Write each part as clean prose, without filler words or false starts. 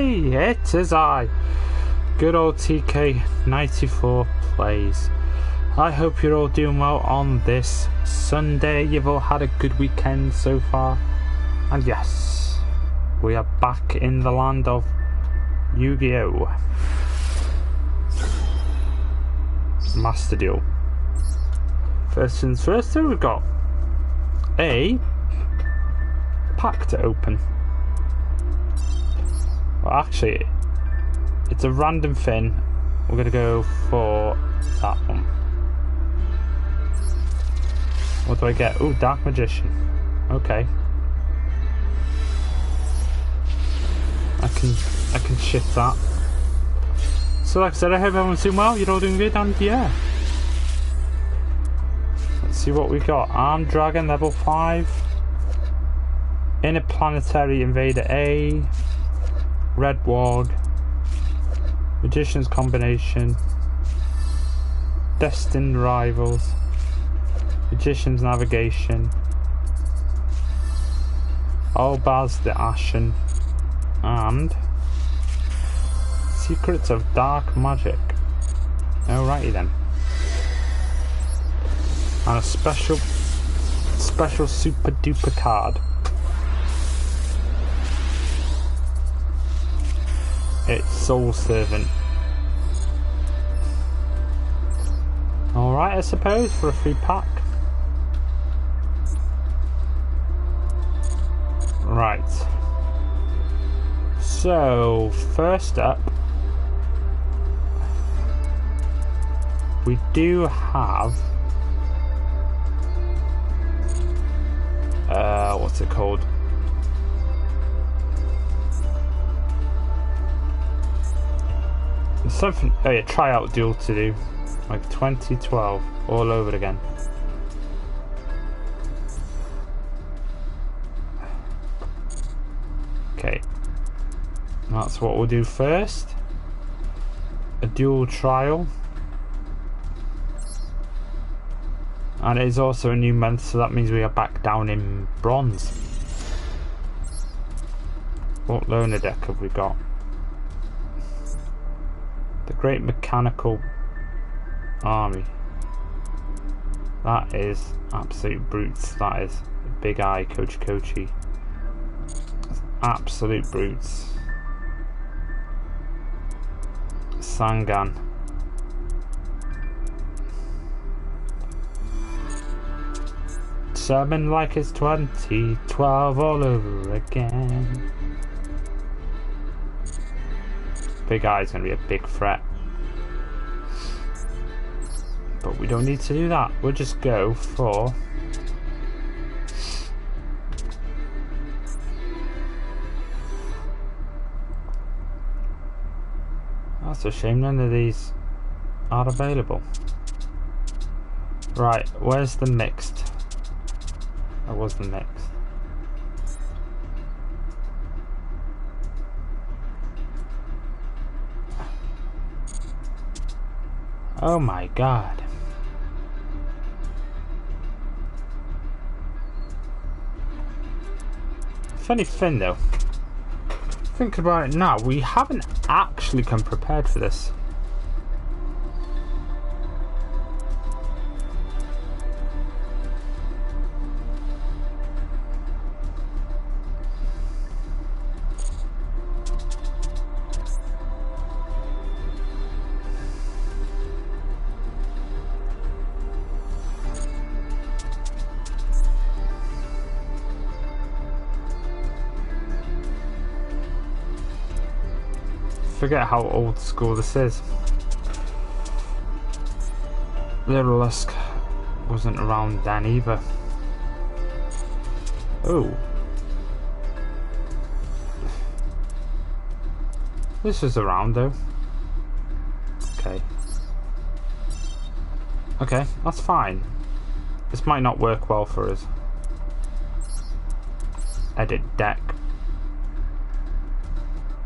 Hey, it is I. Good old TK94 plays. I hope you're all doing well on this Sunday. You've all had a good weekend so far. And yes, we are back in the land of Yu-Gi-Oh! Master Duel. First things first, so we've got a pack to open. Well, actually, it's a random thing. We're going to go for that one. What do I get? Oh, Dark Magician. Okay. I can shift that. So like I said, I hope everyone's doing well. You're all doing good, and yeah. Let's see what we got. Armed Dragon, level 5. Interplanetary Invader A. Red Warg. Magician's Combination. Destined Rivals. Magician's Navigation. Albaz the Ashen. And Secrets of Dark Magic. Alrighty then. And a special super duper card. It's Soul Servant. Alright, I suppose, for a free pack. Right. So, first up, we do have what's it called? Something, oh yeah, tryout duel to do, like 2012, all over again. Okay, that's what we'll do first. A dual trial. And it is also a new month, so that means we are back down in bronze. What loner deck have we got? The Great Mechanical Army. That is absolute brutes. That is Big Eye Kochi. That's absolute brutes. Sangan. Summon like it's 2012 all over again. Big Eye's gonna be a big threat. But we don't need to do that. We'll just go for that's a shame none of these are available. Right, where's the mixed? That was the mixed. Oh my god. Funny thing though, thinking about it now, we haven't actually come prepared for this. Forget how old school this is. Lyrilusk wasn't around then either. Oh. This is around though. Okay. Okay, that's fine. This might not work well for us. Edit deck.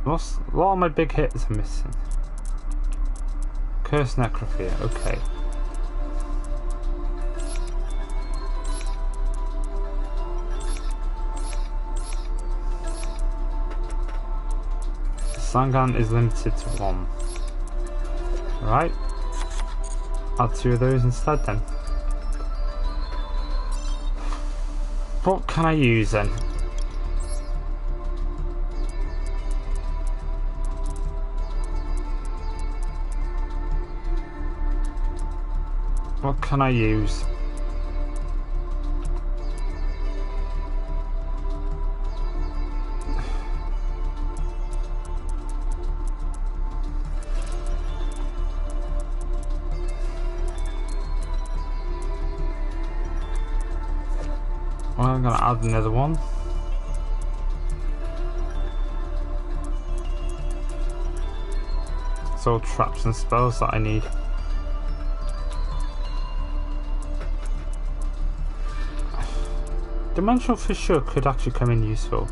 A lot of my big hits are missing. Curse Necrophia, okay. Sangan is limited to 1. Right. Add 2 of those instead then. What can I use then? What can I use? Well, I'm gonna add another one. It's all traps and spells that I need. Dimensional Fissure could actually come in useful.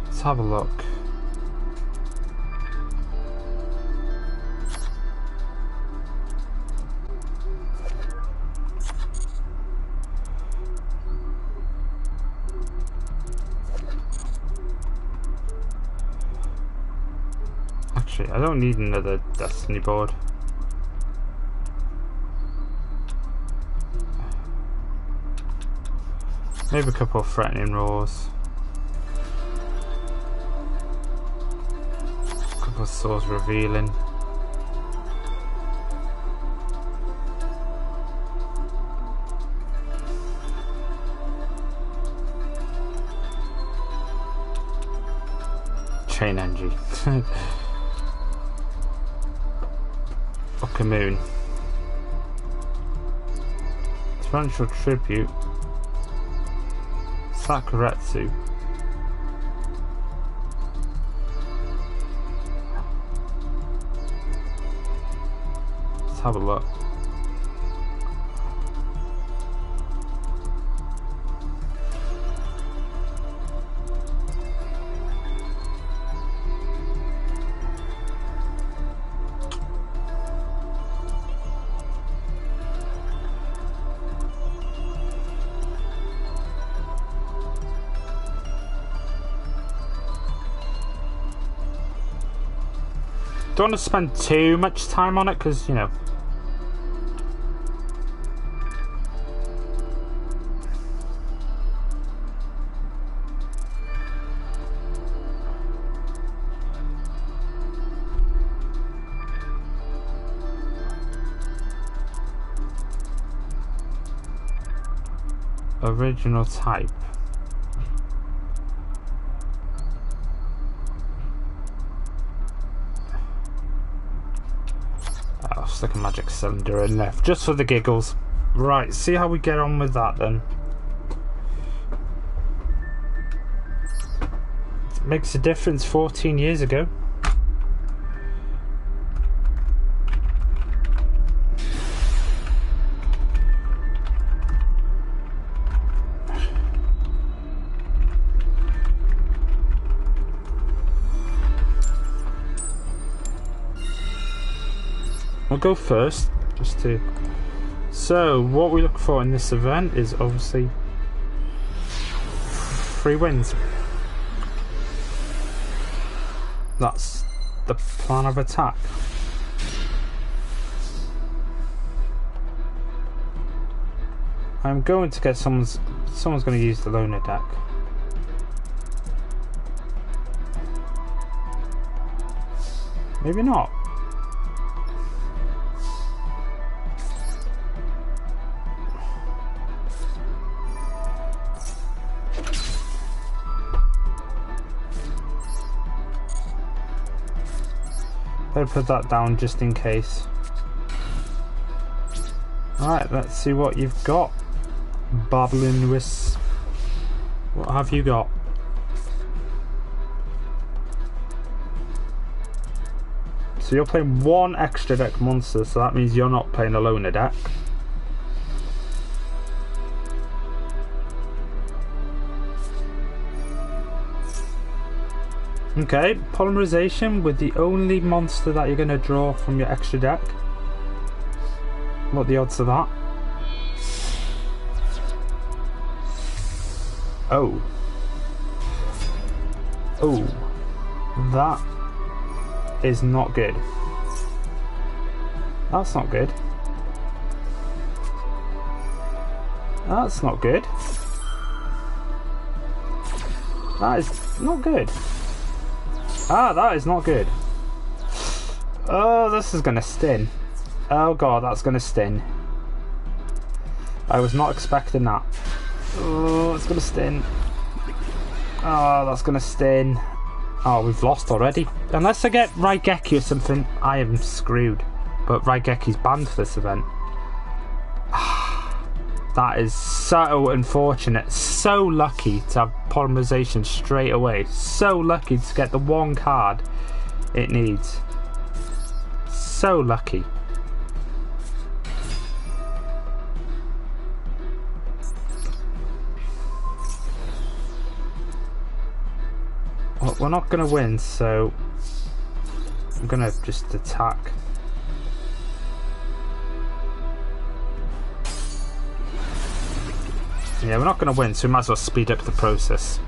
Let's have a look. Actually, I don't need another Destiny board. Maybe a couple of Threatening Roars. A couple of Swords Revealing. Chain Engie. Okamoon. Torrential Tribute. Sakuretsu. Let's have a look. Don't want to spend too much time on it because, you know, original type. I'll stick a magic cylinder in there just for the giggles. Right, see how we get on with that then. It makes a difference 14 years ago. I'll go first, just to... So, what we look for in this event is obviously 3 wins. That's the plan of attack. I'm going to get someone's going to use the loner deck. Maybe not. Better put that down just in case. Alright, let's see what you've got. Babbling Wisp. What have you got? So you're playing 1 extra deck monster, so that means you're not playing a loner deck. Okay, polymerization with the only monster that you're going to draw from your extra deck. What are the odds of that? Oh. Oh. That is not good. That's not good. That's not good. That is not good. Ah, that is not good. Oh, this is gonna sting. Oh god, that's gonna sting. I was not expecting that. Oh, it's gonna sting. Oh, that's gonna sting. Oh, we've lost already. Unless I get Raigeki or something, I am screwed. But Raigeki's banned for this event. That is so unfortunate. So lucky to have polymerization straight away. So lucky to get the one card it needs. So lucky. Well, we're not going to win, so I'm going to just attack. Yeah, we're not going to win, so we might as well speed up the process.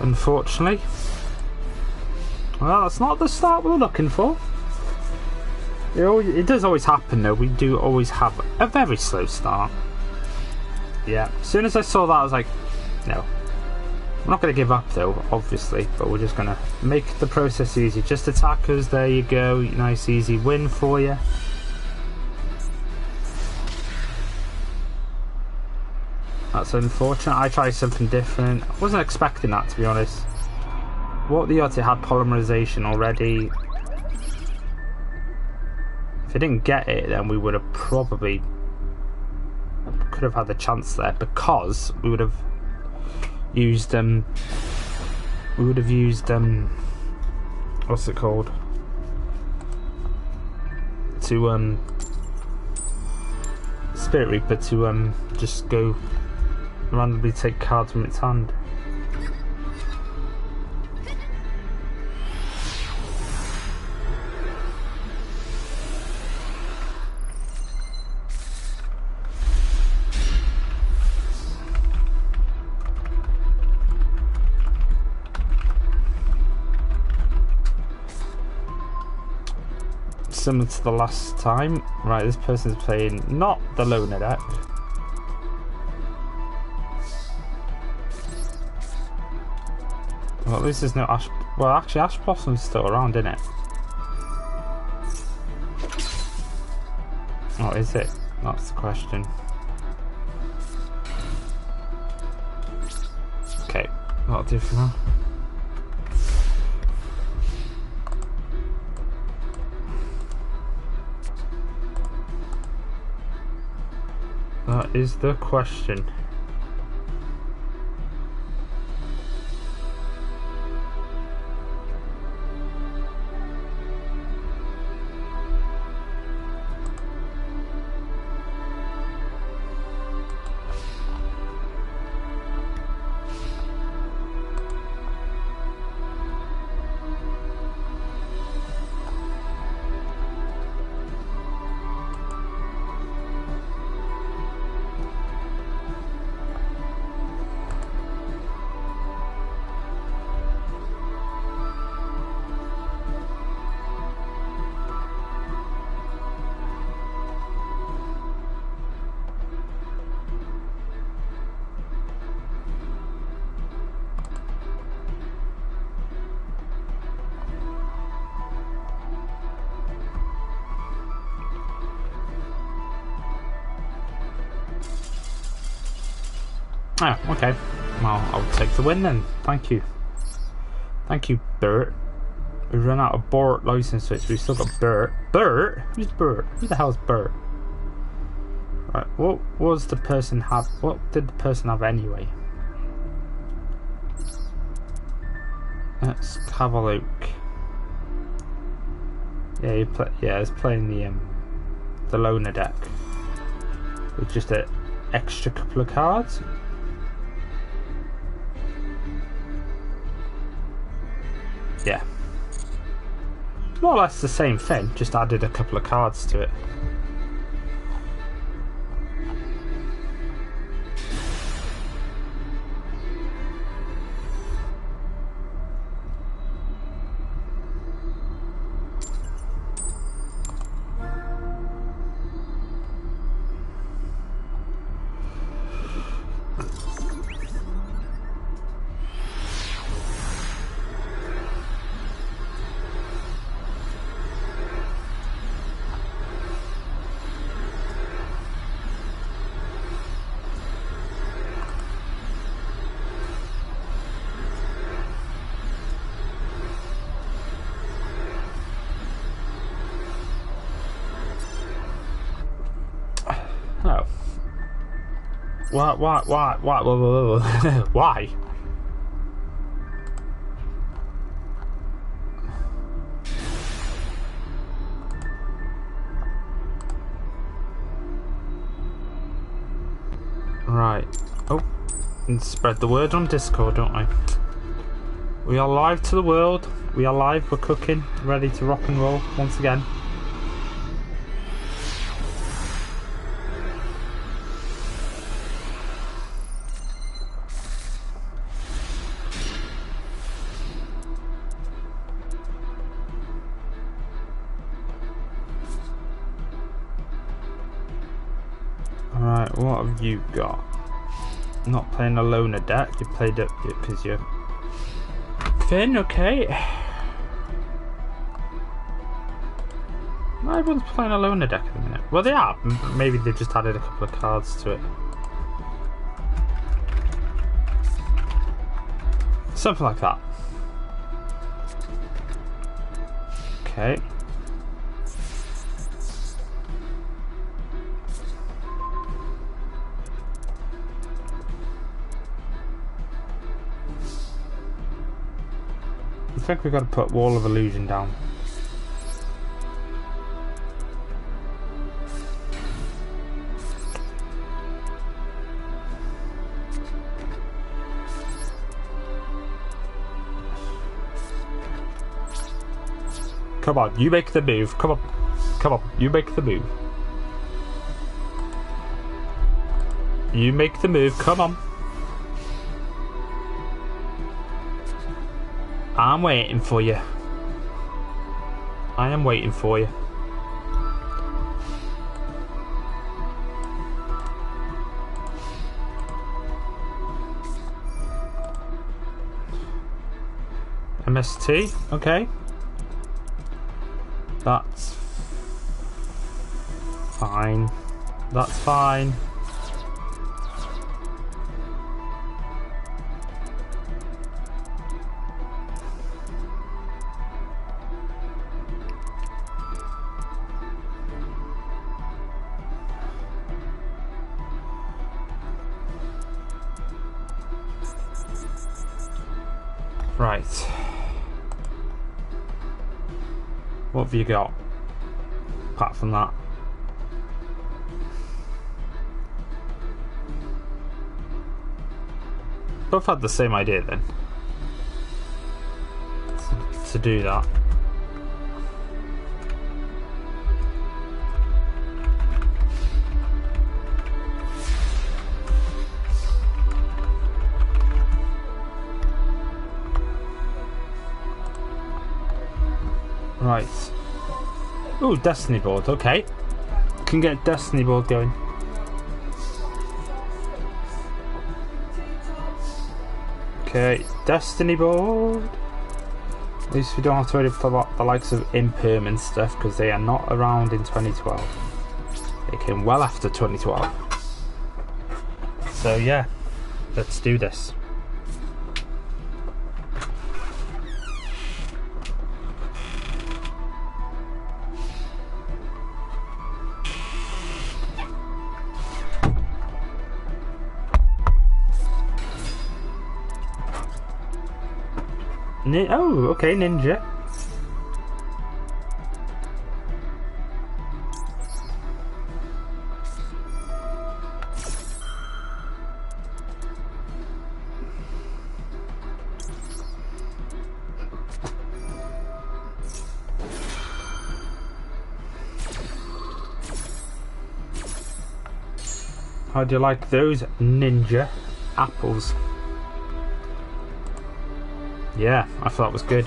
Unfortunately. Well, that's not the start we're looking for. It does always happen, though. We do always have a very slow start. Yeah, as soon as I saw that, I was like, no. We're not going to give up, though, obviously, but we're just going to make the process easy. Just attackers, there you go. Nice, easy win for you. That's unfortunate. I tried something different. I wasn't expecting that, to be honest. What are the odds it had polymerization already? If it didn't get it, then we would have probably could have had the chance there, because we would have used what's it called, to Spirit Reaper to just go randomly take cards from its hand. Similar to the last time. Right, this person's playing not the Loner deck. Well, at least there's no Ash... Well, actually, Ash Blossom's still around, isn't it? Oh, is it? That's the question. Okay, that'll do for now. That is the question. Oh, okay. Well, I'll take the win then. Thank you. Thank you, Bert. We've run out of Bort license switch, we've still got Bert. Bert? Who's Bert? Who the hell's Bert? Right, what was the person have? What did the person have anyway? Let's have a look. Yeah, he's playing the Loner deck with just an extra couple of cards. Yeah, more or less the same thing, just added a couple of cards to it. Oh. Why? Why? Right. Oh. And spread the word on Discord, don't we? We are live to the world. We are live. We're cooking. Ready to rock and roll once again. Alright, what have you got? Not playing a loner deck. You played it because you're Finn, okay. Not everyone's playing a loner deck at the minute. Well, they are. Maybe they've just added a couple of cards to it. Something like that. Okay. I think we've got to put Wall of Illusion down. Come on, you make the move. Come on. Come on, you make the move. You make the move, come on. I'm waiting for you. I am waiting for you. MST, okay. That's fine. That's fine. Right. What have you got? Apart from that. Both had the same idea then. To do that. Right. Ooh, Destiny board, okay. Can get Destiny board going. Okay, Destiny board. At least we don't have to worry for the likes of Imperm and stuff, because they are not around in 2012. They came well after 2012. So yeah, let's do this. Oh, okay, Ninja. How do you like those Ninja apples? Yeah, I thought it was good.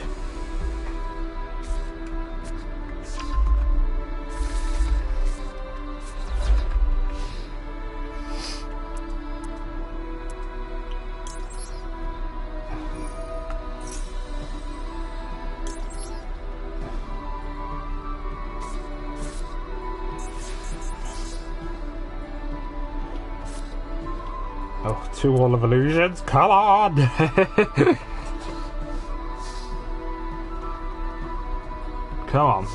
Oh, 2 Wall of Illusions, come on! Come on.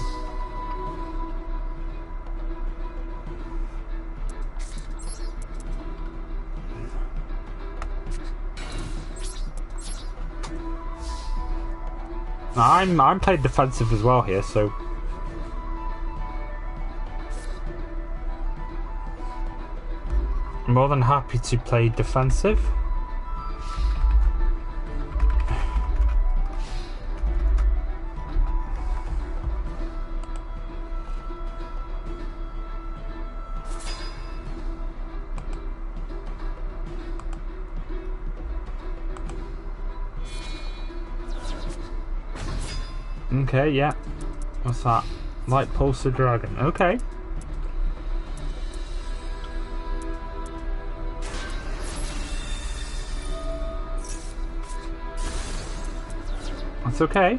I'm playing defensive as well here, so I'm more than happy to play defensive. Okay, yeah. What's that? Light Pulsar Dragon. Okay. That's okay.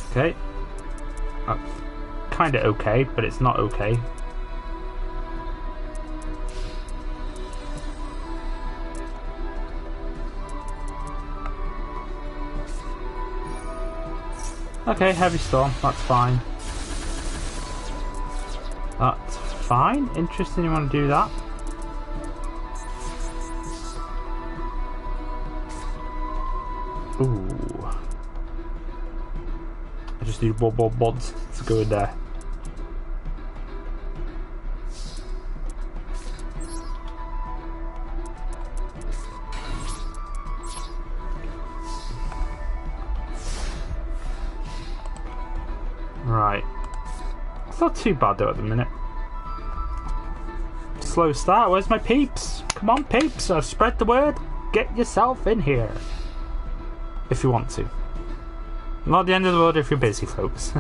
Okay. Kinda okay, but it's not okay. Okay, Heavy Storm, that's fine. That's fine. Interesting you want to do that. Ooh. I just need more mods to go in there. Right. It's not too bad though at the minute. Slow start. Where's my peeps? Come on, peeps. Spread the word. Get yourself in here. If you want to. Not the end of the world if you're busy, folks.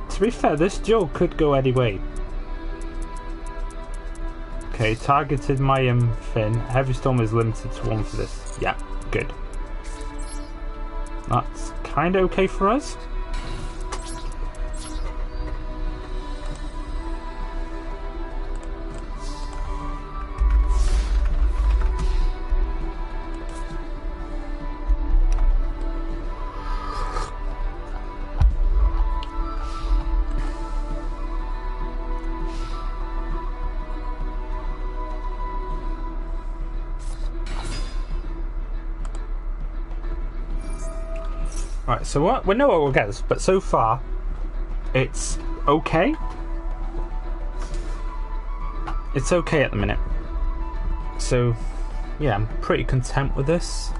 To be fair, this duel could go any way. Okay, targeted my Fin. Heavy Storm is limited to 1 for this. Yeah, good. That's kind of okay for us. Right, so what we know what we'll get, but so far it's okay. It's okay at the minute. So yeah, I'm pretty content with this.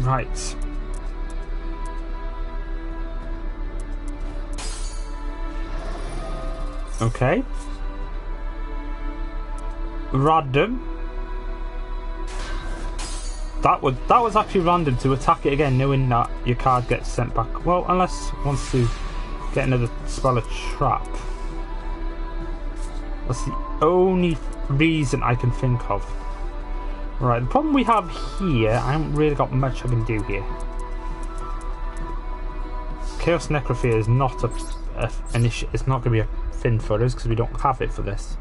Right. Okay. Random. That was actually random to attack it again, knowing that your card gets sent back. Well, unless it wants to get another spell or trap. That's the only reason I can think of. Right, the problem we have here, I haven't really got much I can do here. Chaos Necrophilia is not an issue. It's not going to be a thing for us because we don't have it for this.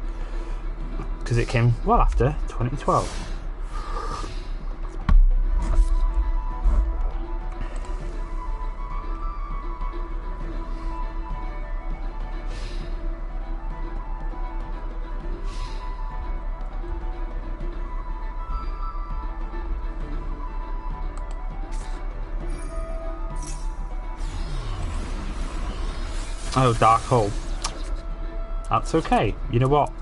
Because it came well after 2012. Oh, Dark Hole. That's okay. You know what?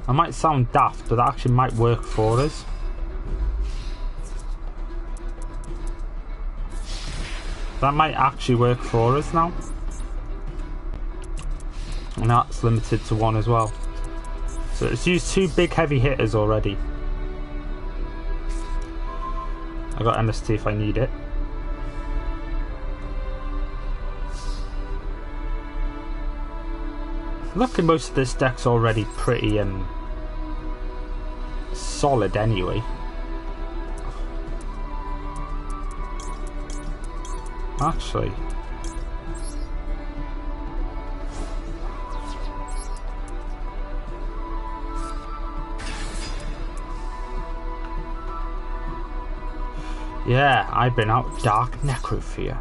I might sound daft, but that actually might work for us. That might actually work for us now. And that's limited to 1 as well. So it's used 2 big heavy hitters already. I got MST if I need it. Luckily most of this deck's already pretty solid anyway. Actually, yeah, I've been out Dark Necrofear.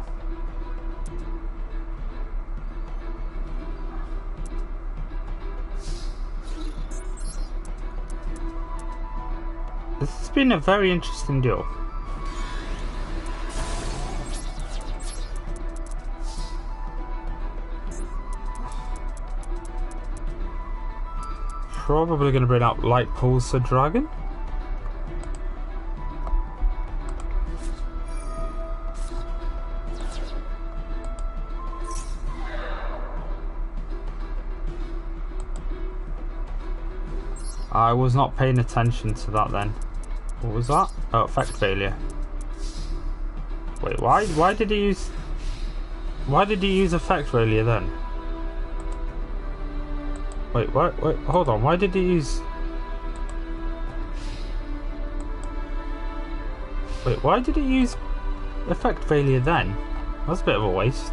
This has been a very interesting duel. Probably going to bring out Light Pulsar Dragon. I was not paying attention to that then. What was that? Oh, effect failure. Wait, why did he use effect failure then? Wait, hold on, why did he use... Wait, why did he use effect failure then? That's a bit of a waste.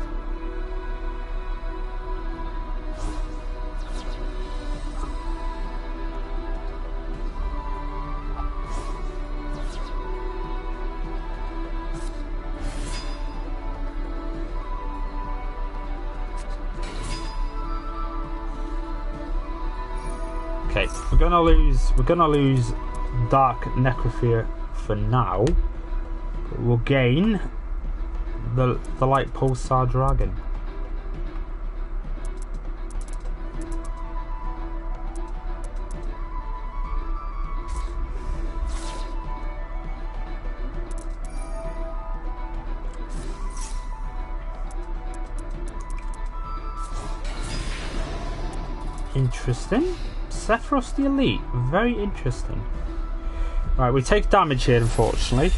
Okay, we're gonna lose Dark Necrofear for now. We'll gain the Light Pulsar Dragon. Interesting. Sephiroth the Elite, very interesting. Right, we take damage here, unfortunately.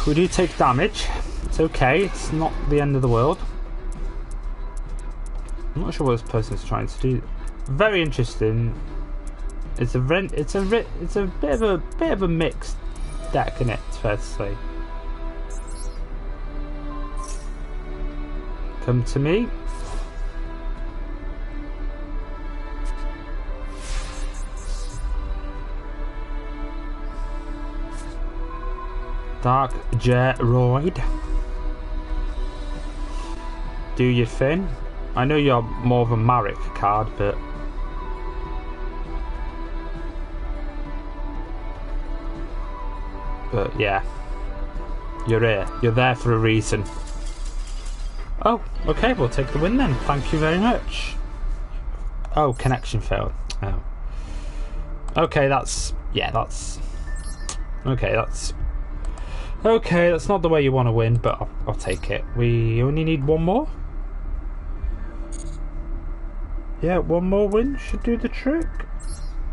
We do take damage. It's okay, it's not the end of the world. I'm not sure what this person's trying to do. Very interesting. It's a bit of a mixed deck, isn't it? It's fair to say. Come to me. Dark Geroid. Do your thing. I know you're more of a Marek card, but yeah, you're here. You're there for a reason. Oh, okay, we'll take the win then. Thank you very much. Oh, connection failed. Oh. Okay, that's okay, that's not the way you want to win, but I'll take it. We only need one more. Yeah, one more win should do the trick.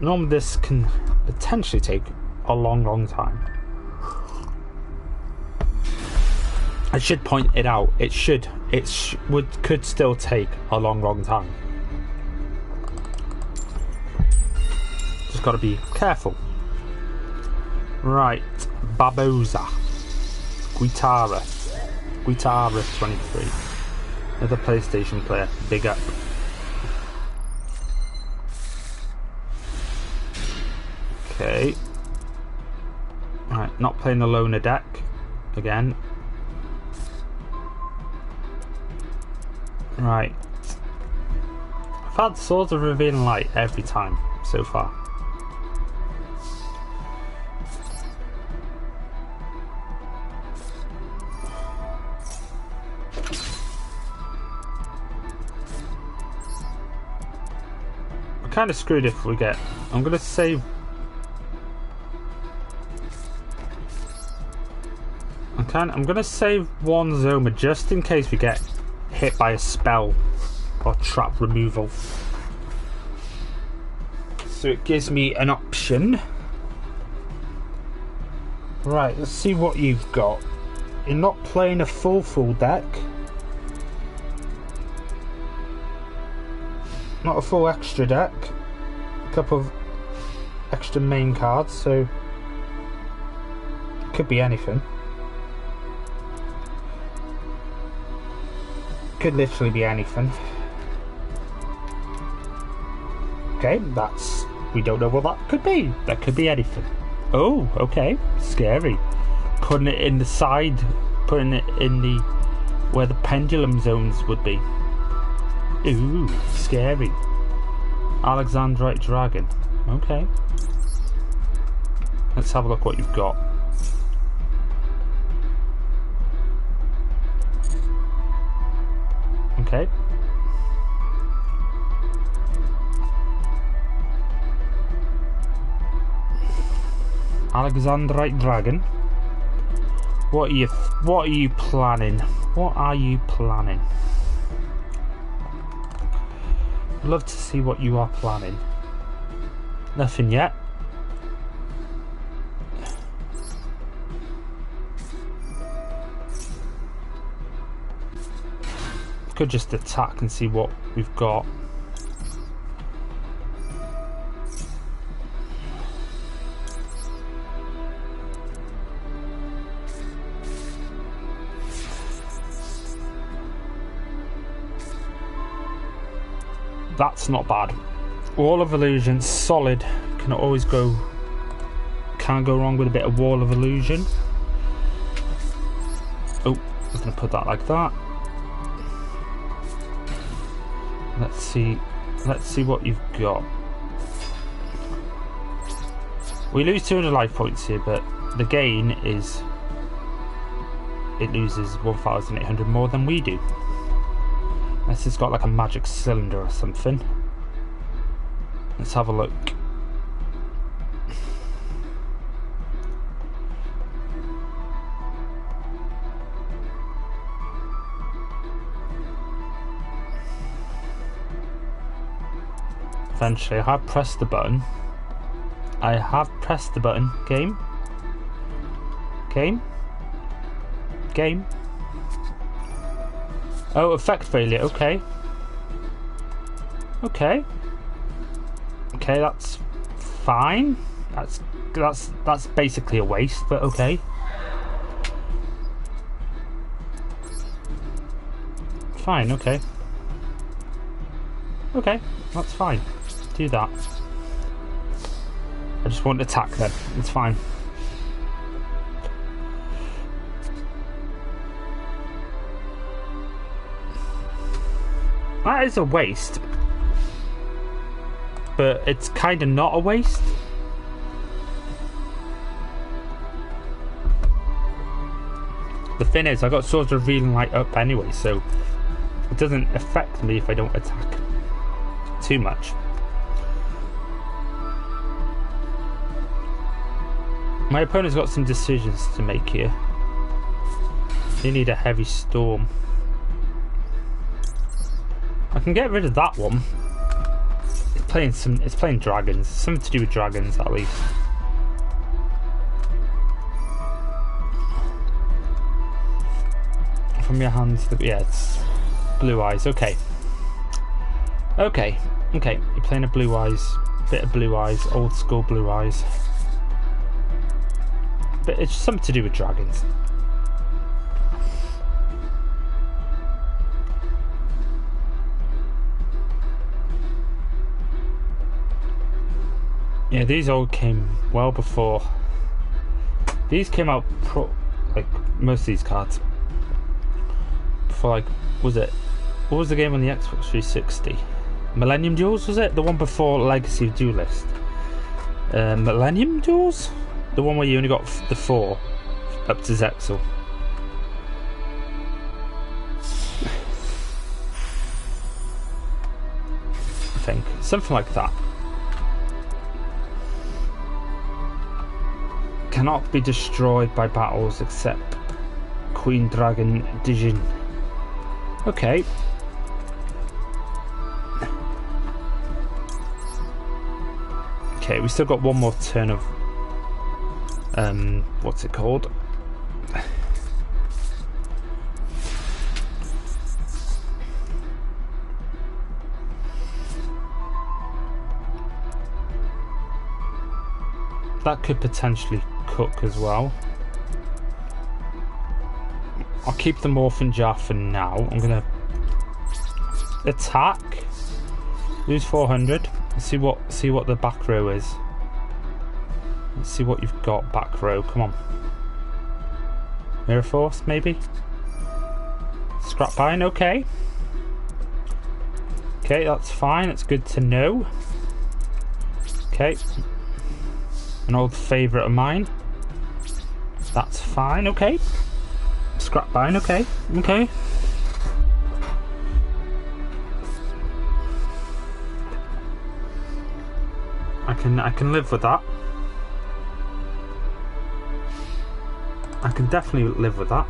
Normally this can potentially take a long time. I should point it out. Could still take a long time. Just got to be careful. Right, Barboza. Guitara 23. Another PlayStation player. Big up. Okay. Right, not playing the loner deck again. Right. I've had Swords of Revealing Light every time so far. Kind of screwed if we get. I'm gonna save. I'm gonna save one Zoma just in case we get hit by a spell or trap removal. So it gives me an option. Right, let's see what you've got. You're not playing a full deck. Not a full extra deck. A couple of extra main cards, so could be anything. Could literally be anything. Okay, we don't know what that could be. That could be anything. Oh, okay, scary. Putting it in the side, putting it in the where the pendulum zones would be. Ooh, scary. Alexandrite Dragon. Okay. Let's have a look what you've got. Okay. Alexandrite Dragon. What are you planning? What are you planning? I'd love to see what you are planning. Nothing yet. Could just attack and see what we've got. That's not bad. Wall of Illusion, solid. Can't go wrong with a bit of Wall of Illusion. Oh, I was gonna put that like that. Let's see what you've got. We lose 200 life points here, but the gain is it loses 1,800 more than we do. Unless it's got like a magic cylinder or something. Let's have a look. Eventually, I have pressed the button. Game. Oh, effect failure. Okay, that's fine. That's basically a waste, but okay. Fine. Okay, that's fine. Do that. I just want to attack then. It's fine. That is a waste, but it's kind of not a waste. The thing is, I got Swords of Revealing Light up anyway, so it doesn't affect me if I don't attack too much. My opponent's got some decisions to make here. They need a Heavy Storm. I can get rid of that one. It's playing dragons. Something to do with dragons, at least. From your hands, yeah, it's Blue Eyes. Okay. You're playing a Blue Eyes, bit of Blue Eyes, old school Blue Eyes. But it's something to do with dragons. Yeah, these all came well before. These came out like most of these cards before, like, what was the game on the Xbox 360? Millennium Duels, was it? The one before Legacy of Duelist. Millennium Duels? The one where you only got the 4 up to Zexal. I think something like that. Cannot be destroyed by battles except Queen Dragon Dijin. Okay. Okay, we still got one more turn of what's it called? That could potentially cook as well. I'll keep the morphing jar for now. I'm gonna attack. Lose 400. See what the back row is. Let's see what you've got back row. Come on. Mirror Force, maybe? Scrap Iron, okay. Okay, that's fine. It's good to know. Okay. An old favourite of mine. That's fine, okay. Scrap Iron, okay. Okay. I can live with that. I can definitely live with that.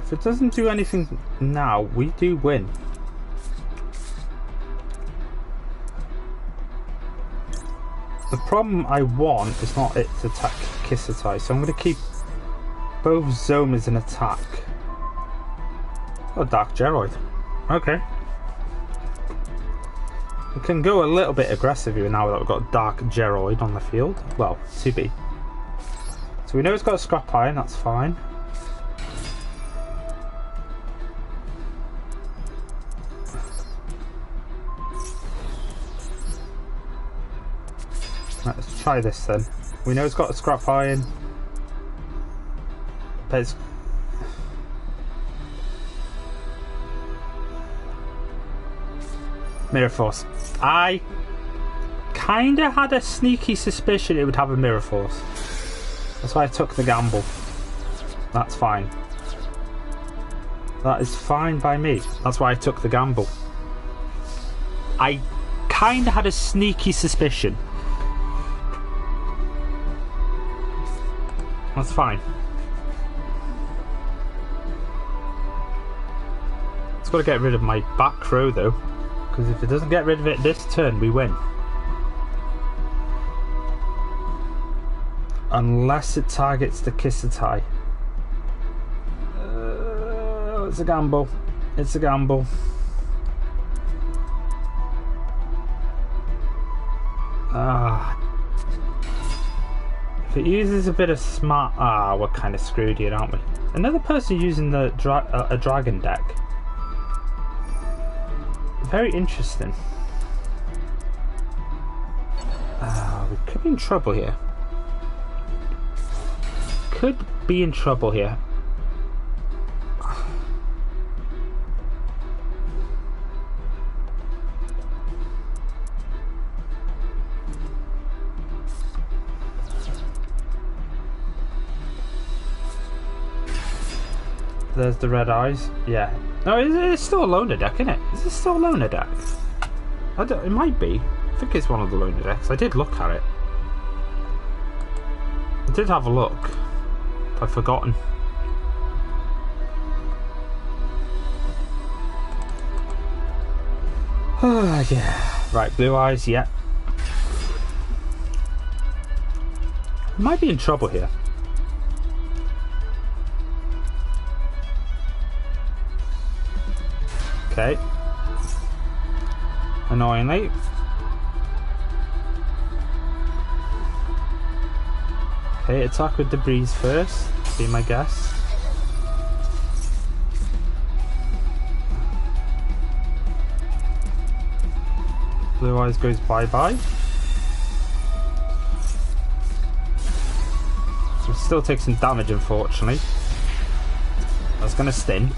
If it doesn't do anything now, we do win. The problem I want is not it to attack Kissatai, so I'm going to keep both Zomas in attack. Oh, Dark Geroid. Okay. We can go a little bit aggressive here now that we've got Dark Geroid on the field. Well, to be. So we know it's got a Scrap Iron, that's fine. Let's try this then. We know it's got a Scrap Iron. But it's... Mirror Force. I kinda had a sneaky suspicion it would have a Mirror Force. That's why I took the gamble. That's fine. That is fine by me. That's why I took the gamble. I kinda had a sneaky suspicion. That's fine. It's got to get rid of my back row though, because if it doesn't get rid of it this turn, we win. Unless it targets the Kissatai. It's a gamble. It's a gamble. If it uses a bit of smart... we're kind of screwed here, aren't we? Another person using the a dragon deck. Very interesting. We could be in trouble here. Could be in trouble here. There's the red eyes. Yeah. No, it's still a loner deck, isn't it? Is this still a loner deck? It might be. I think it's one of the loner decks. I did look at it. I did have a look. I've forgotten. Yeah. Right, blue eyes, yeah. Might be in trouble here. Okay. Annoyingly. Okay, attack with the breeze first. Be my guess. Blue eyes goes bye-bye. So it still takes some damage, unfortunately. That's gonna sting.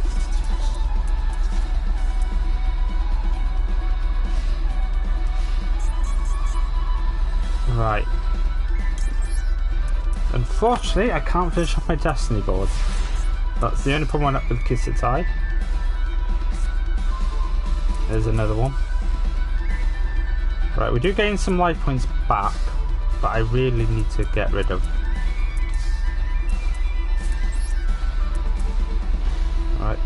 Right. Unfortunately, I can't finish off my Destiny board. That's the only problem I have with Kissatai. There's another one. Right, we do gain some life points back, but I really need to get rid of. Right.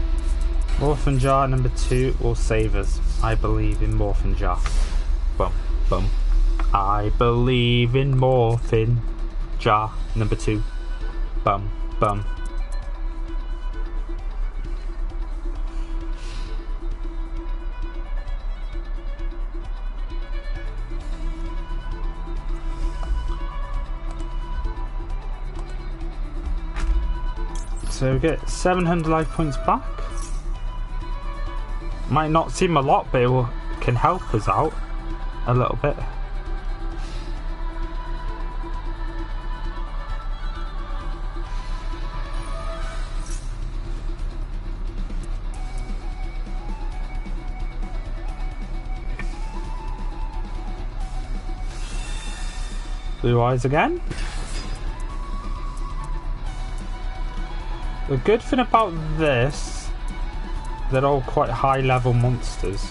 Morphin Jar number 2 will save us. I believe in Morphin Jar. Bum, bum. I believe in Morphin Jar number 2. Bum, bum. So we get 700 life points back. Might not seem a lot, but it can help us out a little bit. Blue eyes again. The good thing about this, they're all quite high level monsters.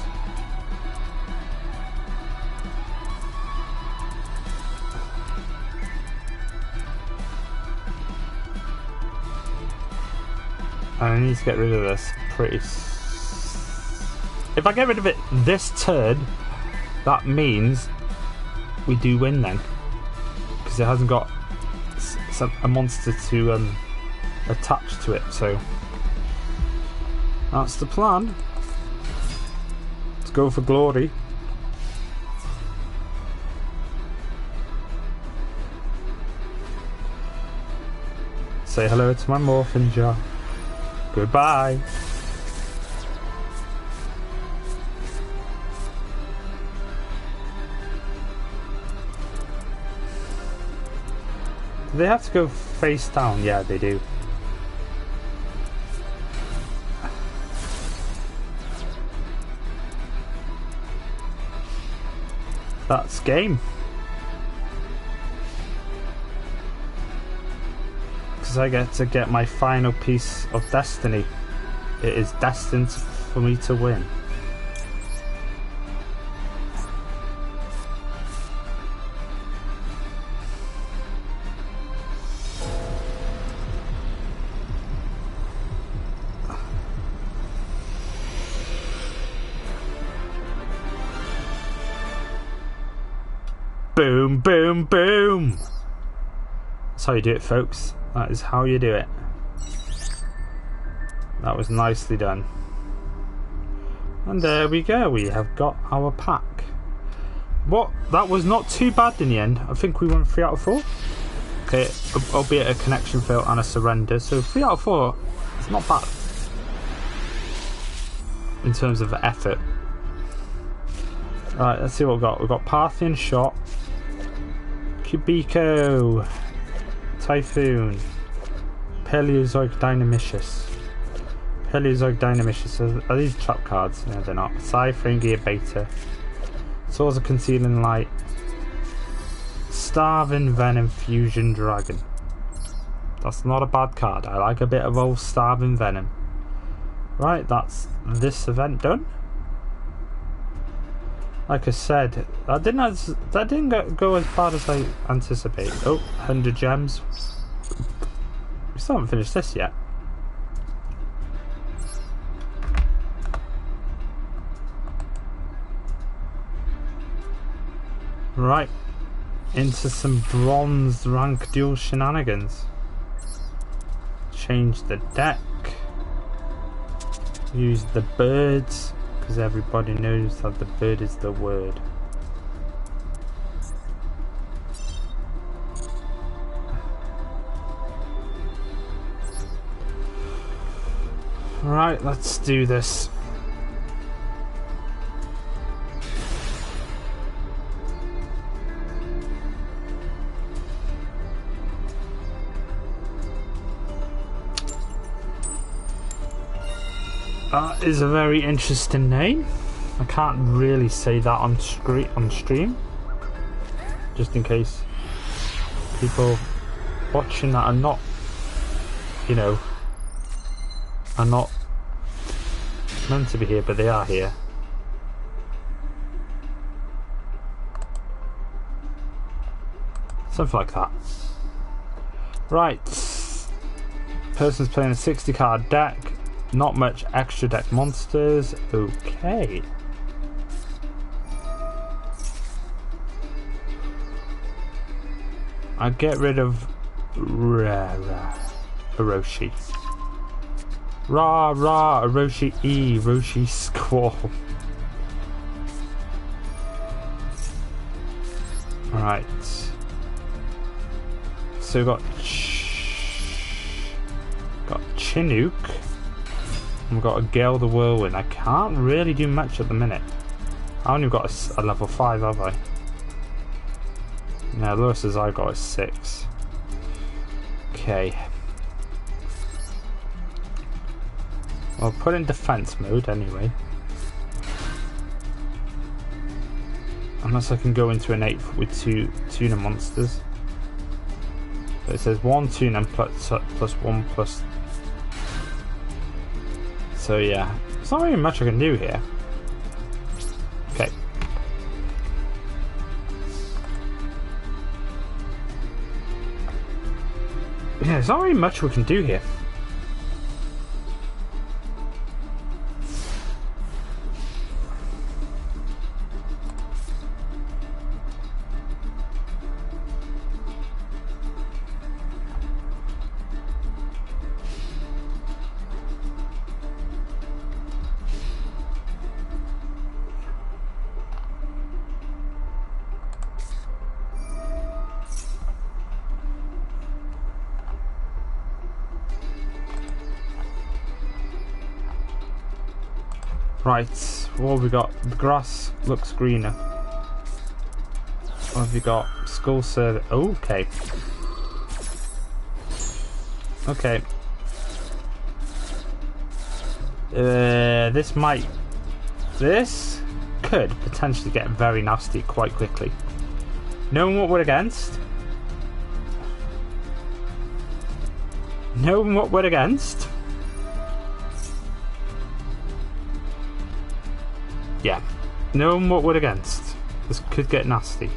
And I need to get rid of this pretty... If I get rid of it this turn, that means we do win then. Because it hasn't got a monster to attach to it, so that's the plan. Let's go for glory. Say hello to my Morphin Jar. Goodbye. Do they have to go face down? Yeah, they do. That's game. Because I get to get my final piece of destiny. It is destined for me to win. Boom, boom, boom. That's how you do it, folks. That is how you do it. That was nicely done. And there we go. We have got our pack. What? That was not too bad in the end. I think we won 3 out of 4. Okay, albeit a connection fail and a surrender. So 3 out of 4. It's not bad in terms of effort. Right, let's see what we've got. We've got Parthian Shot, Kubiko, Typhoon, Paleozoic Dynamicius. Paleozoic Dynamicius. Are these trap cards? No, they're not. Cyphering Gear Beta, Swords of Concealing Light, Starving Venom Fusion Dragon. That's not a bad card. I like a bit of old Starving Venom. Right, that's this event done. Like I said, that didn't go as bad as I anticipated. Oh, 100 gems. We still haven't finished this yet. Right, into some bronze rank duel shenanigans. Change the deck. Use the birds. Because everybody knows that the bird is the word. Right, let's do this. That is a very interesting name. I can't really say that on stream, just in case people watching that are not, you know, are not meant to be here, but they are here. Something like that. Right. Person's playing a 60 card deck. Not much extra deck monsters. Okay. I'll get rid of Orochi. Orochi E, Orochi Squall. Right. So we've got Chinook. And we've got a Gale the Whirlwind. I can't really do much at the minute. I only got a level 5, have I? Yeah, lowest as I got is 6. Okay. I'll put in defense mode anyway. Unless I can go into an 8th with 2 tuna monsters. But it says 1 tuna plus 1 plus. So yeah, there's not really much I can do here. Okay. Yeah, there's not really much we can do here. Right, what have we got? The grass looks greener. What have you got? Skull Servant. Oh, okay. Okay. This could potentially get very nasty quite quickly. Knowing what we're against. Knowing what we're against. Yeah, knowing what we're against, this could get nasty.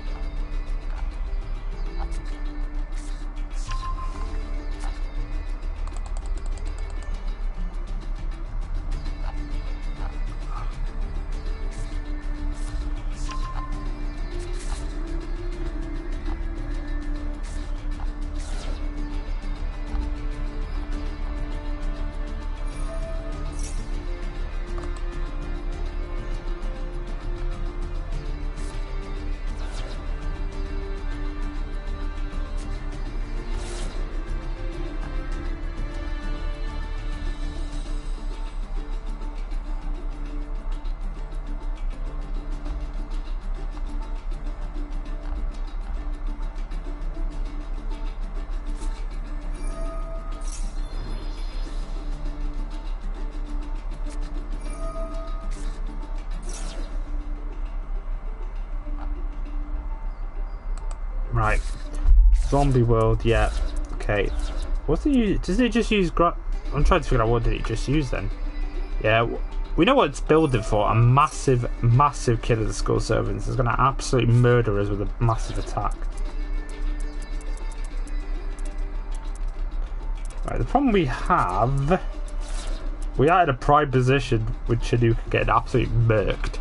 Right, zombie world, yeah. Okay, what's it? Does it just use? I'm trying to figure out what did it just use then. Yeah, we know what it's building for. A massive, massive kill of the Skull Servants. It's going to absolutely murder us with a massive attack. Right, the problem we have, we are in a prime position with Chinook getting absolutely murked.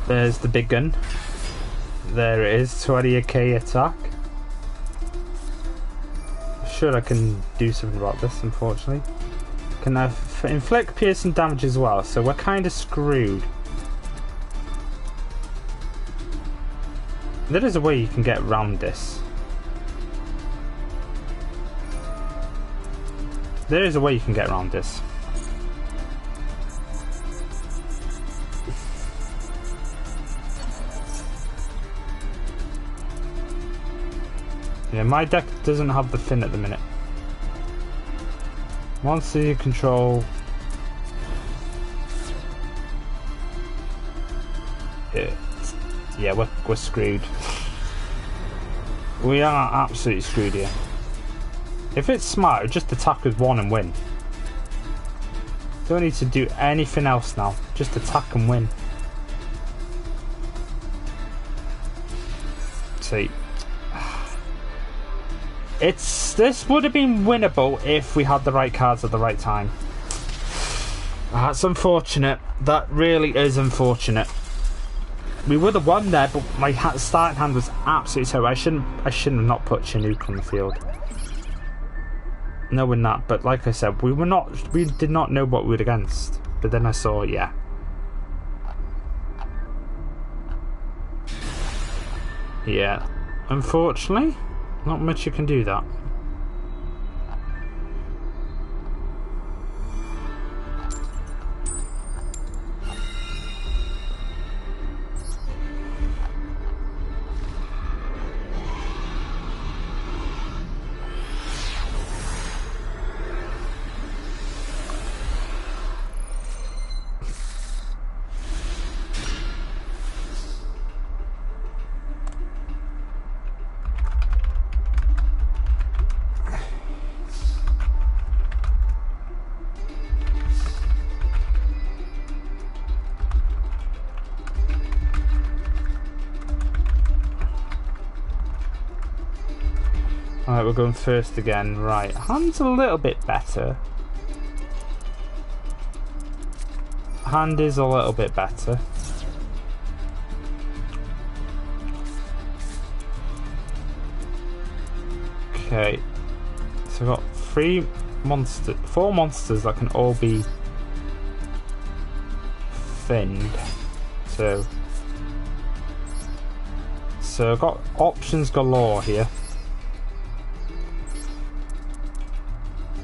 There's the big gun. There it is, 20k attack. I'm sure I can do something about this, unfortunately. Can inflict piercing damage as well, so we're kind of screwed. There is a way you can get around this. There is a way you can get around this. Yeah, my deck doesn't have the fin at the minute. Monster you control. Yeah, we're screwed. We are absolutely screwed here. If it's smart, just attack with 1 and win. Don't need to do anything else now. Just attack and win. See, this would have been winnable if we had the right cards at the right time. That's unfortunate. That really is unfortunate. We would have won there, but my starting hand was absolutely terrible. I shouldn't have not put Chinook on the field. Knowing that, but like I said, we did not know what we were against. But then I saw, yeah. Yeah, unfortunately, not much you can do that. Alright, we're going first again. Right, hand's a little bit better. Hand is a little bit better. Okay, so I've got 4 monsters that can all be finned. So I've got options galore here.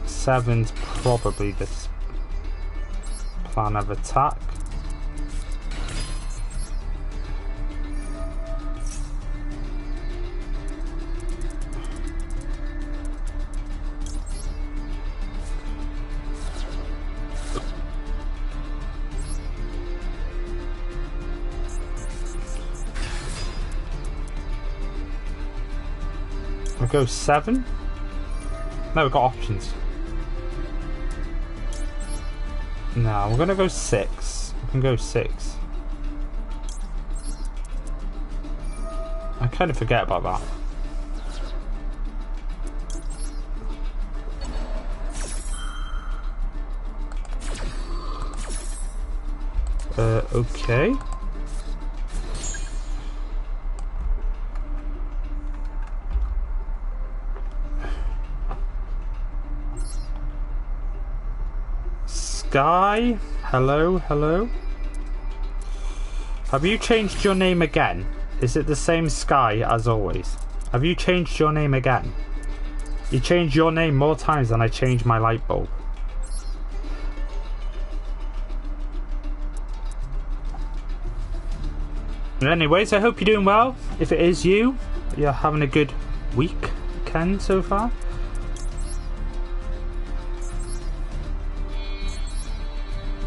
7's probably this plan of attack. We'll go 7. No, we've got options. No, we're gonna go 6. We can go 6. I kind of forget about that. Okay. Sky, hello. Have you changed your name again? Is it the same Sky as always? Have you changed your name again? You changed your name more times than I changed my light bulb. Anyways, I hope you're doing well. If it is you, you're having a good weekend so far.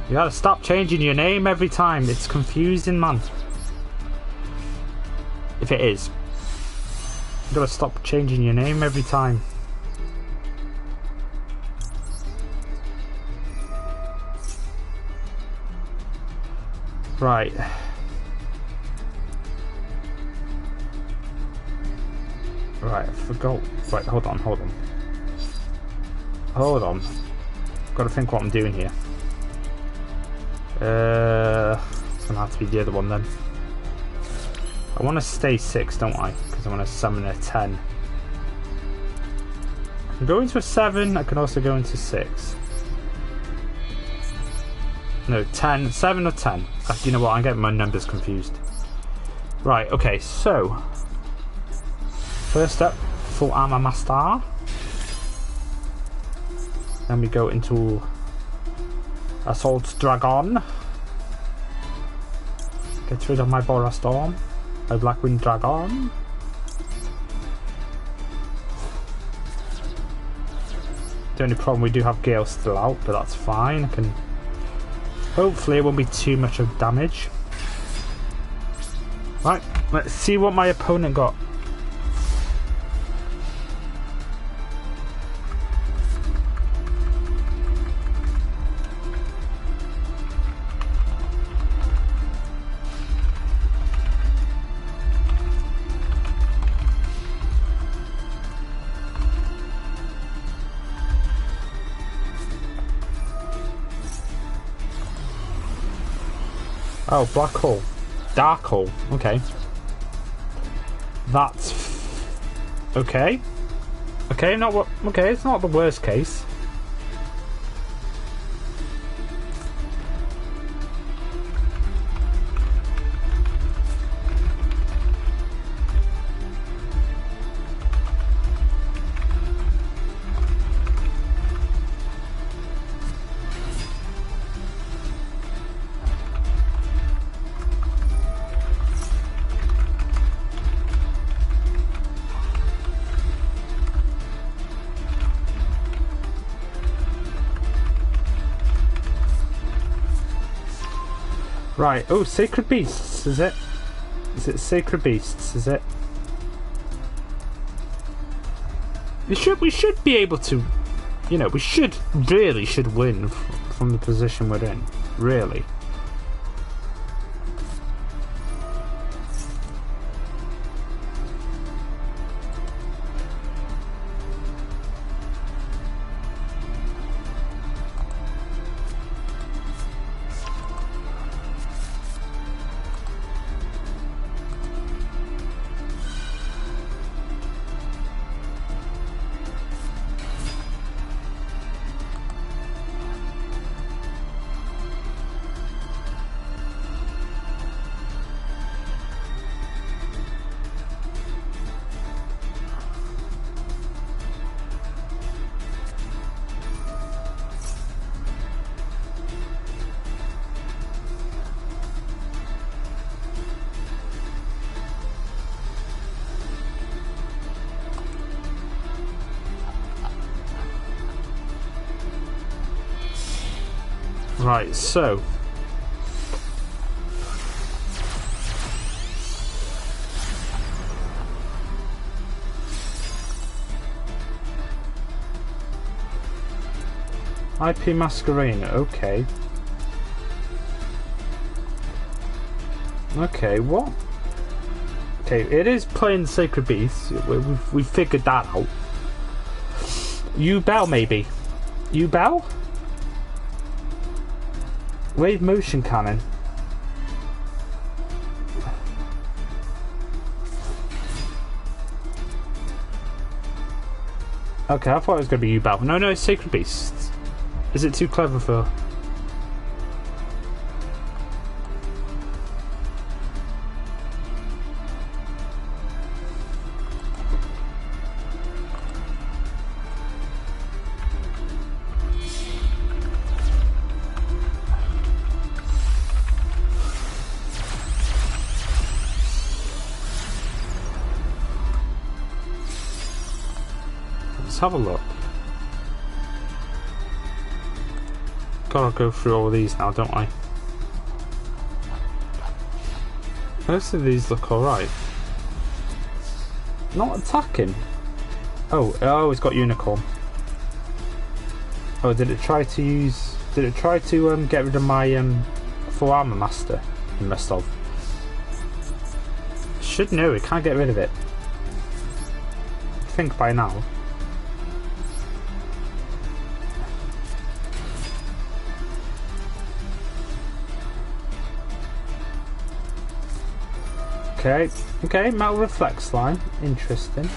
You gotta stop changing your name every time. It's confusing, man. If it is. You gotta stop changing your name every time. Right. Right, I forgot. Right, hold on. Gotta think what I'm doing here. It's gonna have to be the other one then. I want to stay 6, don't I? Because I want to summon a 10. I can go into a 7. I can also go into 6. No, 10. 7 or 10. You know what? I'm getting my numbers confused. Right. Okay. So first up, full armor master. Then we go into Assault Dragon. Get rid of my Bora Storm. My Blackwind Dragon. The only problem, we do have Gale still out, but that's fine. I can... Hopefully it won't be too much of damage. Right, let's see what my opponent got. Oh, black hole. Dark hole. Okay. That's... Okay. Okay, not what... Okay, it's not the worst case. Right, oh, Sacred Beasts, is it? Is it Sacred Beasts, is it? We should be able to, you know, we really should win from the position we're in, really. Right, so IP Masquerena, okay. Okay, what? Okay, it is playing Sacred Beasts. We figured that out. Yubel, maybe. Yubel? Wave motion cannon. Okay, I thought it was going to be Yubel. No, it's Sacred Beasts. Is it too clever for... Let's have a look. Gotta go through all these now, don't I? Most of these look alright. Not attacking. Oh, it's got Unicorn. Oh, did it try to use... Did it try to get rid of my full armor master? It must have. Should know, it can't get rid of it. I think by now. Okay, metal reflex line. Interesting.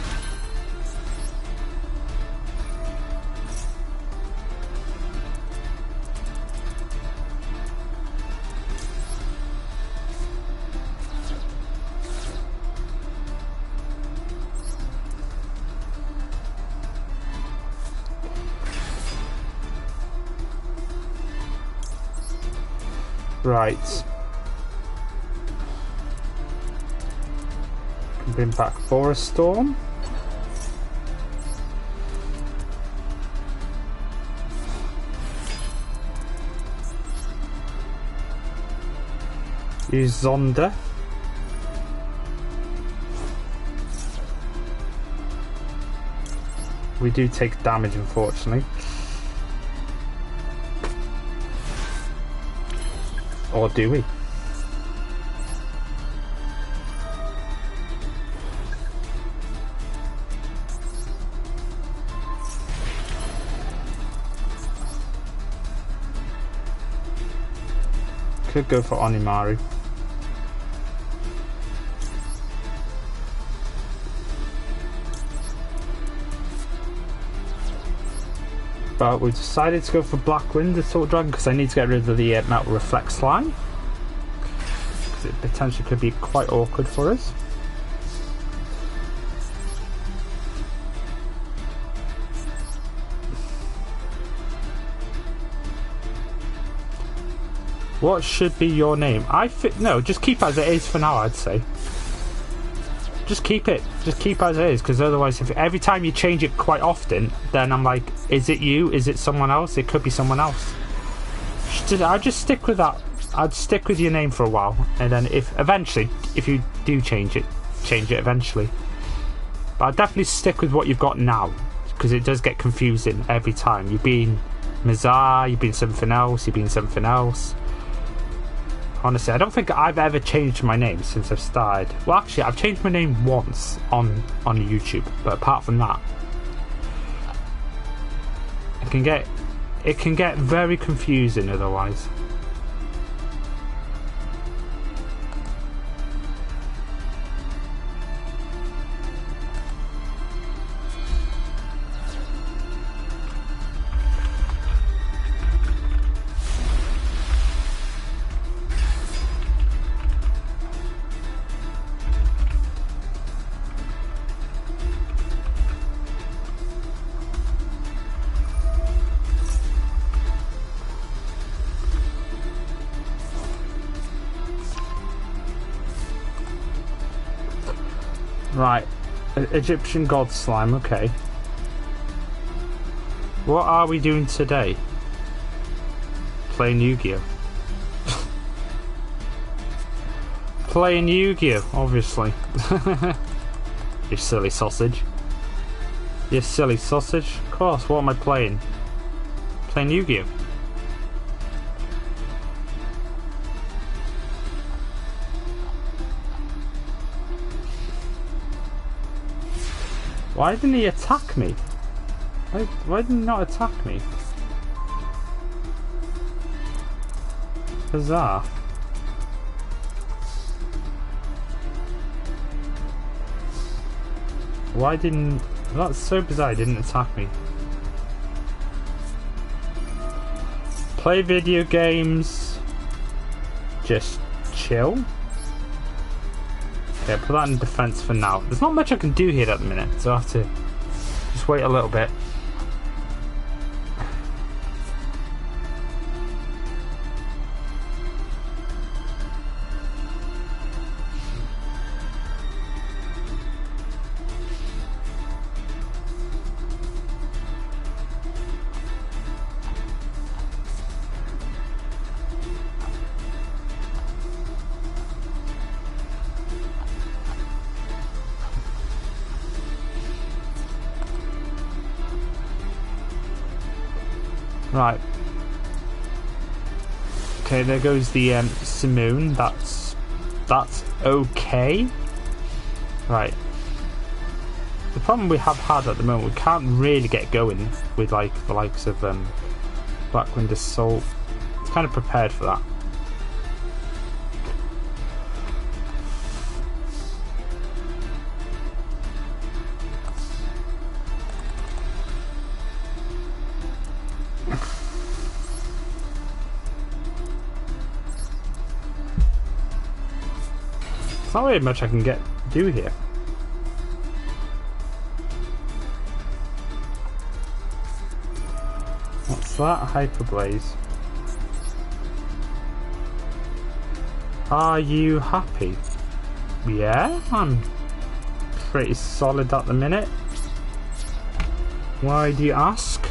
Right. Bring back Forest Storm. Use Zonda. We do take damage, unfortunately. Or do we? Could go for Onimaru. But we decided to go for Black Wind Assault Dragon because I need to get rid of the Metal Reflect Slime. Because it potentially could be quite awkward for us. What should be your name? No, just keep as it is for now, I'd say. Just keep it. Just keep as it is, because otherwise, if every time you change it quite often, then I'm like, is it you? Is it someone else? It could be someone else. I'd just stick with that. I'd stick with your name for a while, and then if you do change it eventually. But I'd definitely stick with what you've got now, because it does get confusing every time. You've been Mazar, you've been something else, you've been something else. Honestly, I don't think I've ever changed my name since I've started. Well, actually, I've changed my name once on YouTube, but apart from that, it can get very confusing otherwise. Right, Egyptian God Slime, okay. What are we doing today? Playing Yu-Gi-Oh! Playing Yu-Gi-Oh! Obviously. You silly sausage. You silly sausage. Of course, what am I playing? Playing Yu-Gi-Oh! Why didn't he attack me? Why did he not attack me? Bizarre. Why didn't... That's so bizarre, he didn't attack me. Play video games. Just chill. Okay, put that in defense for now. There's not much I can do here at the minute, so I have to just wait a little bit. Right. Okay, there goes the Simoon. That's okay. Right. The problem we have had at the moment, we can't really get going with like the likes of Black Wind Assault. It's kind of prepared for that. There's not really much I can do here. What's that? Hyper Blaze. Are you happy? Yeah, I'm pretty solid at the minute. Why do you ask?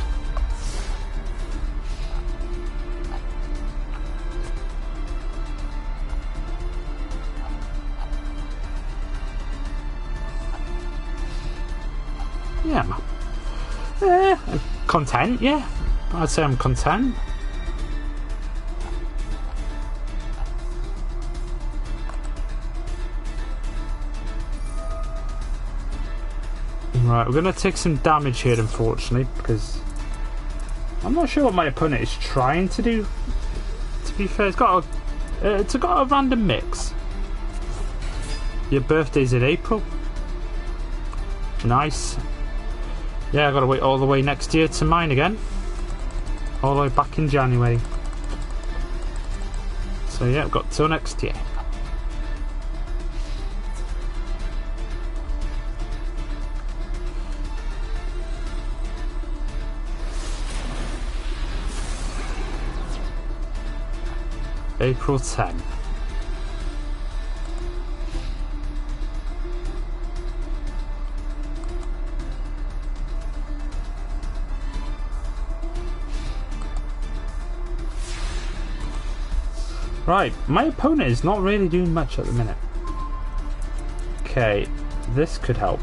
Yeah, content, yeah. I'd say I'm content. Right, we're going to take some damage here, unfortunately, because I'm not sure what my opponent is trying to do. To be fair, it's got a random mix. Your birthday's in April. Nice. Yeah, I gotta wait all the way next year to mine again. All the way back in January. So yeah, I've got till next year. April 10. Right, my opponent is not really doing much at the minute. Okay, this could help.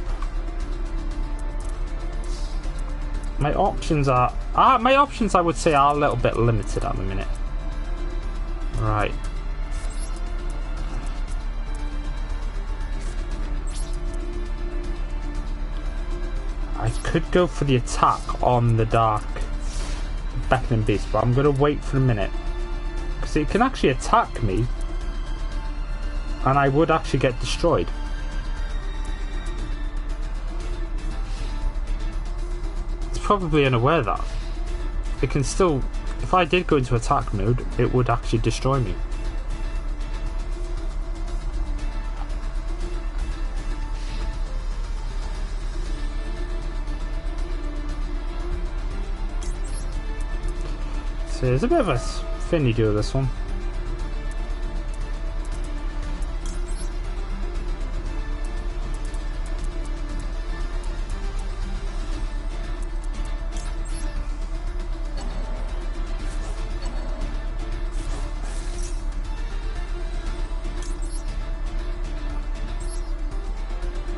My options are... I would say are a little bit limited at the minute. Right. I could go for the attack on the Dark Beckoning Beast, but I'm going to wait for a minute. Because it can actually attack me, and I would actually get destroyed. It's probably unaware that. It can still... If I did go into attack mode, it would actually destroy me. So there's a bit of a thing you do with this one.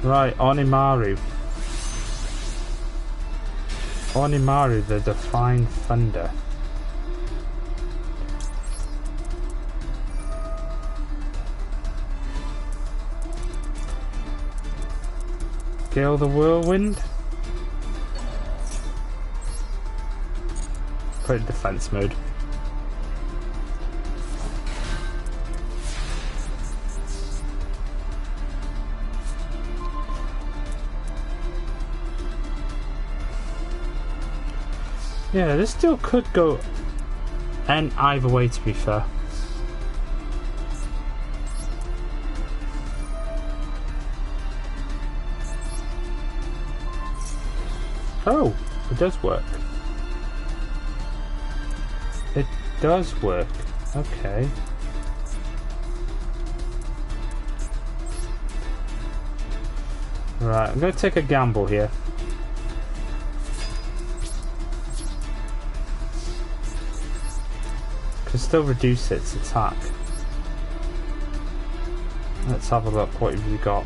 Right, Onimaru. Onimaru, the Divine Thunder. Gale the Whirlwind. Put it in defense mode. Yeah, this still could go and either way, to be fair. Oh, it does work. It does work. Okay. Right, I'm going to take a gamble here. Can still reduce its attack. Let's have a look. What have you got?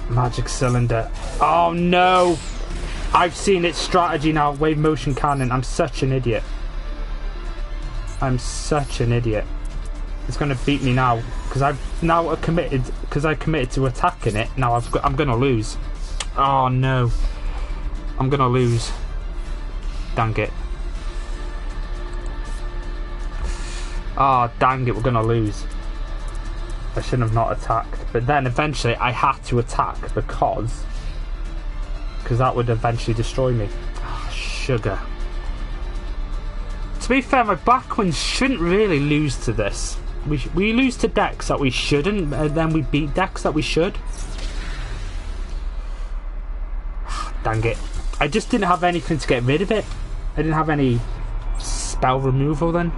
Magic Cylinder. Oh no! I've seen its strategy now. Wave motion cannon. I'm such an idiot. I'm such an idiot. It's going to beat me now because I've now committed. Because I committed to attacking it. Now I'm going to lose. Oh no! I'm going to lose. Dang it! Oh dang it! We're going to lose. I shouldn't have not attacked, but then eventually I had to attack because that would eventually destroy me. Oh, sugar. To be fair, my backwinds shouldn't really lose to this. We lose to decks that we shouldn't, and then we beat decks that we should. Dang it. I just didn't have anything to get rid of it. I didn't have any spell removal then.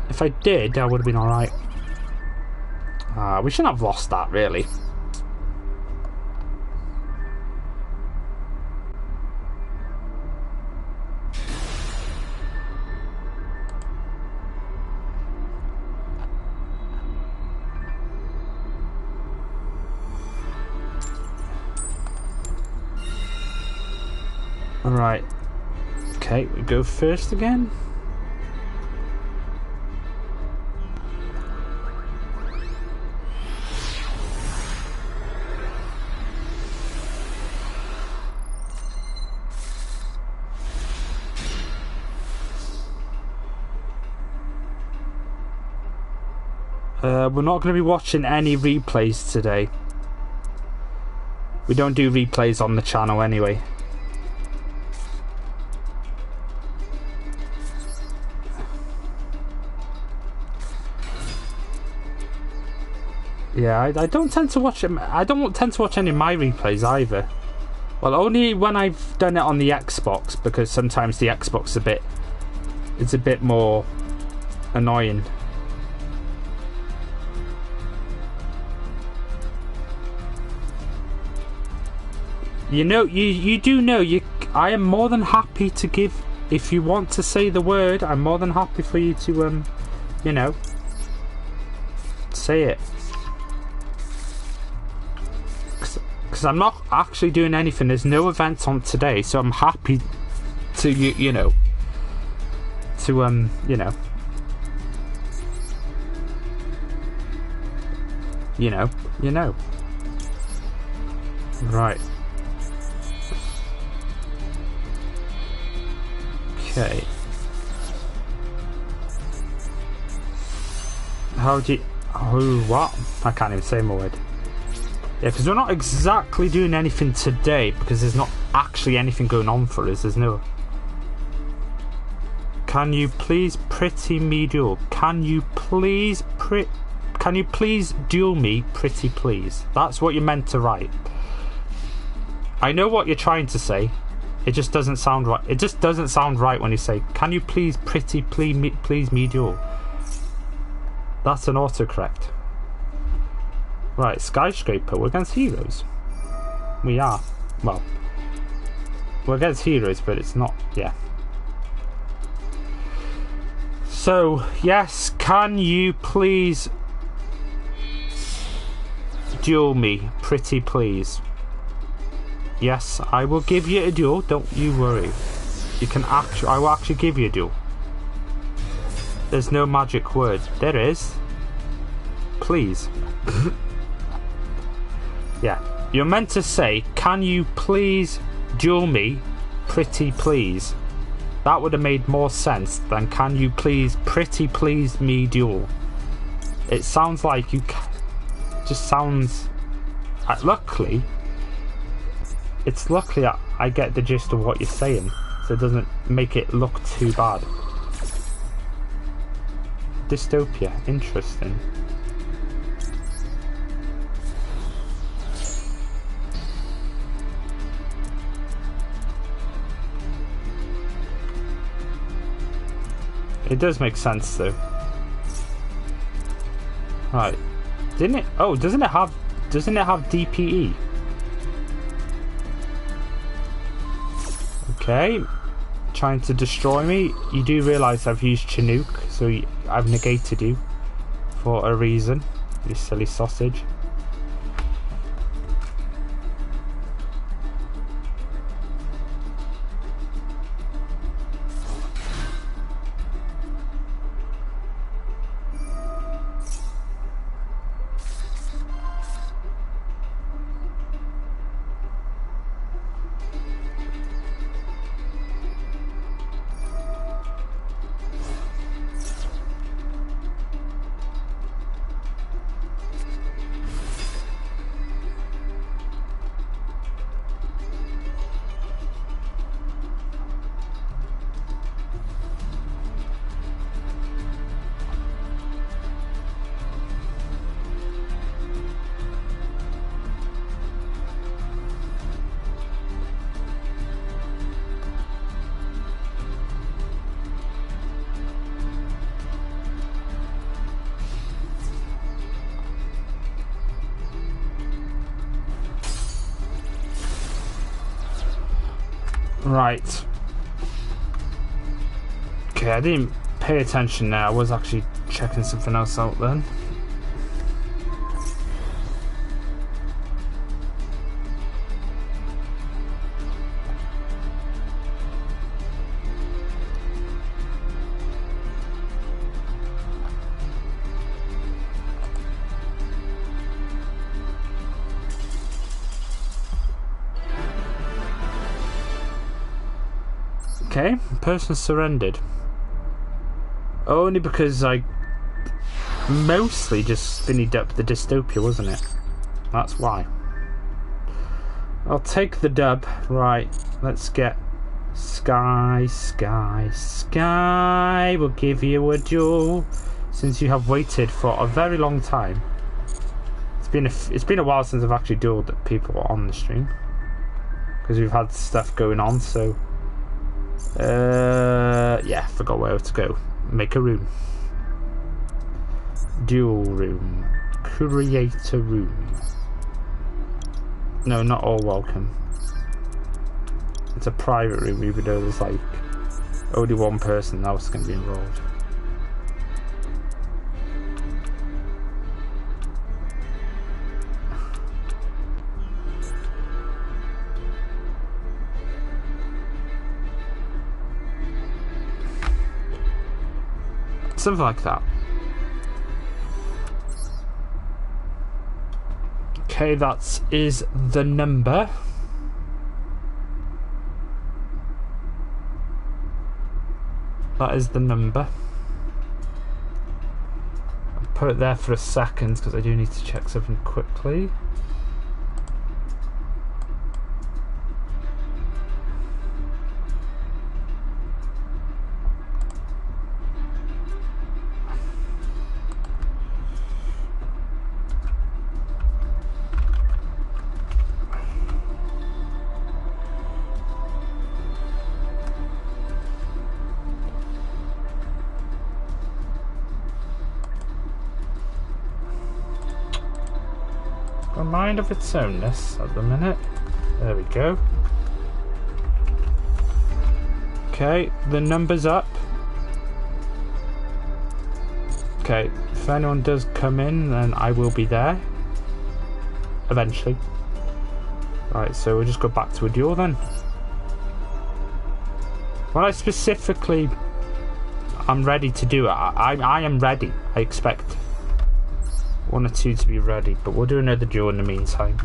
If I did, I would have been alright. We shouldn't have lost that, really. Alright. Okay, we go first again. We're not going to be watching any replays today. We don't do replays on the channel anyway. Yeah, I don't tend to watch them. I don't tend to watch any of my replays either. Well, only when I've done it on the Xbox, because sometimes the Xbox it's a bit more annoying. You know, you do know, I am more than happy to give, if you want to say the word, I'm more than happy for you to, you know, say it. Because I'm not actually doing anything, there's no event on today, so I'm happy to, you know, to, you know. You know. Right. Okay. How do you... Oh, what? I can't even say my word. Yeah, because we're not exactly doing anything today, because there's not actually anything going on for us. There's no... Can you please pretty me duel? Can you please duel me pretty please? That's what you meant to write. I know what you're trying to say. It just doesn't sound right. It just doesn't sound right when you say, can you please pretty please me duel? That's an autocorrect. Right, skyscraper. We're against heroes. We are. Well, we're against heroes, but it's not. Yeah. So, yes, can you please duel me pretty please? Yes, I will give you a duel, don't you worry. You can actually, I will actually give you a duel. There's no magic word. There is. Please. Yeah, you're meant to say, can you please duel me pretty please? That would have made more sense than can you please pretty please me duel. It sounds like you just sounds... luckily, it's luckily I get the gist of what you're saying, so it doesn't make it look too bad. Dystopia, interesting. It does make sense though. Right. Didn't it? Oh, doesn't it have DPE? Okay. Trying to destroy me. You do realise I've used Chinook, so I've negated you for a reason. You silly sausage. Right. Okay, I didn't pay attention there. I was actually checking something else out then. Okay, person surrendered. Only because I mostly just spinnied up the dystopia, wasn't it? That's why. I'll take the dub. Right, let's get Sky. We'll give you a duel. Since you have waited for a very long time. It's been a while since I've actually dueled people on the stream. Because we've had stuff going on, so... yeah, forgot where to go. Make a room. Duel room. Create a room. No, not all welcome. It's a private room, even though there's like only one person else going to be enrolled. Something like that. Okay, that is the number. That is the number. I'll put it there for a second because I do need to check something quickly. A mind of its ownness at the minute. There we go. Okay, the number's up. Okay, if anyone does come in, then I will be there. Eventually. Right, so we'll just go back to a duel then. When I specifically I'm ready to do it, I am ready. I expect one or two to be ready, but we'll do another duel in the meantime.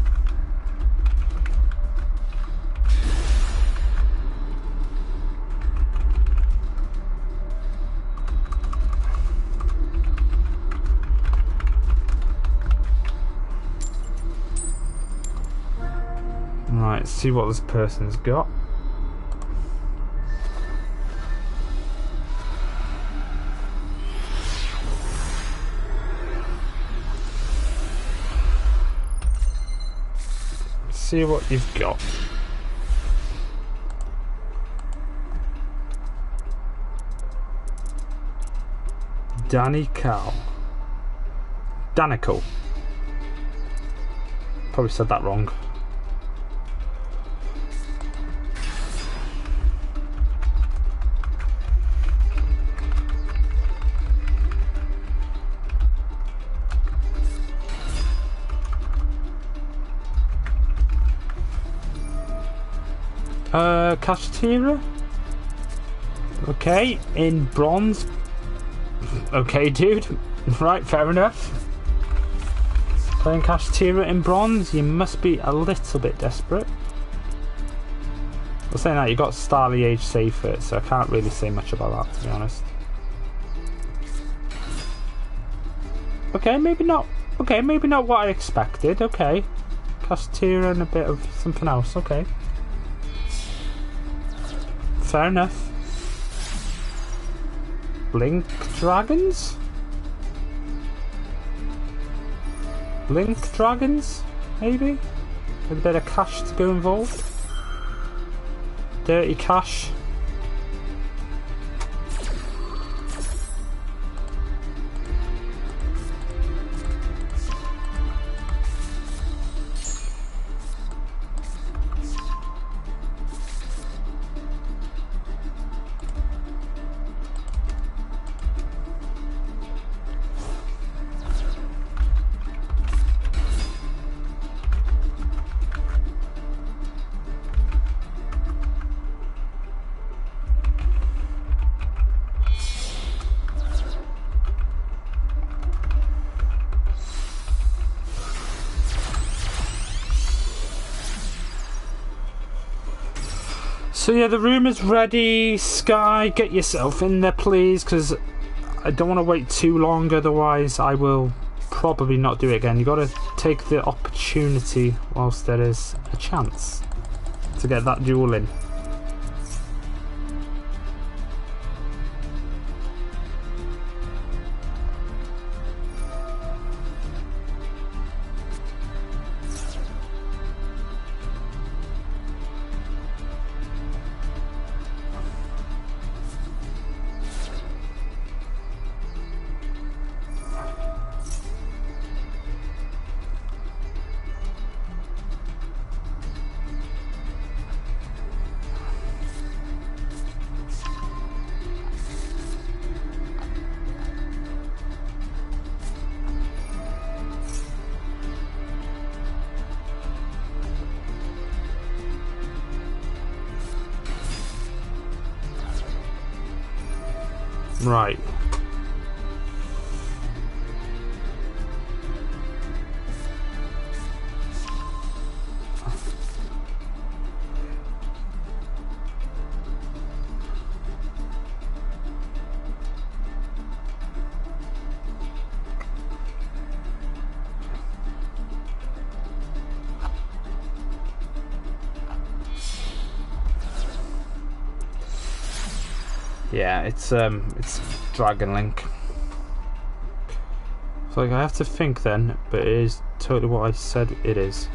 Right, see what this person's got. See what you've got. Danical. Probably said that wrong. Kashtira? Okay, in bronze. Okay, dude. Right, fair enough. Playing Kashtira in bronze, you must be a little bit desperate. Well, saying that, you got Starly Age safer, so I can't really say much about that, to be honest. Okay, maybe not. Okay, maybe not what I expected. Okay. Kashtira and a bit of something else. Okay. Fair enough. Blink Dragons? Blink Dragons? Maybe? With a bit of cash to go involved? Dirty cash. So yeah, the room is ready. Sky, get yourself in there, please, because I don't want to wait too long. Otherwise, I will probably not do it again. You got to take the opportunity whilst there is a chance to get that duel in. Right. Yeah, it's Dragon Link. So like, I have to think then, but it is totally what I said it is.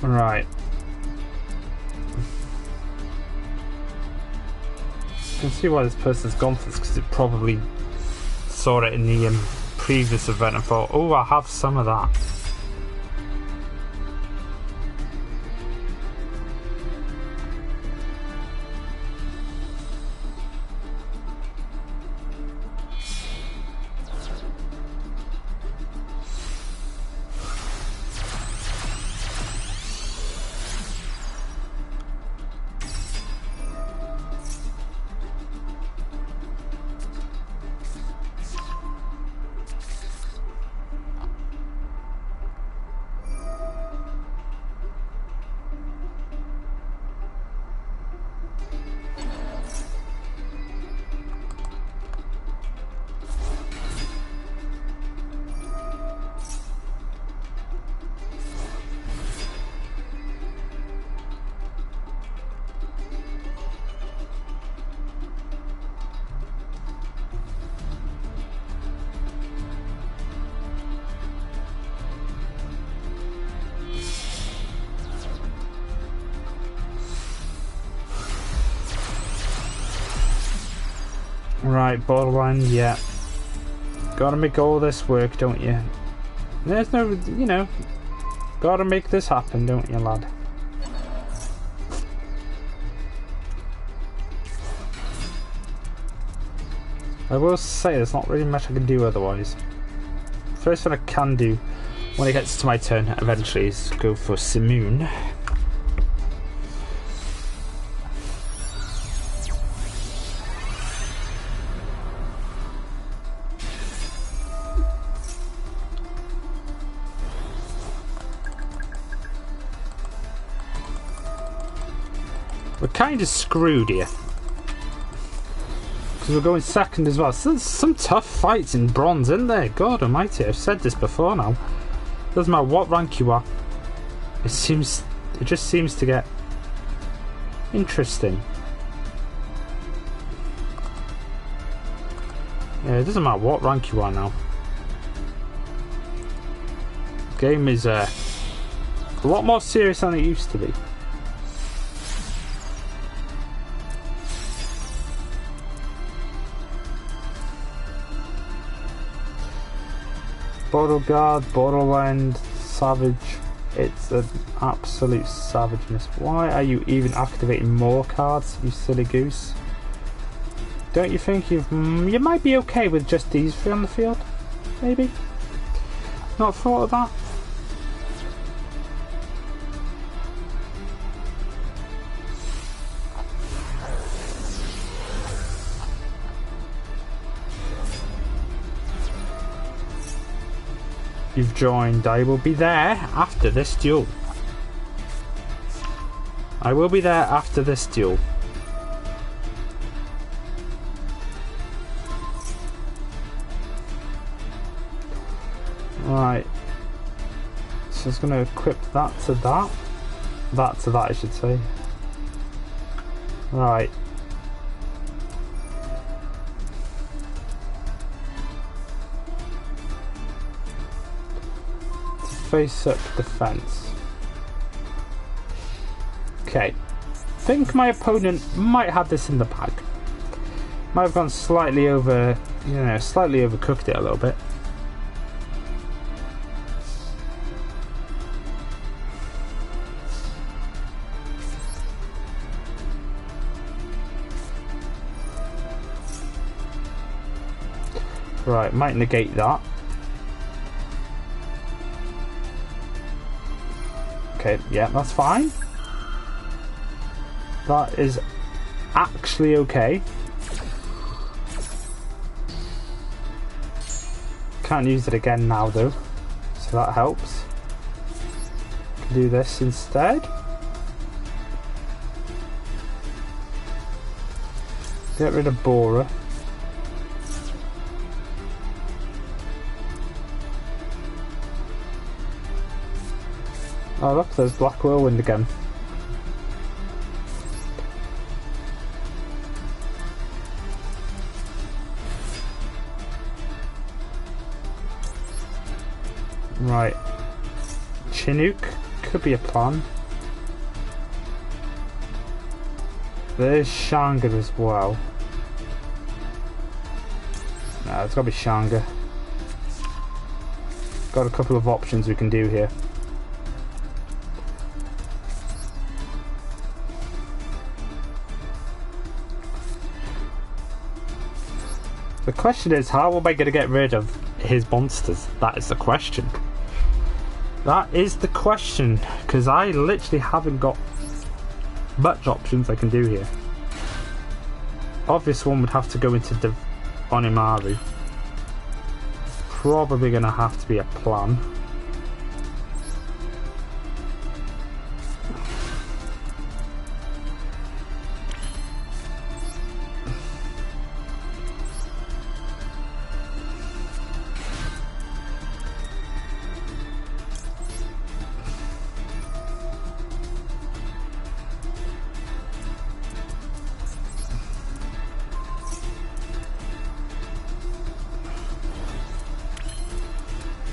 Right. You can see why this person's gone for this, because it probably saw it in the previous event and thought, oh, I have some of that. Right, borderline, yeah. Gotta make all this work, don't you? There's no, you know, gotta make this happen, don't you, lad? I will say there's not really much I can do otherwise. First thing I can do when it gets to my turn eventually is go for Simoon. We're kind of screwed here, because we're going second as well. So there's some tough fights in bronze, isn't there? God almighty, I've said this before now. Doesn't matter what rank you are. It just seems to get interesting. Yeah, it doesn't matter what rank you are now. Game is a lot more serious than it used to be. Bordelgard, Borderland, Savage. It's an absolute savageness. Why are you even activating more cards, you silly goose? Don't you think you might be okay with just these three on the field? Maybe? Not thought of that? You've joined. I will be there after this duel. I will be there after this duel. Right. So it's going to equip that to that. That to that, I should say. Right. Face up defense. Okay. Think my opponent might have this in the bag. Might have gone slightly over, slightly overcooked it a little bit. Right, might negate that. Okay, yeah, that's fine. That is actually okay. Can't use it again now though, so that helps. Can do this instead. Get rid of Bora. Oh look, there's Black Whirlwind again. Right. Chinook could be a plan. There's Shanga as well. No, it's gotta be Shanga. Got a couple of options we can do here. The question is, how am I going to get rid of his monsters? That is the question. That is the question, because I literally haven't got much options I can do here. Obvious one would have to go into Onimaru. Probably going to have to be a plan.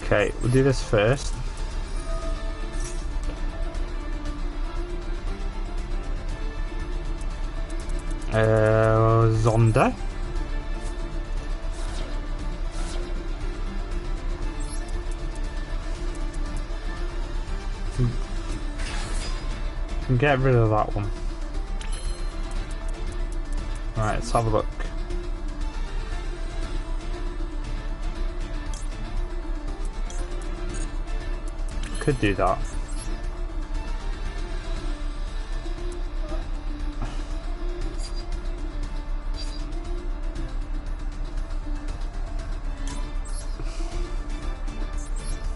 Okay, we'll do this first. Zonda. Can get rid of that one. Right, let's have a look. Could do that.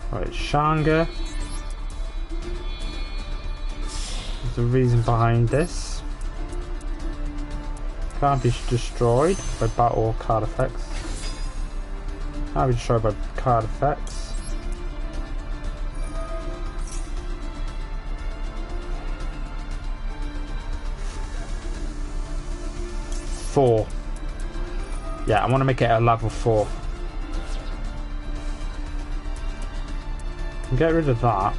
Right, Shanga. There's a reason behind this. Can't be destroyed by battle or card effects. Can't be destroyed by card effects. Yeah, I want to make it a level 4. Get rid of that.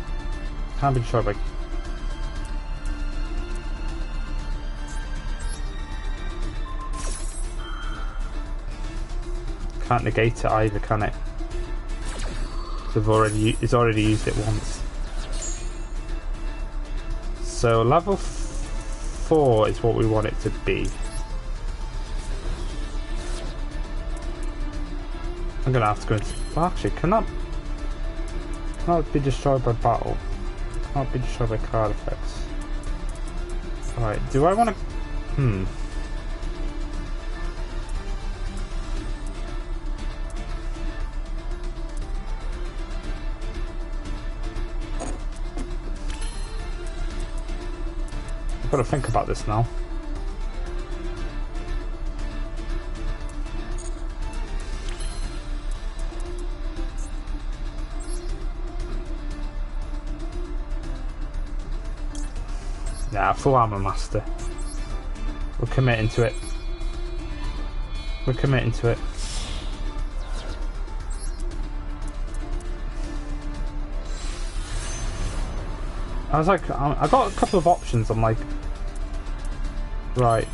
Can't be destroyed by... Can't negate it either, can it? It's already used it once. So level 4 is what we want it to be. I'm gonna have to go into... Well, actually, cannot be destroyed by battle. Cannot be destroyed by card effects. Alright, do I want to... I've got to think about this now. Yeah, full armor master. We're committing to it. We're committing to it. I was like, I got a couple of options. I'm like, right.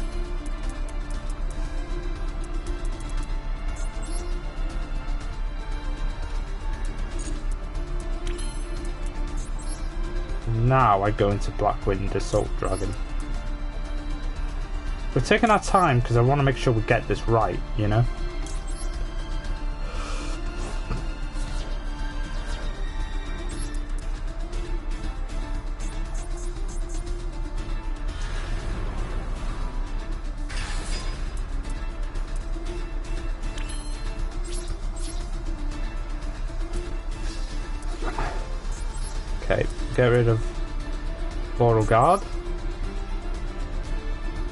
Now I go into Blackwind Assault Dragon. We're taking our time because I want to make sure we get this right, you know? Okay, get rid of Beauregard.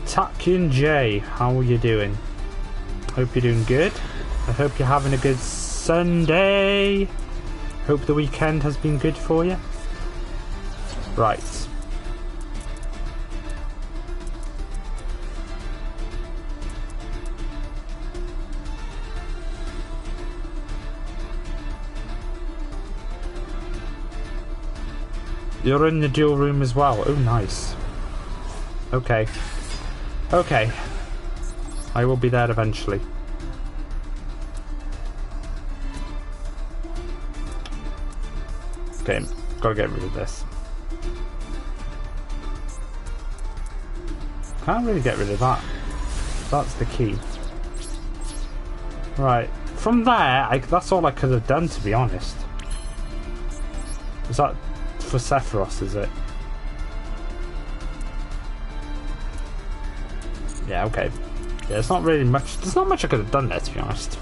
Takyun J, how are you doing? Hope you're doing good. I hope you're having a good Sunday. Hope the weekend has been good for you. Right. You're in the duel room as well. Oh, nice. Okay. Okay. I will be there eventually. Okay, gotta get rid of this. Can't really get rid of that. That's the key. Right. From there, that's all I could have done, to be honest. Is that... for Sephiroth, is it? Yeah, okay. Yeah, it's not really much. There's not much I could have done there, to be honest.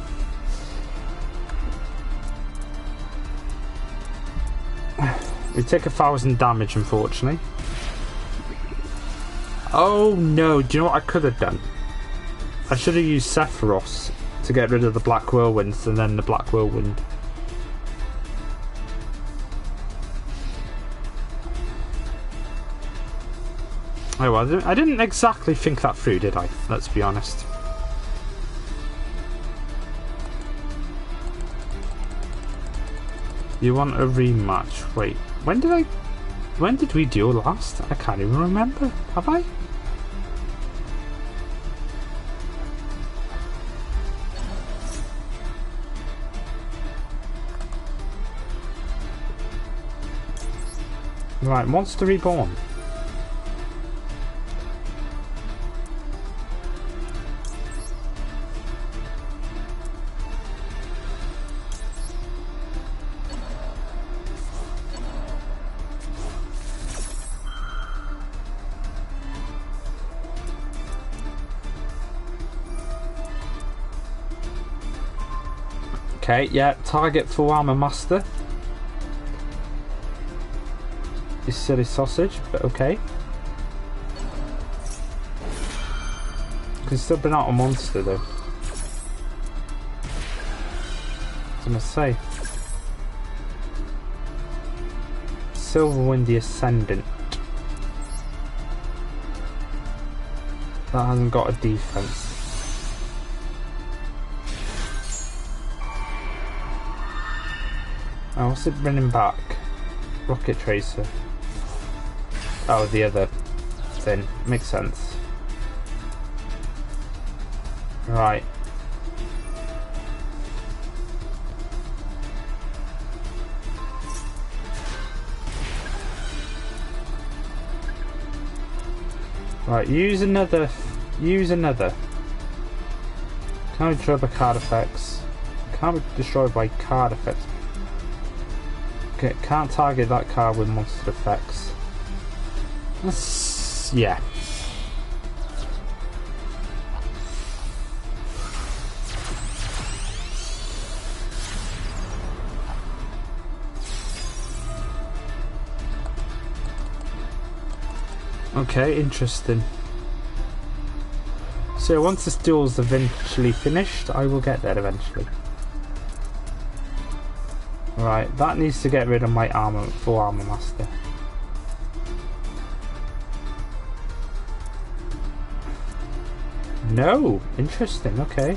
We take 1,000 damage, unfortunately. Oh no! Do you know what I could have done? I should have used Sephiroth to get rid of the Black Whirlwinds and then the Black Whirlwind. Oh well, I didn't exactly think that through, did I? Let's be honest. You want a rematch? Wait, when did we duel last? I can't even remember. Have I? Right, Monster Reborn. Okay, yeah, target full armor master. You silly sausage, but okay. Can still bring out a monster though. What am I say? Silverwind the Ascendant. That hasn't got a defense. Oh, what's it bringing back? Rocket Tracer. Oh, the other thing. Makes sense. Right. Right, use another. Can't be destroyed by card effects. Can't be destroyed by card effects. Okay, can't target that card with monster effects. Yeah. Okay, interesting. So once this duel's eventually finished, I will get there eventually. Right, that needs to get rid of my armor, full armor master. No, interesting. Okay.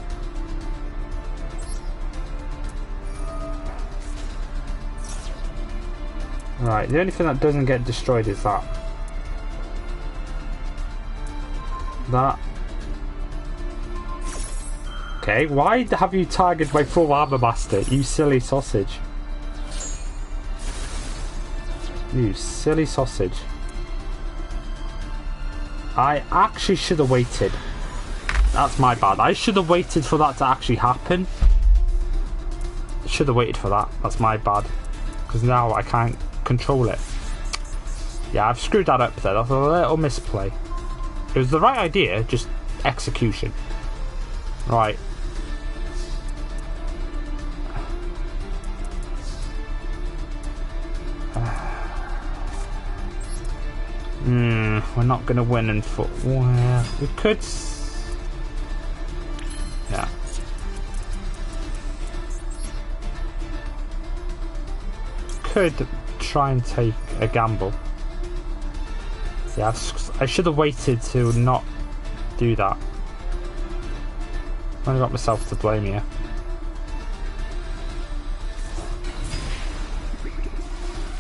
Right, the only thing that doesn't get destroyed is that. That. Okay, why have you targeted my full armor master, you silly sausage? You silly sausage. I actually should have waited. That's my bad. I should have waited for that to actually happen. Should have waited for that. That's my bad. Because now I can't control it. Yeah, I've screwed that up there. That's a little misplay. It was the right idea, just execution. Right. We're not going to win in foot. Well, we could. Yeah. Could try and take a gamble. Yeah, I should have waited to not do that. I've only got myself to blame here.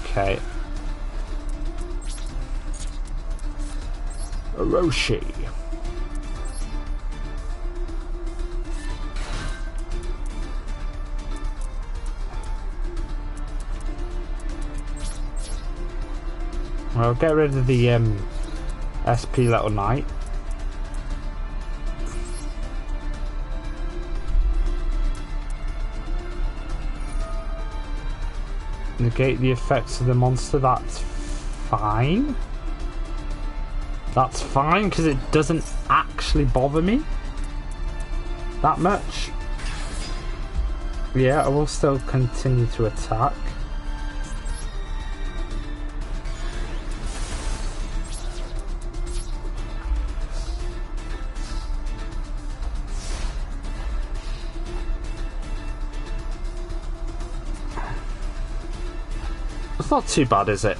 Okay. Orochi. Well, get rid of the SP Little Knight. Negate the effects of the monster, that's fine. That's fine, because it doesn't actually bother me that much. Yeah, I will still continue to attack. It's not too bad, is it?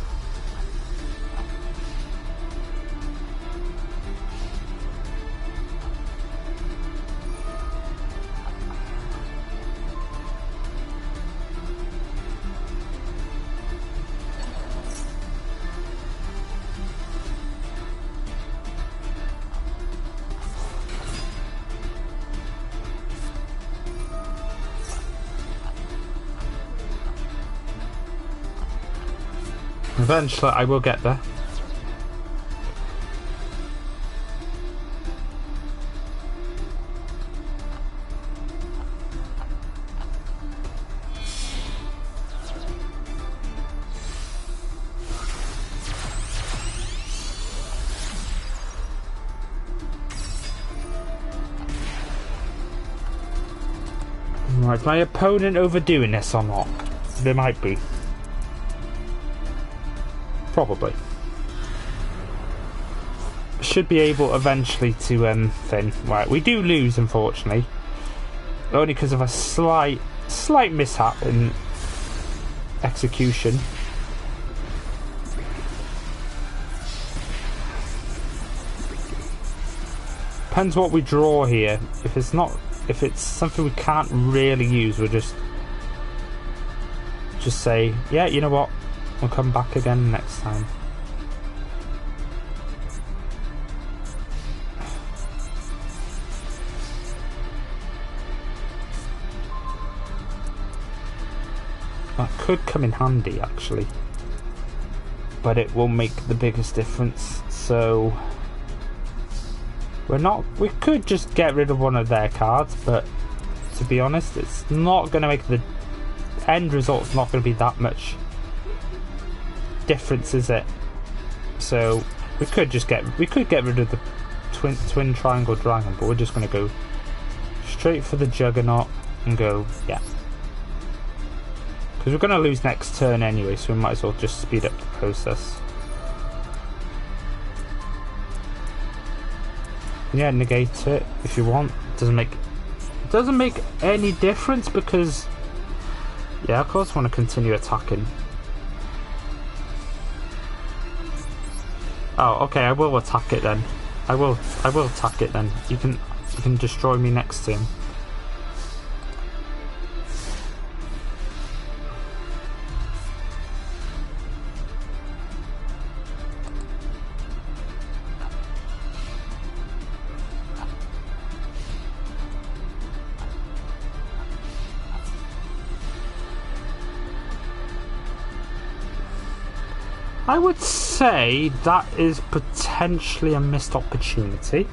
Eventually, I will get there. Right, is my opponent overdoing this or not? They might be. Probably. Should be able eventually to thing. Right, we do lose unfortunately. Only because of a slight mishap in execution. Depends what we draw here. If it's something we can't really use, we're just just say, yeah, you know what, we'll come back again next time. That could come in handy actually, but it will make the biggest difference. So we could just get rid of one of their cards, but to be honest, it's not going to make the end result's not going to be that much difference, is it? So we could get rid of the twin triangle dragon, but we're just going to go straight for the juggernaut and go, yeah. Because we're going to lose next turn anyway, so we might as well just speed up the process. Yeah, negate it if you want. Doesn't make any difference because, yeah, of course I want to continue attacking. Oh, okay, I will attack it then. I will attack it then. You can destroy me next turn. I would say that is potentially a missed opportunity.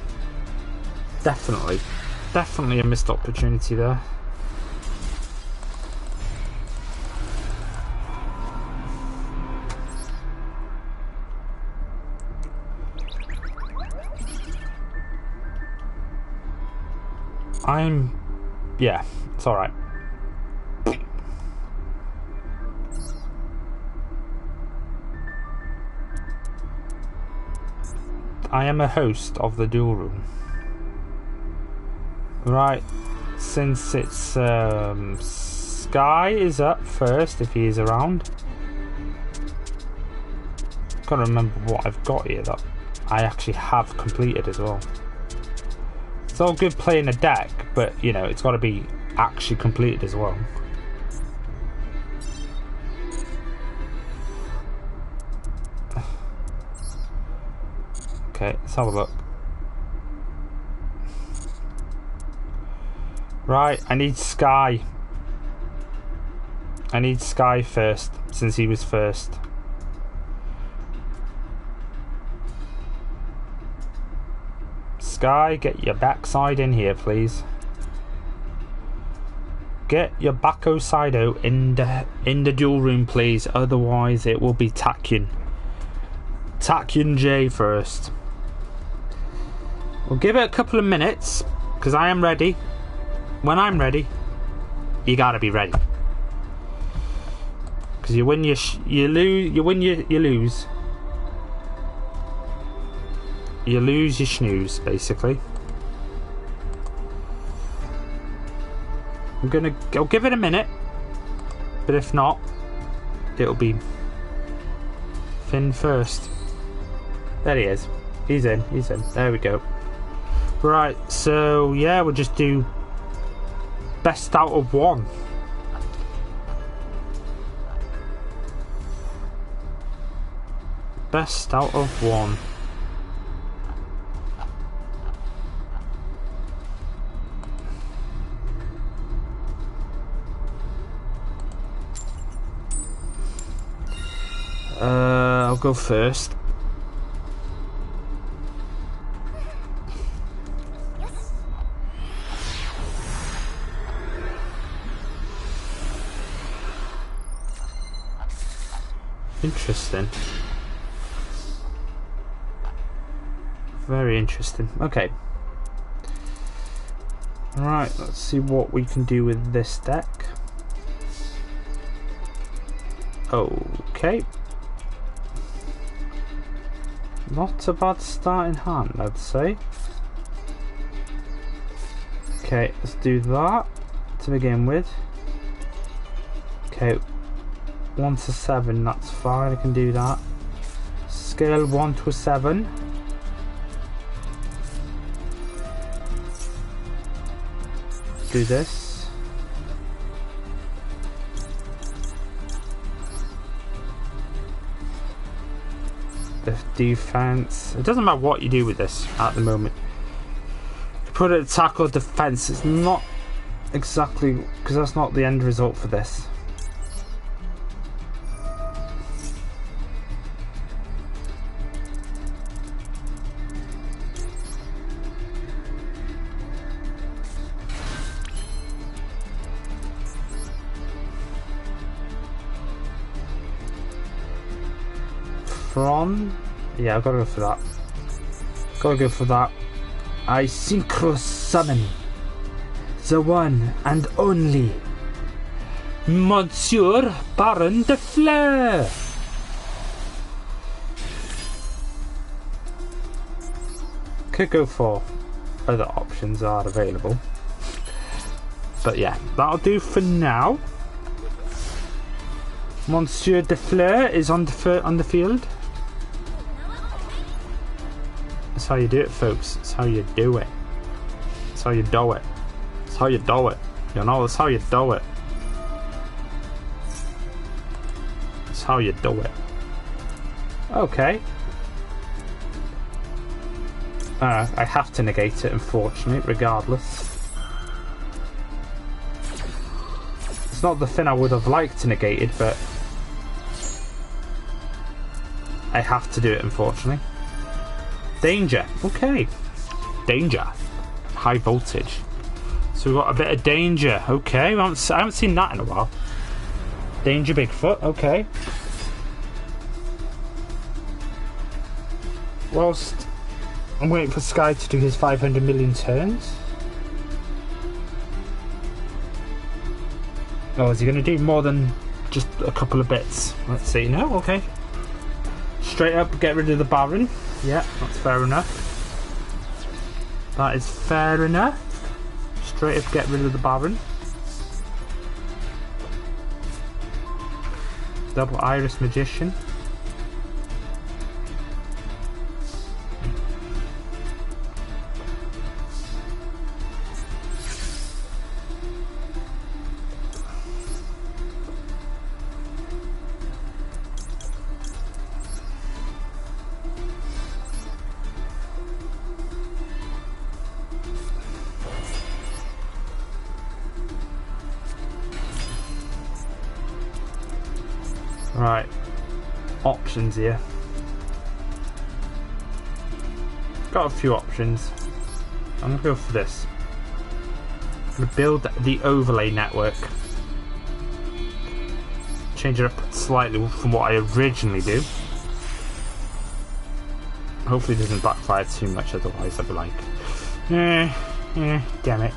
Definitely a missed opportunity there. Yeah, it's alright. I am a host of the duel room. Right, since it's Sky is up first if he is around. Gotta remember what I've got here that I actually have completed as well. It's all good playing a deck, but you know, it's gotta be actually completed as well. Okay, let's have a look. Right, I need Sky. I need Sky first, since he was first. Sky, get your backside in here, please. Get your backside out in the duel room, please. Otherwise, it will be Tachyon. Tachyon J first. We'll give it a couple of minutes, because I am ready. When I'm ready, you gotta be ready. Because you win, you lose. You win, you lose. You lose, you snooze, basically. I'll give it a minute, but if not, it'll be Finn first. There he is. He's in. There we go. Right, so yeah, we'll just do best out of one. Best out of one. I'll go first. Interesting. Very interesting. Okay. Right, let's see what we can do with this deck. Okay. Not a bad starting hand, I'd say. Okay, let's do that to begin with. Okay, 1 to 7, that's fine, I can do that. Scale 1 to 7. Do this. The defense. It doesn't matter what you do with this at the moment. You put it attack or defense. It's not exactly, because that's not the end result for this. Yeah, I've got to go for that. Gotta go for that. I synchro summon the one and only Monsieur Baron de Fleur. Could go for other options are available, but yeah, that'll do for now. Monsieur de Fleur is on the field. That's how you do it, folks. That's how you do it. That's how you do it. That's how you do it. You know, that's how you do it. That's how you do it. Okay. I have to negate it, unfortunately, regardless. It's not the thing I would have liked to negate it, but I have to do it, unfortunately. Danger. Okay. Danger. High voltage. So we've got a bit of danger. Okay. I haven't seen that in a while. Danger Bigfoot. Okay. Whilst I'm waiting for Sky to do his 500 million turns. Oh, is he going to do more than just a couple of bits? Let's see. No? Okay. Straight up, get rid of the Baron. Yeah, that's fair enough. That is fair enough. Straight up, get rid of the Baron. Double Iris Magician. Right, options here. Got a few options. I'm gonna go for this. I'm gonna build the overlay network. Change it up slightly from what I originally do. Hopefully it doesn't backfire too much, otherwise I'd be like, damn it.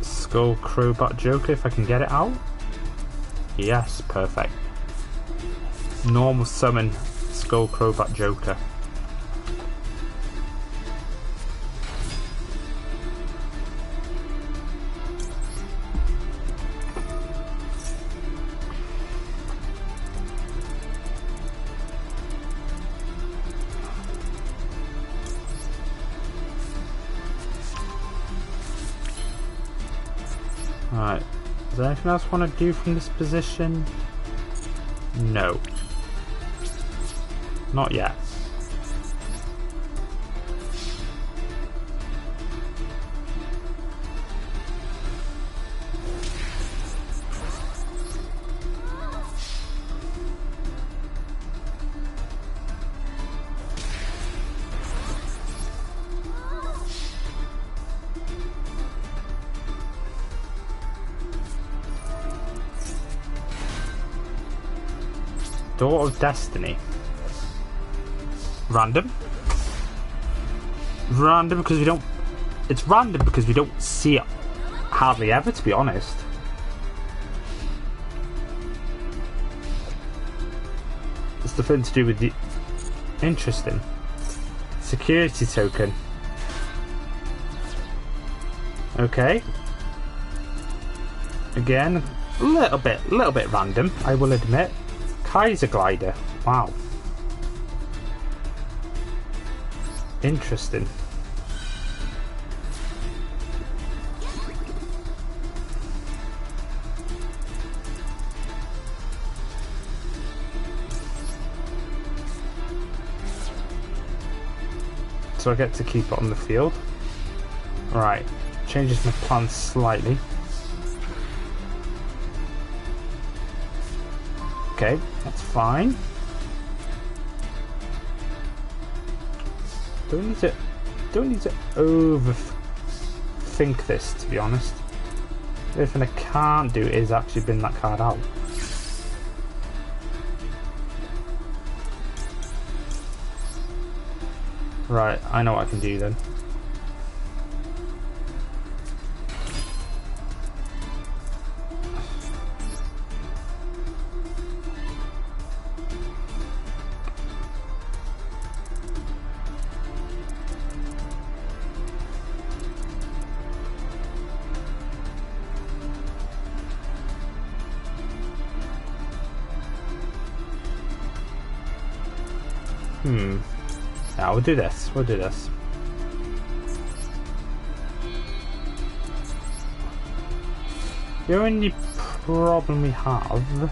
Skull Crowbat Joker, if I can get it out. Yes, perfect. Normal summon Skull Crowbat Joker. Alright, is there anything else I want to do from this position? No. Not yet. Door of Destiny. Random. Random because we don't... It's random because we don't see it hardly ever, to be honest. It's the thing to do with the... Interesting. Security token. Okay. Again, a little bit random, I will admit. Kaiser Glider. Wow. Interesting. so I get to keep it on the field. Right, changes my plan slightly. Okay, that's fine. Don't need to overthink this, to be honest. The only thing I can't do is actually bring that card out. Right, I know what I can do then. Now we'll do this. We'll do this. The only problem we have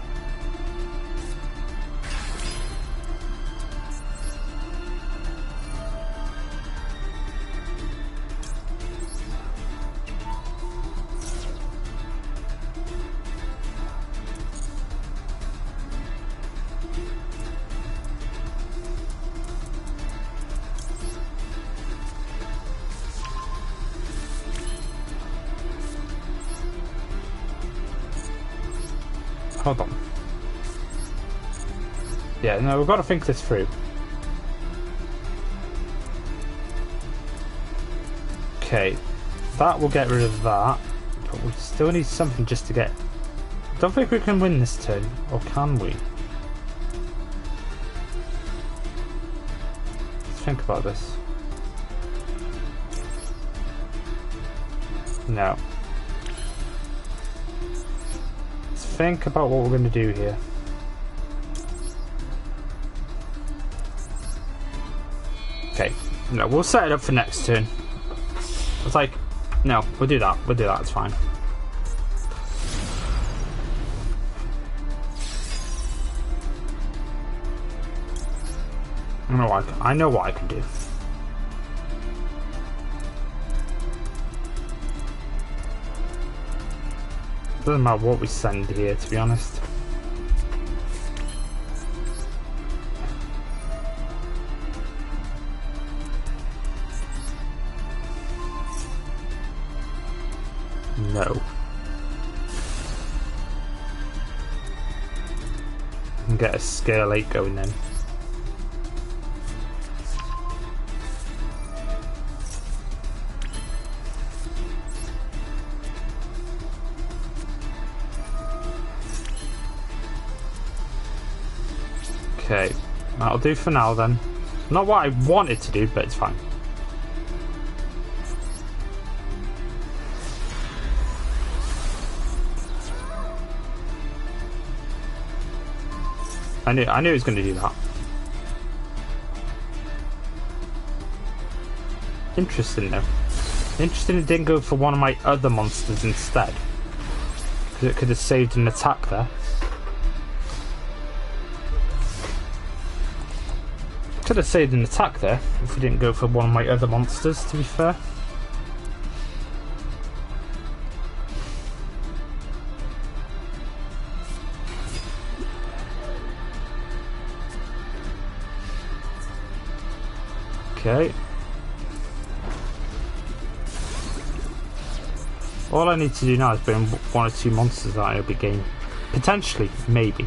hold on. Yeah, no, we've got to think this through. Okay, that will get rid of that, but we still need something just to get... I don't think we can win this turn, or can we? Let's think about this. No. Think about what we're going to do here. Okay, no, we'll set it up for next turn. It's like, no, we'll do that. We'll do that. It's fine. I know what I can do. Doesn't matter what we send here, to be honest. No. I can get a scale 8 going then. Okay, that'll do for now then. Not what I wanted to do, but it's fine. I knew he was going to do that. Interesting though. Interesting it didn't go for one of my other monsters instead. Because it could have saved an attack there. Could have saved an attack there if we didn't go for one of my other monsters, to be fair. Okay. All I need to do now is bring one or two monsters out in a big game. Potentially, maybe.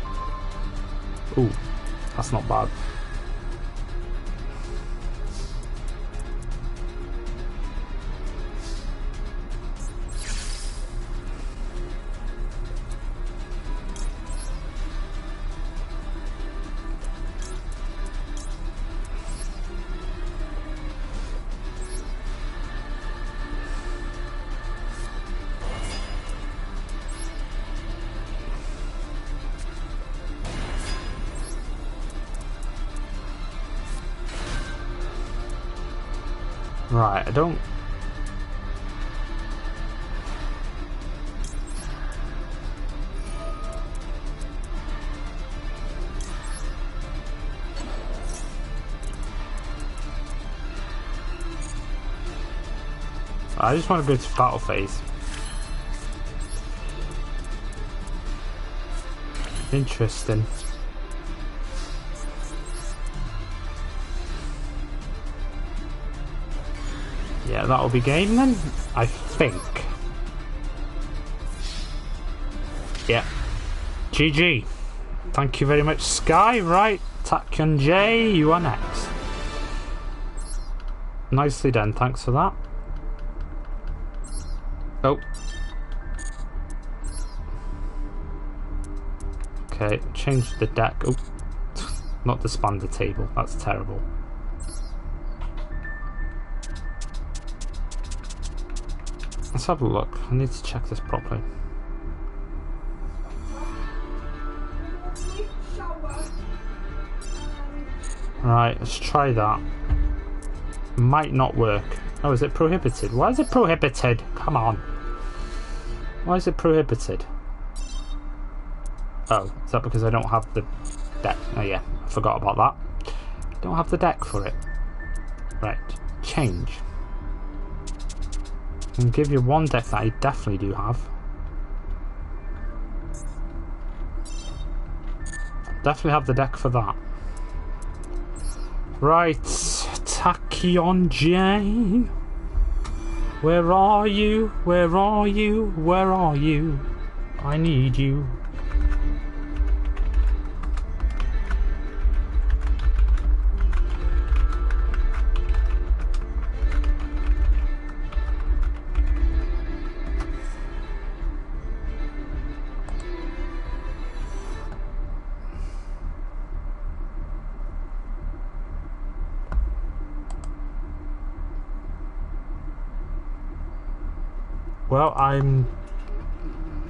Ooh, that's not bad. Right, I don't... I just want to go to battle phase. Interesting. Yeah, that'll be game then, I think. Yeah. GG. Thank you very much, Sky. Right, Takyun J, you are next. Nicely done, thanks for that. Oh. Okay, change the deck. Oh, not disband the table. That's terrible. Let's have a look. I need to check this properly. Right, let's try that. Might not work. Oh, is it prohibited? Why is it prohibited? Come on. Why is it prohibited? Oh, is that because I don't have the deck? Oh yeah, I forgot about that. Don't have the deck for it. Right, change. I can give you one deck that I definitely do have. Definitely have the deck for that. Right, Tachyon J. Where are you? Where are you? Where are you? I need you.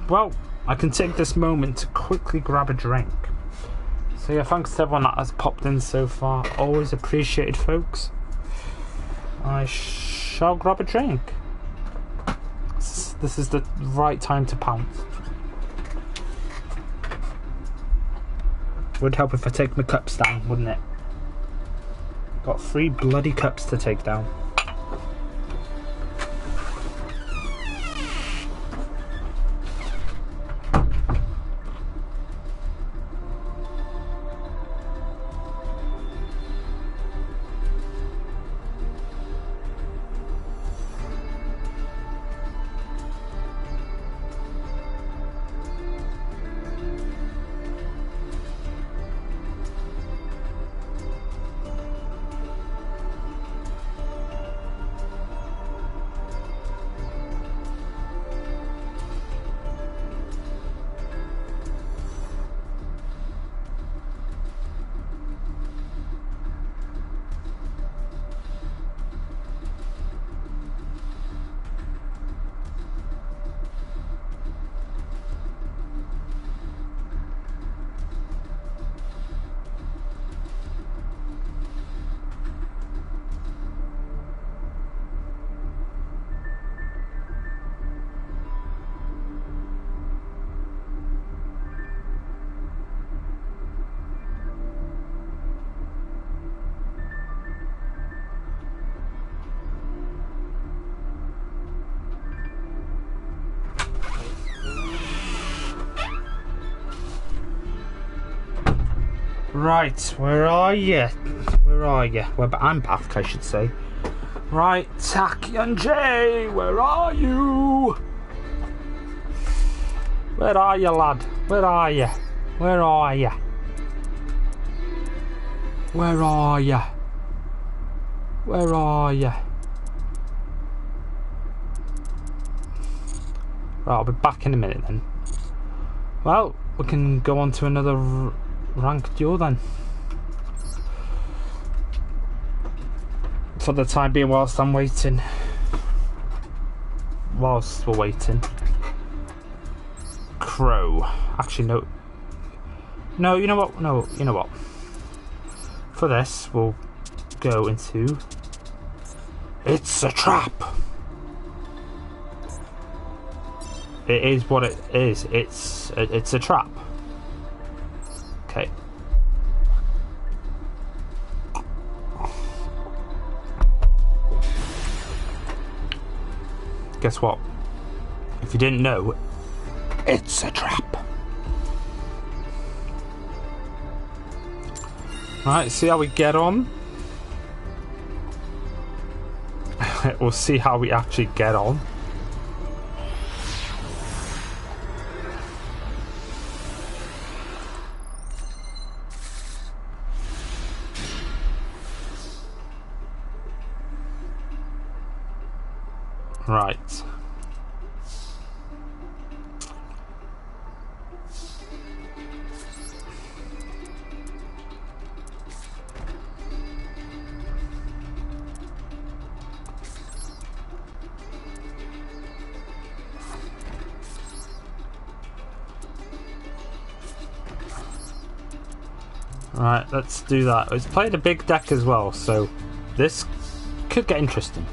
Well, I can take this moment to quickly grab a drink. So yeah, thanks to everyone that has popped in so far. Always appreciated, folks. I shall grab a drink. This is the right time to pounce. Would help if I take my cups down, wouldn't it? Got 3 bloody cups to take down. Right, where are you? Where are you? Well, I'm back, I should say. Right, Tachyon J, where are you? Where are you, lad? Where are you? Where are you? Where are you? Where are you? Right, I'll be back in a minute then. Well, we can go on to another ranked duel then. For the time being, whilst I'm waiting. Whilst we're waiting. Crow. Actually, no. No, you know what? No, you know what? For this, we'll go into... It's a trap! It is what it is. It's a trap. Okay. guess what? If you didn't know, it's a trap. Right, see how we get on. We'll see how we actually get on. Right. Right, let's do that. It's played a big deck as well, so this could get interesting.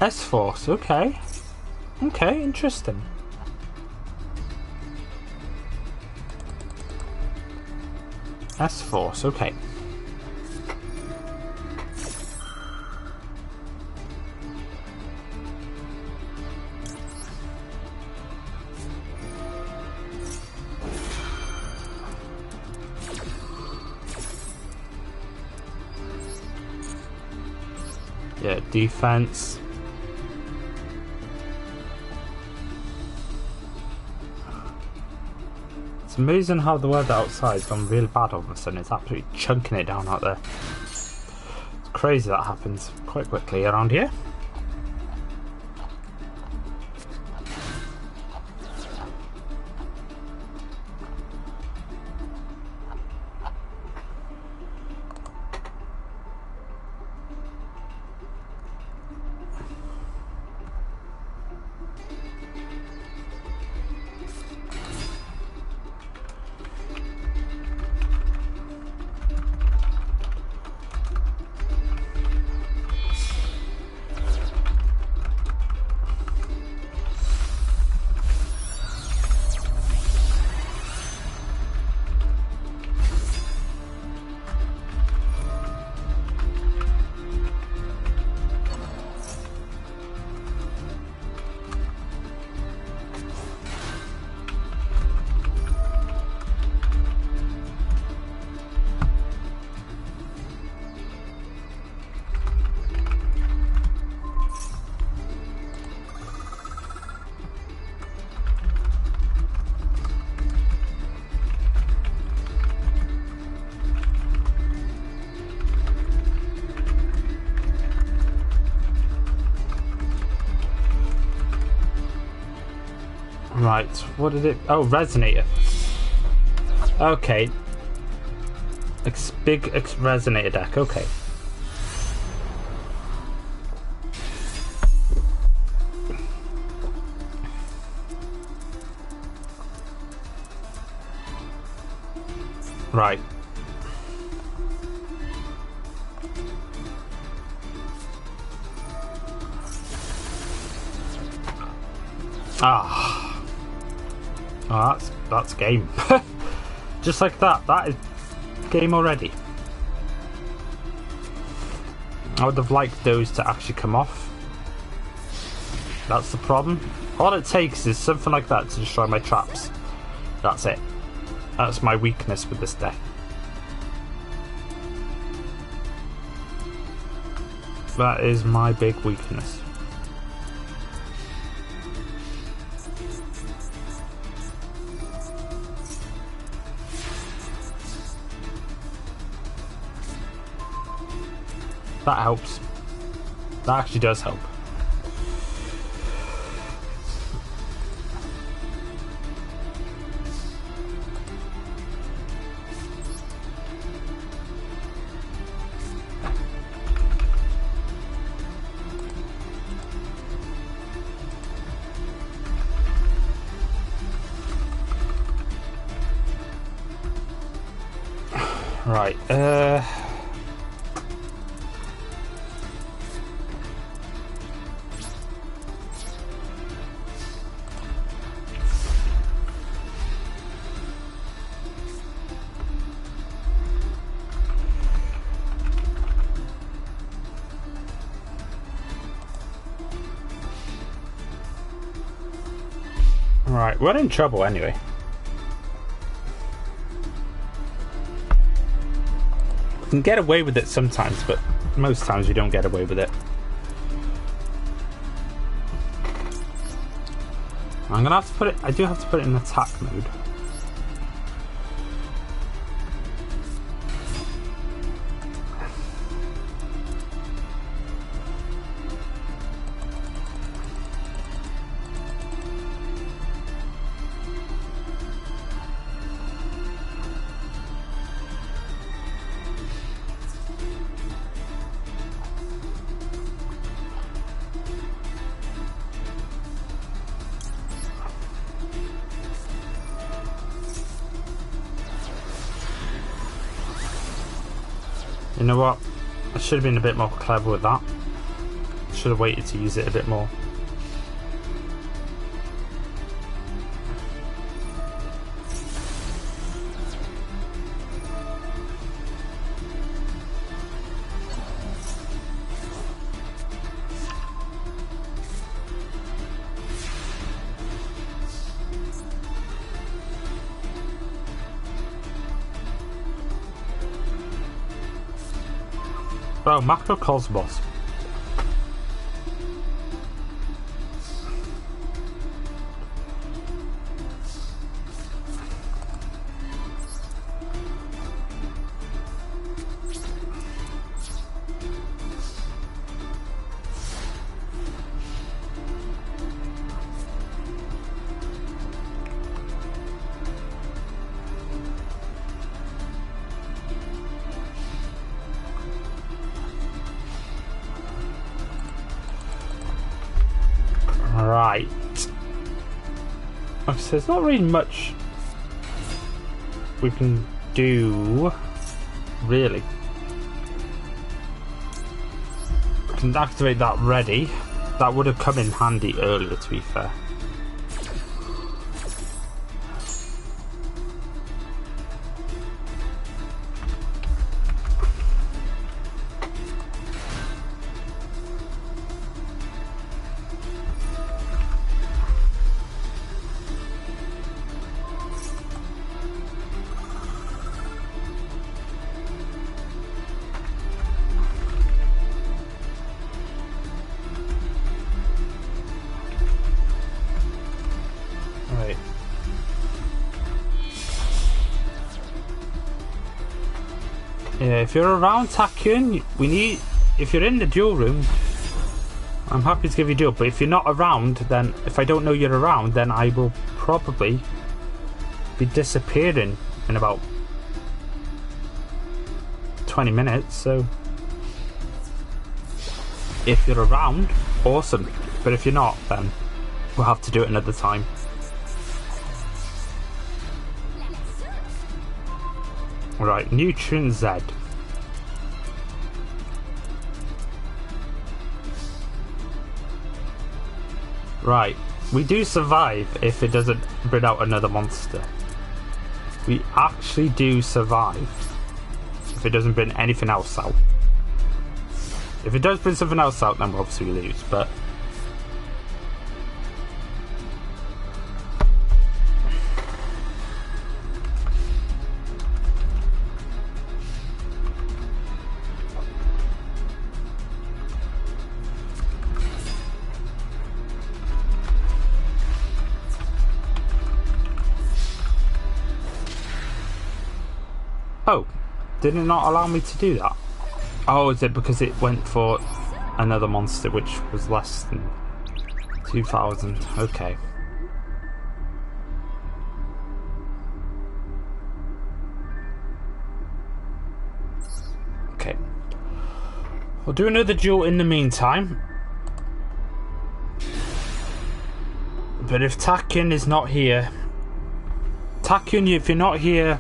S-Force, okay. Okay, interesting. S-Force, okay. Yeah, defense. It's amazing how the weather outside's gone real bad all of a sudden. It's absolutely chunking it down out there. It's crazy that happens quite quickly around here. Right, what did it... Oh, Resonator. Okay. Big Resonator deck, okay. Right. Ah. Oh, that's game. Just like that. That is game already. I would have liked those to actually come off. That's the problem. All it takes is something like that to destroy my traps. That's it. That's my weakness with this deck. That is my big weakness. That helps. That actually does help. Right, Right, we're in trouble anyway. We can get away with it sometimes, but most times we don't get away with it. I'm gonna have to put it, I do have to put it in attack mode. You know what? I should have been a bit more clever with that. Should have waited to use it a bit more. Oh, Macrocosmos. Right. Okay, so there's not really much we can do, really. We can activate that ready. That would have come in handy earlier, to be fair. Yeah, if you're around Takyun, we need. If you're in the duel room, I'm happy to give you a duel. But if you're not around, then if I don't know you're around, then I will probably be disappearing in about 20 minutes. So if you're around, awesome. But if you're not, then we'll have to do it another time. Right, Nutrient Z. Right, we do survive if it doesn't bring out another monster. We actually do survive if it doesn't bring anything else out. If it does bring something else out, then obviously we lose, but... Oh, did it not allow me to do that? Oh, is it because it went for another monster which was less than 2,000? Okay. Okay. We'll do another duel in the meantime. But if Takyun is not here... Takyun, if you're not here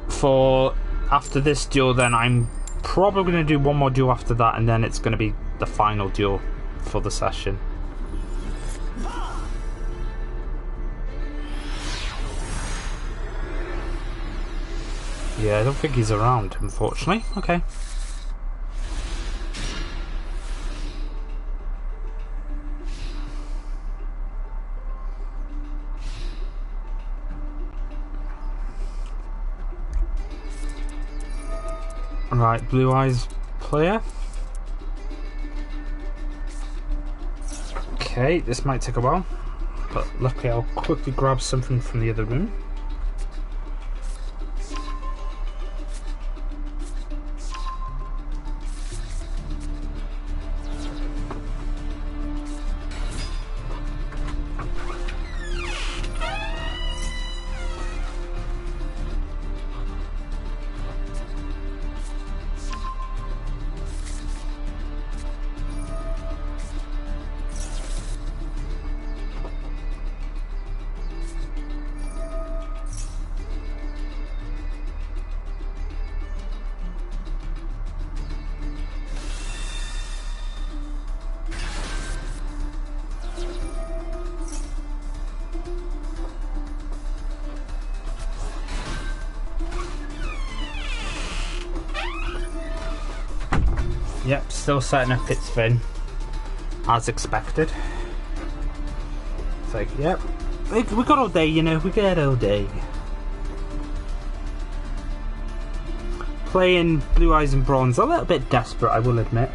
for after this duel, then I'm probably going to do one more duel after that, and then it's going to be the final duel for the session. Yeah, I don't think he's around, unfortunately. Okay. Right, Blue Eyes player. Okay, this might take a while, but luckily I'll quickly grab something from the other room. Yep, still setting up its fin, as expected. It's like, yep, we got all day, you know, we got all day. Playing Blue Eyes and Bronze, a little bit desperate, I will admit.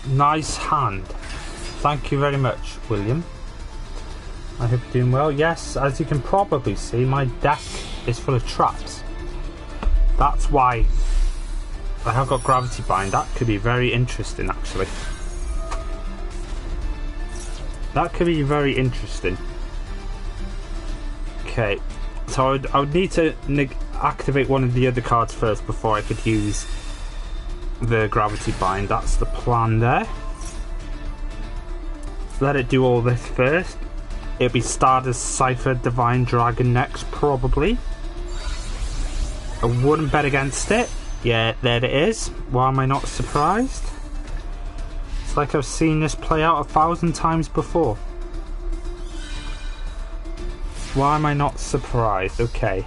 Nice hand. Thank you very much, William. I hope you're doing well. Yes, as you can probably see, my deck is full of traps. That's why I have got Gravity Bind. That could be very interesting, actually. That could be very interesting. Okay, so I would need to activate one of the other cards first before I could use the Gravity Bind. That's the plan there. Let it do all this first. It'll be Stardust Cypher Divine Dragon next, probably. I wouldn't bet against it. Yeah, there it is. Why am I not surprised? It's like I've seen this play out 1,000 times before. Why am I not surprised? Okay.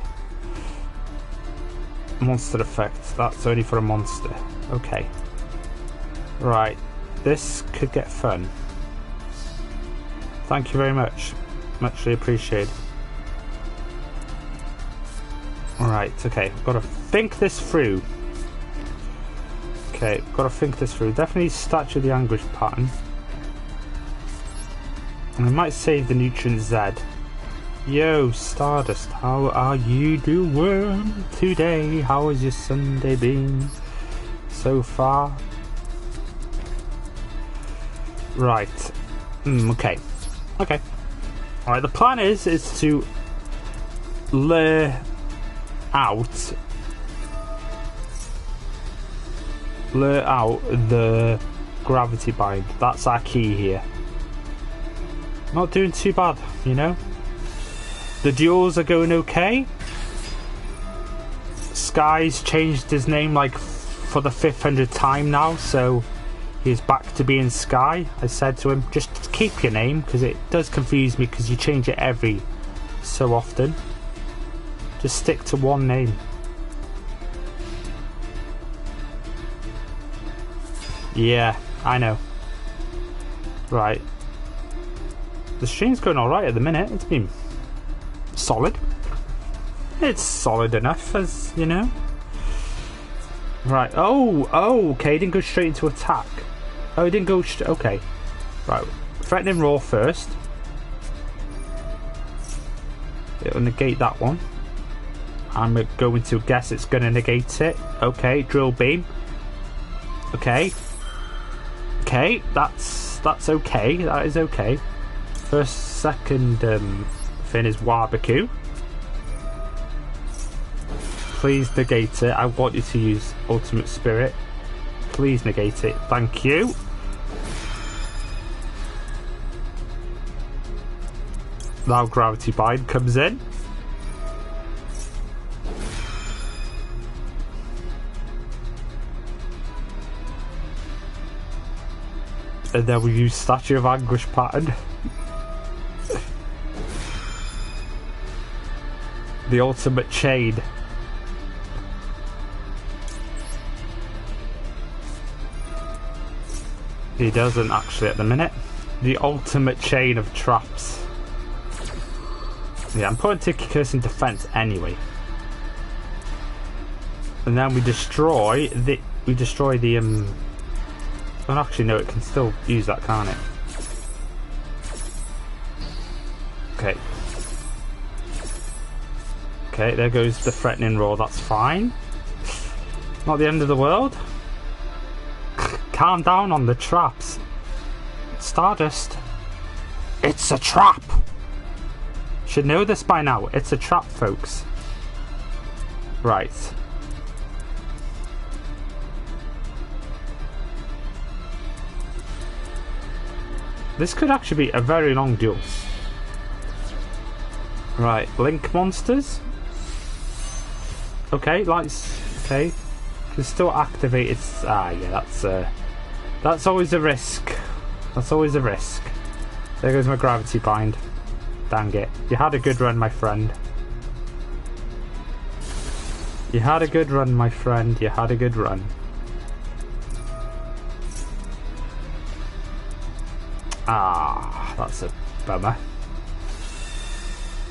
Monster effect. That's only for a monster. Okay. Right. This could get fun. Thank you very much. Muchly appreciated. Alright, okay. Got to think this through. Okay, got to think this through. Definitely Statue of the Anguish pattern. And I might save the Nutrient Z. Yo, Stardust, how are you doing today? How has your Sunday been so far? Right. Okay. Okay. Alright, the plan is to lure out the Gravity Bind. That's our key here. Not doing too bad, you know. The duels are going okay. Sky's changed his name like for the 500th time now, so he's back to being Sky. I said to him, just keep your name, because it does confuse me because you change it every so often. Just stick to one name. Yeah, I know. Right. The stream's going alright at the minute. It's been solid. It's solid enough, as you know. Right. Oh, okay. He didn't go straight into attack. Oh, he didn't go okay. Right. Threatening Roar first. It'll negate that one. I'm going to guess it's going to negate it. Okay. Drill Beam. Okay. Okay. That's okay. That is okay. Second thing is Barbecue. Please negate it. I want you to use Ultimate Spirit. Please negate it. Thank you. Now Gravity Bind comes in. And then we use Statue of Anguish pattern. The ultimate chain. He doesn't actually at the minute. The ultimate chain of traps. Yeah, I'm putting Tiki Curse in defense anyway. And then we destroy the well, actually no, it can still use that, can't it? Okay. Okay, there goes the threatening roar, that's fine. Not the end of the world. Calm down on the traps. Stardust. It's a trap! Should know this by now. It's a trap, folks. Right. This could actually be a very long duel. Right, Link monsters. Okay, lights. Okay, can still activate its. Ah, yeah, that's always a risk. That's always a risk. There goes my gravity bind. Dang it! You had a good run, my friend. You had a good run, my friend. You had a good run. Ah, that's a bummer.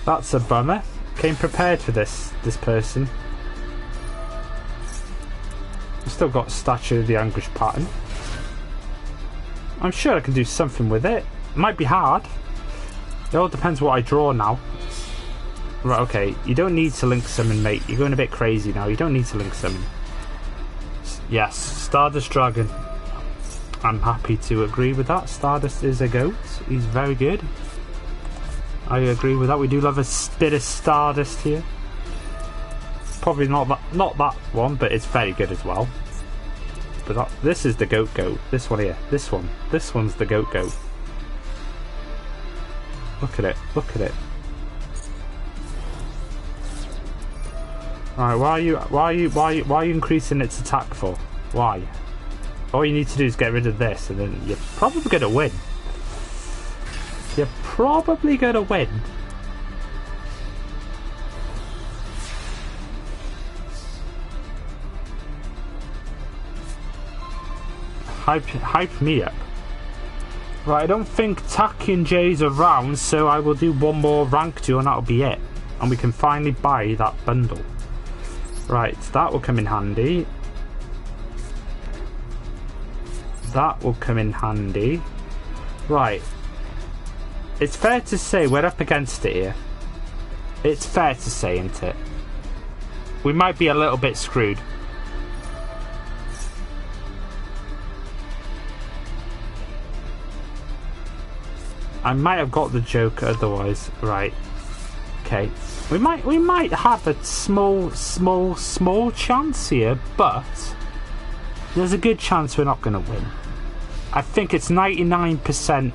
That's a bummer. Came prepared for this person. I've still got Statue of the Anguish pattern. I'm sure I can do something with it. It might be hard. It all depends what I draw now. Right, okay. You don't need to link summon, mate. You're going a bit crazy now. You don't need to link summon. Yes, Stardust Dragon. I'm happy to agree with that. Stardust is a goat. He's very good. I agree with that. We do love a bit of Stardust here. Probably not that one, but it's very good as well. But this is the goat. This one here. This one's the goat. Look at it. Look at it. All right. Why are you increasing its attack for? Why? All you need to do is get rid of this, and then you're probably going to win. You're probably going to win. Hype me up. Right, I don't think Tacky J's around, so I will do one more rank 2 and that'll be it. And we can finally buy that bundle. Right, that will come in handy. That will come in handy. Right. It's fair to say we're up against it here. It's fair to say, isn't it? We might be a little bit screwed. I might have got the joke otherwise. Right. Okay. We might have a small chance here, but there's a good chance we're not going to win. I think it's 99%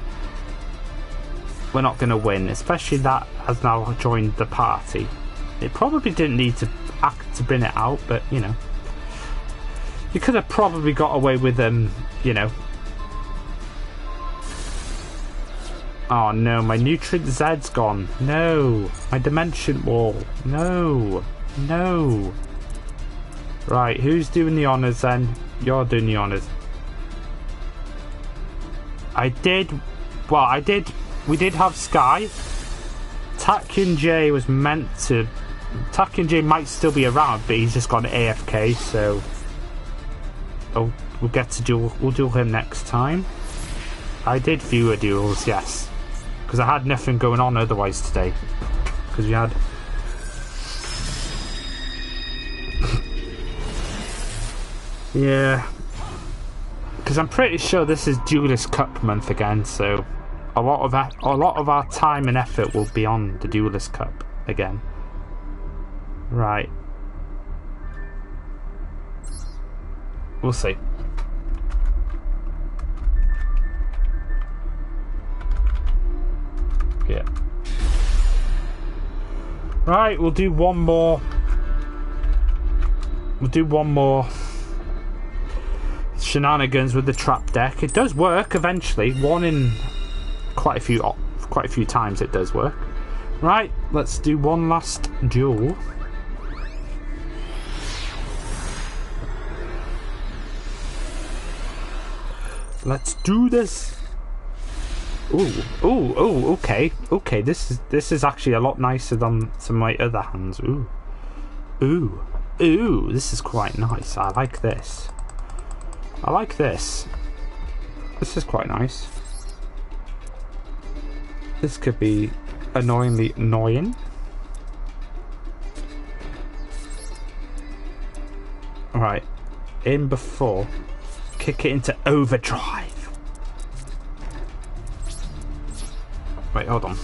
we're not going to win, especially that has now joined the party. It probably didn't need to act to bring it out, but you know, you could have probably got away with you know. Oh no, my Nutrient Z's gone. No, my Dimension Wall. No. Right, who's doing the honours then? You're doing the honours. We did have Sky. Tacky J was meant to. Tacky J might still be around, but he's just gone AFK, so. Oh, we'll get to duel. We'll duel him next time. I did viewer duels, yes. Because I had nothing going on otherwise today. Because we had. Yeah. Because I'm pretty sure this is Duelist Cup month again, so a lot of our time and effort will be on the Duelist Cup again. Right. We'll see. Yeah. Right, we'll do one more. shenanigans with the trap deck. It does work eventually. One in quite a few times it does work. Right, let's do one last duel. Let's do this. Ooh, okay. Okay, this is actually a lot nicer than some of my other hands. Ooh, this is quite nice. I like this. I like this. This is quite nice. This could be annoyingly annoying. Alright, in before. Kick it into overdrive. Wait, hold on.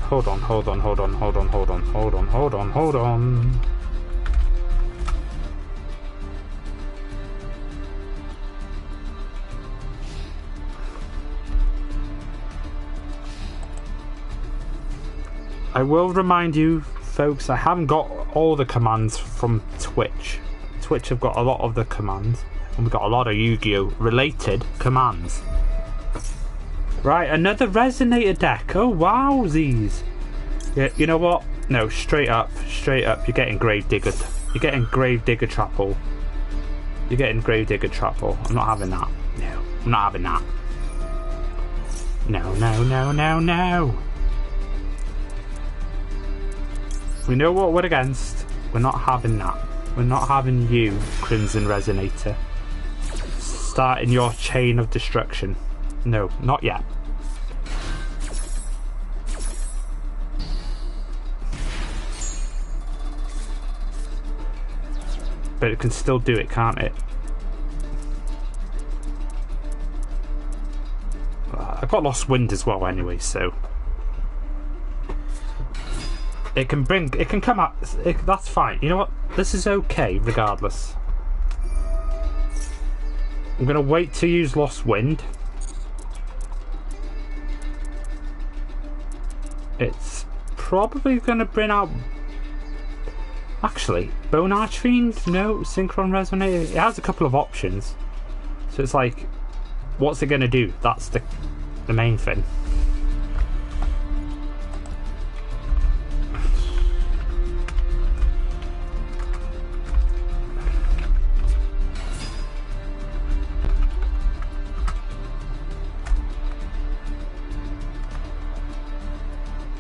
Hold on. I will remind you, folks, I haven't got all the commands from Twitch. Twitch have got a lot of the commands, and we've got a lot of Yu-Gi-Oh! Related commands. Right, another Resonator deck. Oh, wowsies. Yeah, you know what? No, straight up, you're getting Gravedigger. You're getting Gravedigger Trapple. You're getting Gravedigger Trapple. I'm not having that. No, I'm not having that. No. We know what we're against. We're not having that. We're not having you, Crimson Resonator, starting your chain of destruction. No, not yet. But it can still do it, can't it? I've got Lost Wind as well anyway, so it can come out. That's fine. You know what? This is okay regardless. I'm gonna wait to use Lost Wind. It's probably gonna bring out. Actually, Bone Archfiend? No, Synchron Resonator. It has a couple of options. So it's like, what's it gonna do? That's the main thing.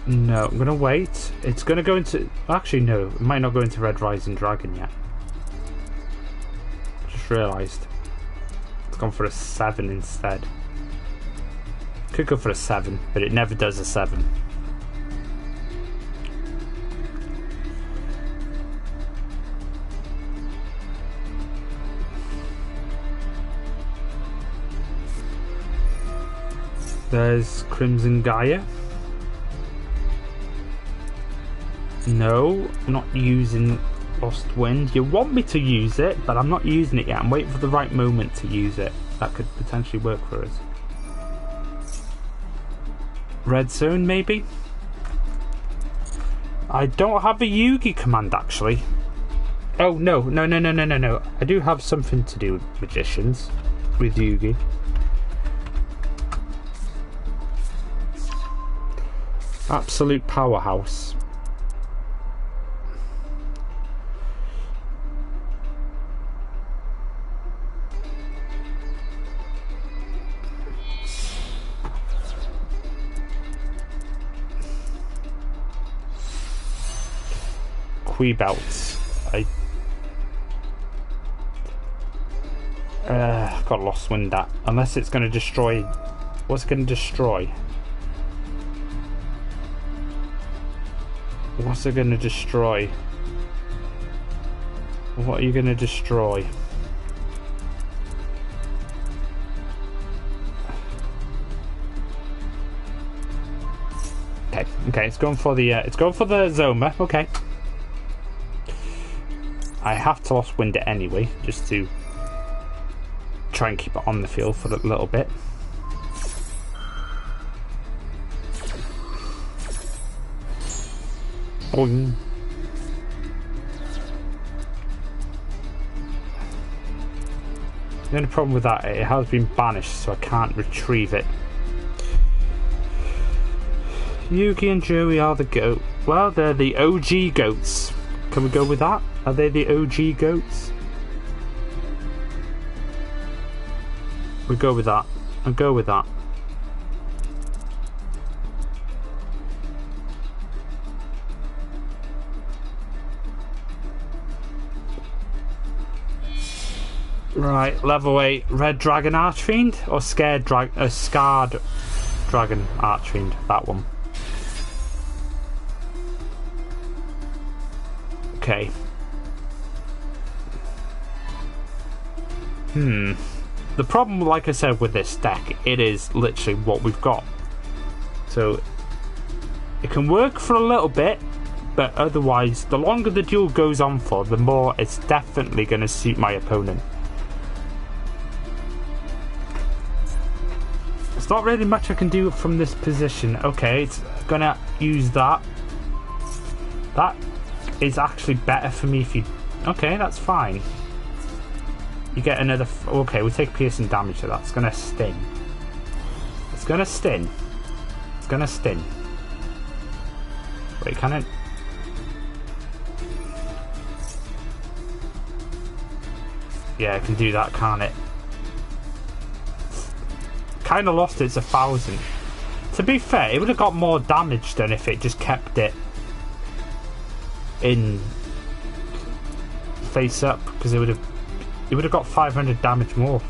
No, I'm gonna wait. It's gonna go into. Actually, no, it might not go into Red Rising Dragon yet. Just realised. It's gone for a 7 instead. Could go for a 7, but it never does a 7. There's Crimson Gaia. No, I'm not using Lost Wind. You want me to use it, but I'm not using it yet. I'm waiting for the right moment to use it. That could potentially work for us. Red Zone, maybe? I don't have a Yugi command, actually. Oh, no. I do have something to do with Magicians, with Yugi. Absolute powerhouse. Belts. I got Lost Wind that. Unless it's going to destroy. What's it going to destroy? What's it going to destroy? What are you going to destroy? Okay, it's going for the Zoma. Okay. I have to Lost Wind it anyway, just to try and keep it on the field for a little bit. Boing. The only problem with that, it has been banished, so I can't retrieve it. Yugi and Joey are the goat. Well, they're the OG goats. Can we go with that? Are they the OG goats? We go with that. I'll go with that. Right, level 8, Red Dragon Archfiend or Scarred Dragon Archfiend, that one. Okay. The problem, like I said, with this deck, it is literally what we've got. So it can work for a little bit, but otherwise, the longer the duel goes on for, the more it's definitely going to suit my opponent. There's not really much I can do from this position. Okay, it's gonna use that. That is actually better for me if you... Okay, that's fine. You get another... Okay, we take piercing damage to that. It's gonna sting. It's gonna sting. It's gonna sting. Wait, can it... Yeah, it can do that, can't it? Kind of lost its 1,000. To be fair, it would have got more damage than if it just kept it in face up, because it would have got 500 damage more.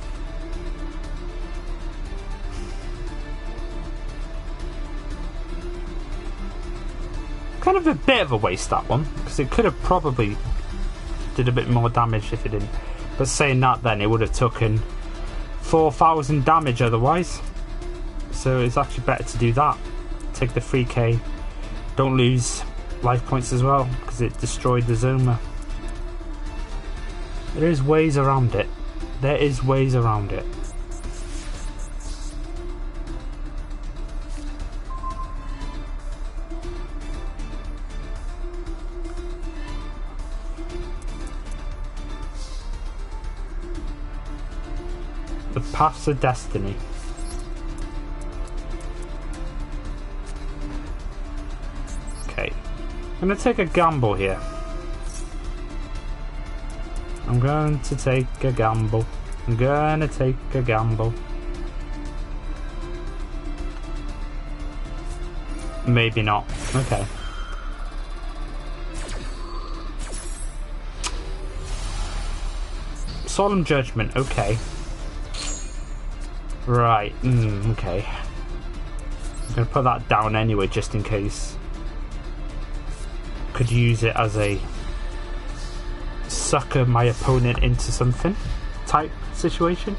Kind of a bit of a waste, that one, because it could have probably did a bit more damage if it didn't. But saying that, then it would have taken 4,000 damage otherwise, so it's actually better to do that. Take the 3k, don't lose life points as well because it destroyed the Zoma. There is ways around it. There is ways around it. The Paths of Destiny. Okay. I'm going to take a gamble here. I'm going to take a gamble. I'm going to take a gamble. Maybe not. Okay. Solemn Judgment. Okay. Right, okay. I'm going to put that down anyway, just in case. Could use it as a sucker my opponent into something type situation.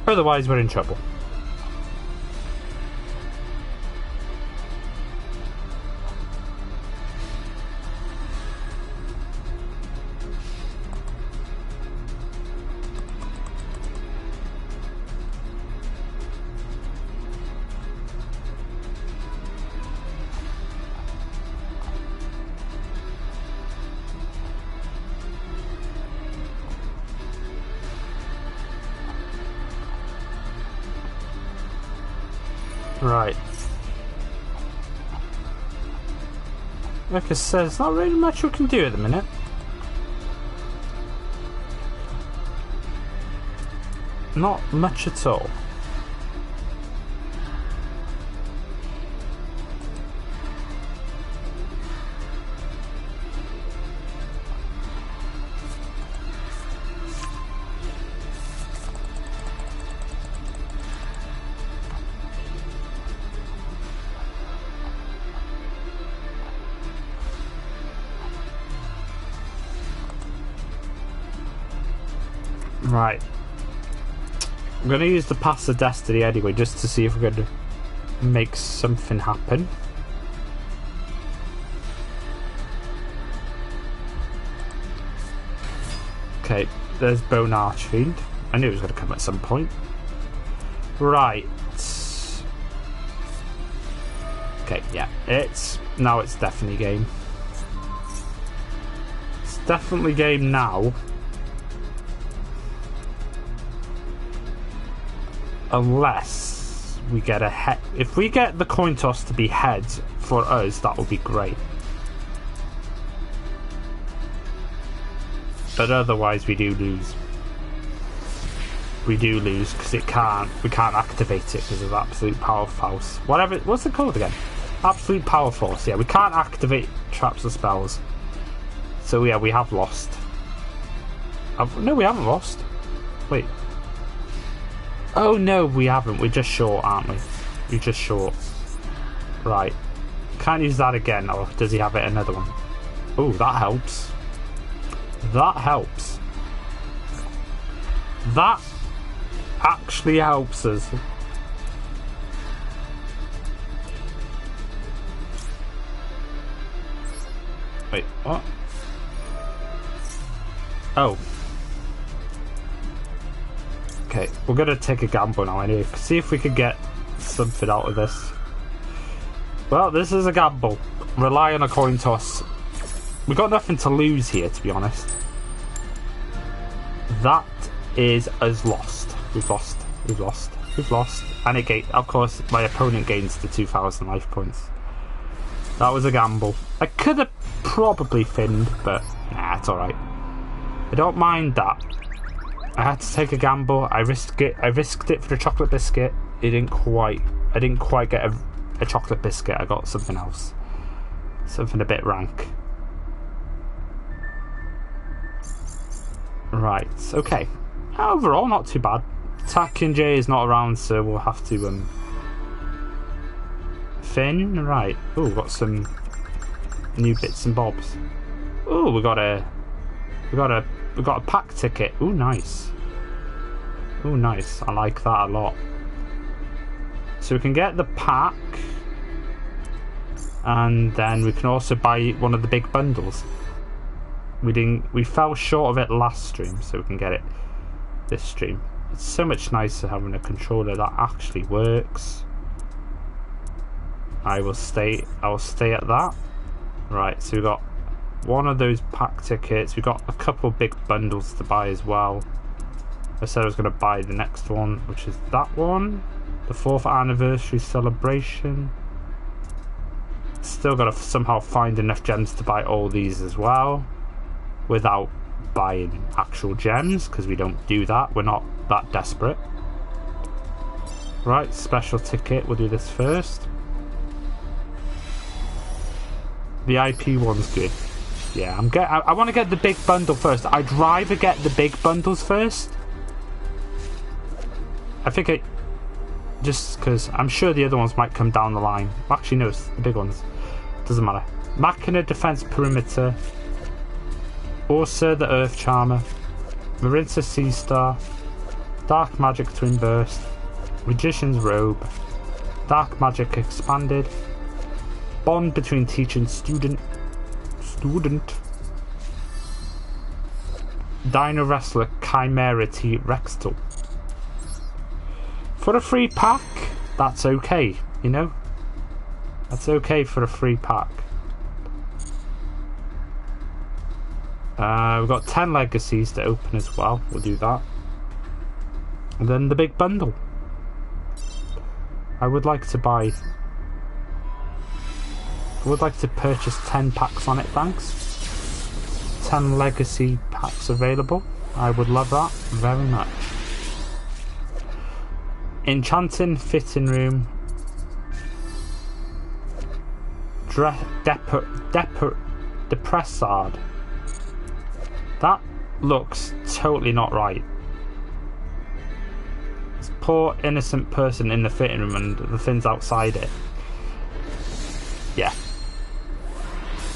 Otherwise, we're in trouble. Right. Like I said, there's not really much we can do at the minute. Not much at all. Right. I'm going to use the Paths of Destiny anyway, just to see if we're going to make something happen. Okay, there's Bone Archfiend. I knew it was going to come at some point. Right. Okay, yeah. Now it's definitely game. It's definitely game now. Unless we get a head. If we get the coin toss to be heads for us, that would be great. But otherwise we do lose. We do lose because we can't activate it because of Absolute Power Force. Whatever, what's it called again? Absolute Power Force. Yeah, we can't activate traps or spells. So yeah, we have lost. No, we haven't lost. Wait. Oh no, we haven't. We're just short, aren't we? We're just short. Right. Can't use that again, or does he have it another one? Oh, that helps. That helps. That actually helps us. Wait, what? Oh. Okay, we're gonna take a gamble now anyway. See if we can get something out of this. Well, this is a gamble. Rely on a coin toss. We've got nothing to lose here, to be honest. That is us lost. We've lost. We've lost. We've lost. And it of course, my opponent gains the 2,000 life points. That was a gamble. I could have probably finned, but nah, it's alright. I don't mind that. I had to take a gamble. I risked it. I risked it for the chocolate biscuit. I didn't quite get a chocolate biscuit. I got something else. Something a bit rank. Right, okay. Overall, not too bad. Takin J is not around, so we'll have to Finn, right. Oh, we've got some new bits and bobs. Oh, we got a pack ticket. Oh, nice. Oh, nice. I like that a lot. So we can get the pack, and then we can also buy one of the big bundles. We fell short of it last stream, so we can get it this stream. It's so much nicer having a controller that actually works. I will stay at that. Right, so we got one of those pack tickets. We got a couple big bundles to buy as well. I said I was going to buy the next one, which is that one, the 4th anniversary celebration. Still got to somehow find enough gems to buy all these as well, without buying actual gems, because we don't do that. We're not that desperate. Right, special ticket. We'll do this first. The IP one's good. Yeah, I want to get the big bundle first. I'd rather get the big bundles first. I think just because I'm sure the other ones might come down the line. Actually, no, it's the big ones. Doesn't matter. Machina Defense Perimeter. Ursa the Earth Charmer. Marinsa Sea Star. Dark Magic Twin Burst. Magician's Robe. Dark Magic Expanded. Bond between teacher and student. Dino Wrestler Chimera T-Rex tool. For a free pack, that's okay, you know? That's okay for a free pack. We've got 10 legacies to open as well. We'll do that. And then the big bundle. I would like to purchase 10 packs on it, thanks. 10 legacy packs available. I would love that very much. Enchanting Fitting Room. Depressard. That looks totally not right. This poor innocent person in the fitting room and the things outside it. Yeah.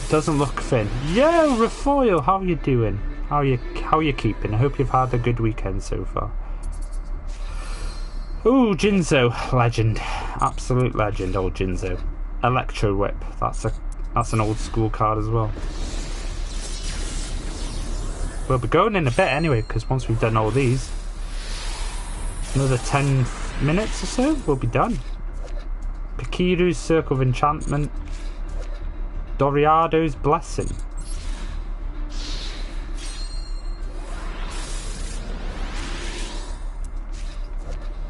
Doesn't look thin. Yo, Rafoil, how you doing? How you keeping? I hope you've had a good weekend so far. Ooh, Jinzo, legend. Absolute legend, old Jinzo. Electro Whip. That's an old school card as well. We'll be going in a bit anyway, because once we've done all these, another 10 minutes or so, we'll be done. Pikiru's Circle of Enchantment. Doriado's Blessing.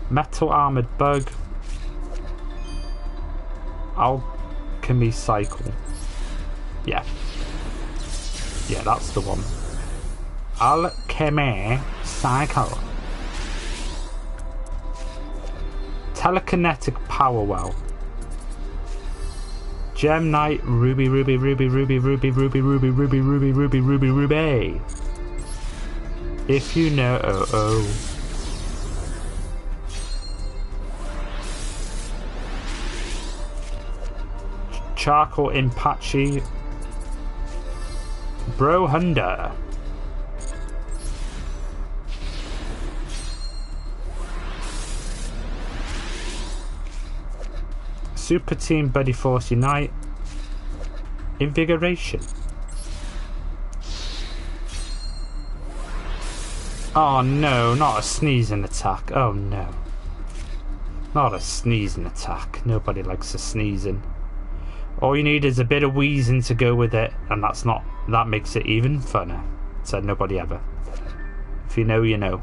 Metal armored bug. Alchemy cycle. Yeah. Yeah, that's the one. Alchemy cycle. Telekinetic power well. Gem Knight, Ruby. If you know, Charcoal Impachi, Bro Hunter. Super Team Buddy Force Unite. Invigoration. Oh no, not a sneezing attack. Oh no. Not a sneezing attack. Nobody likes a sneezing. All you need is a bit of wheezing to go with it, and that makes it even funner. Said nobody ever. If you know, you know.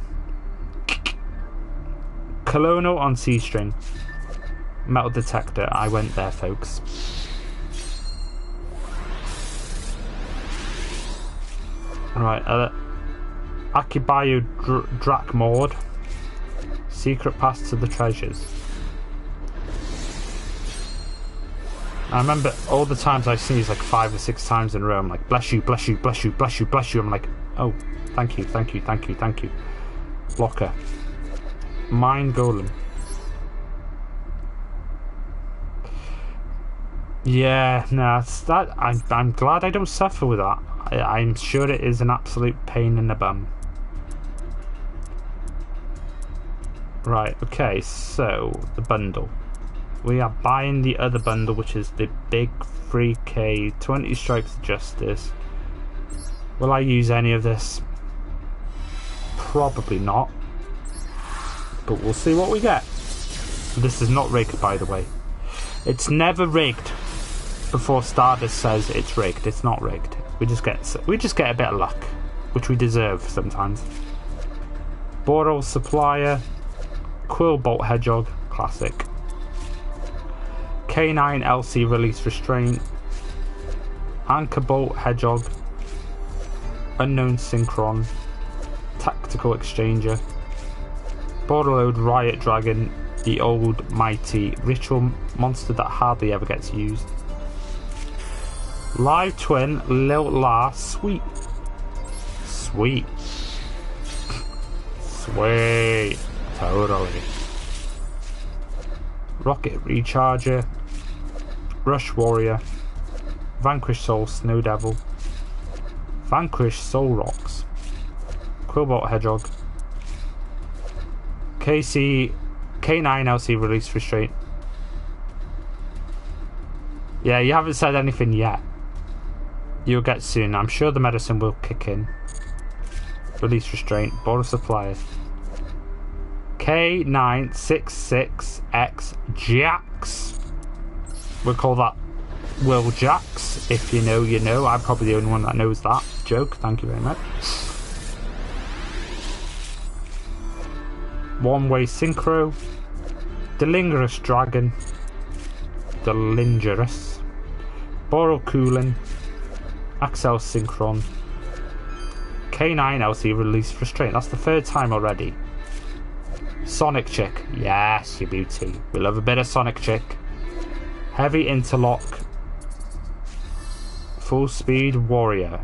Colonel on C-string. Metal detector, I went there, folks. Right, Akibayu Drakmord. Secret path to the treasures. I remember all the times I sneezed like 5 or 6 times in a row. I'm like, bless you, bless you, bless you, bless you, bless you. I'm like, oh, thank you, thank you, thank you, thank you. Blocker. Mine Golem. Yeah, no, that. I'm glad I don't suffer with that. I'm sure it is an absolute pain in the bum. Right, okay, so the bundle. We are buying the other bundle, which is the big 3K 20 Stripes of Justice. Will I use any of this? Probably not. But we'll see what we get. This is not rigged, by the way. It's never rigged before Stardust says it's rigged. It's not rigged. We just get a bit of luck, which we deserve sometimes. Boral Supplier, Quillbolt Hedgehog, classic. K9 LC Release Restraint, Anchorbolt Hedgehog, Unknown Synchron, Tactical Exchanger, Borderload Riot Dragon, the old mighty ritual monster that hardly ever gets used. Live Twin Lil La Sweet. Sweet. Sweet. Totally. Rocket Recharger, Rush Warrior, Vanquish Soul Snow Devil, Vanquish Soul Rocks, Quillbolt Hedgehog, K9 LC Release Restraint. Yeah, you haven't said anything yet. You'll get soon. I'm sure the medicine will kick in. Release Restraint, Border Supplier. K966X Jax. We'll call that Will Jax. If you know, you know. I'm probably the only one that knows that joke. Thank you very much. One Way Synchro. Delingerous Dragon. Delingerous. Borokulin. Axel Synchron. K9 LC Release Restraint. That's the 3rd time already. Sonic Chick. Yes, you beauty. We love a bit of Sonic Chick. Heavy Interlock. Full Speed Warrior.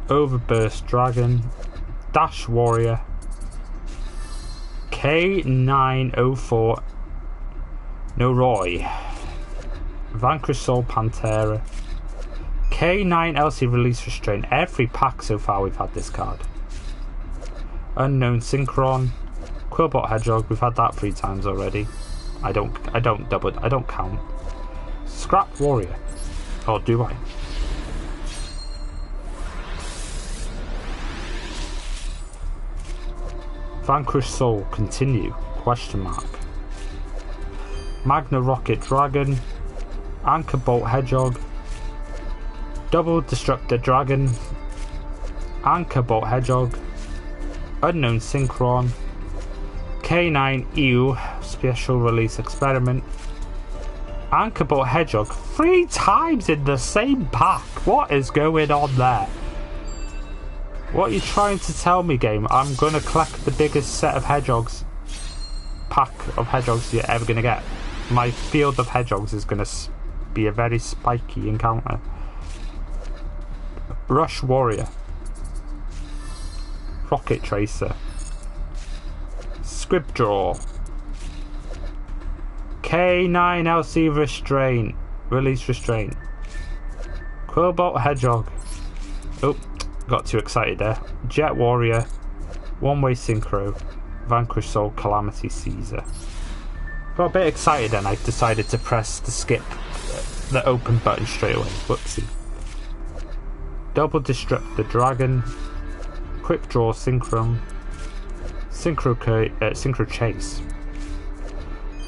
Overburst Dragon. Dash Warrior. K904 Noroi. Vanquish Soul Pantera. K9 LC Release Restraint. Every pack so far we've had this card. Unknown Synchron. Quillbot Hedgehog. We've had that 3 times already. I don't count. Scrap Warrior. Or do I? Vanquish Soul. Continue. Question mark. Magna Rocket Dragon. Anchorbolt Hedgehog. Double Destructor Dragon, Anchor Bolt Hedgehog, Unknown Synchron, K9 EU Special Release Experiment, Anchor Bolt Hedgehog 3 times in the same pack. What is going on there? What are you trying to tell me, game? I'm going to collect the biggest set of hedgehogs, pack of hedgehogs you're ever going to get. My field of hedgehogs is going to be a very spiky encounter. Rush Warrior, Rocket Tracer, Scriptdraw, K9 LC Restraint, Release Restraint, Quillbolt Hedgehog, oh, got too excited there, Jet Warrior, One Way Synchro, Vanquish Soul Calamity Caesar. Got a bit excited and I decided to press the skip, the open button straight away, whoopsie. Double Disrupt the Dragon, Quick Draw Synchron, Synchro Chase,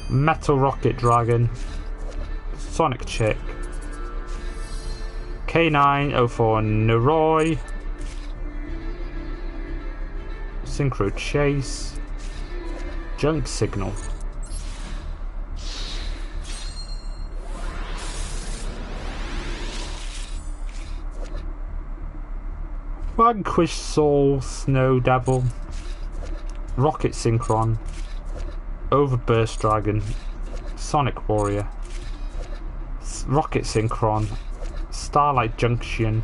Metal Rocket Dragon, Sonic Chick, K904 Neroi, Synchro Chase, Junk Signal, Vanquish Soul Snow Devil, Rocket Synchron, Overburst Dragon, Sonic Warrior, Rocket Synchron, Starlight Junction,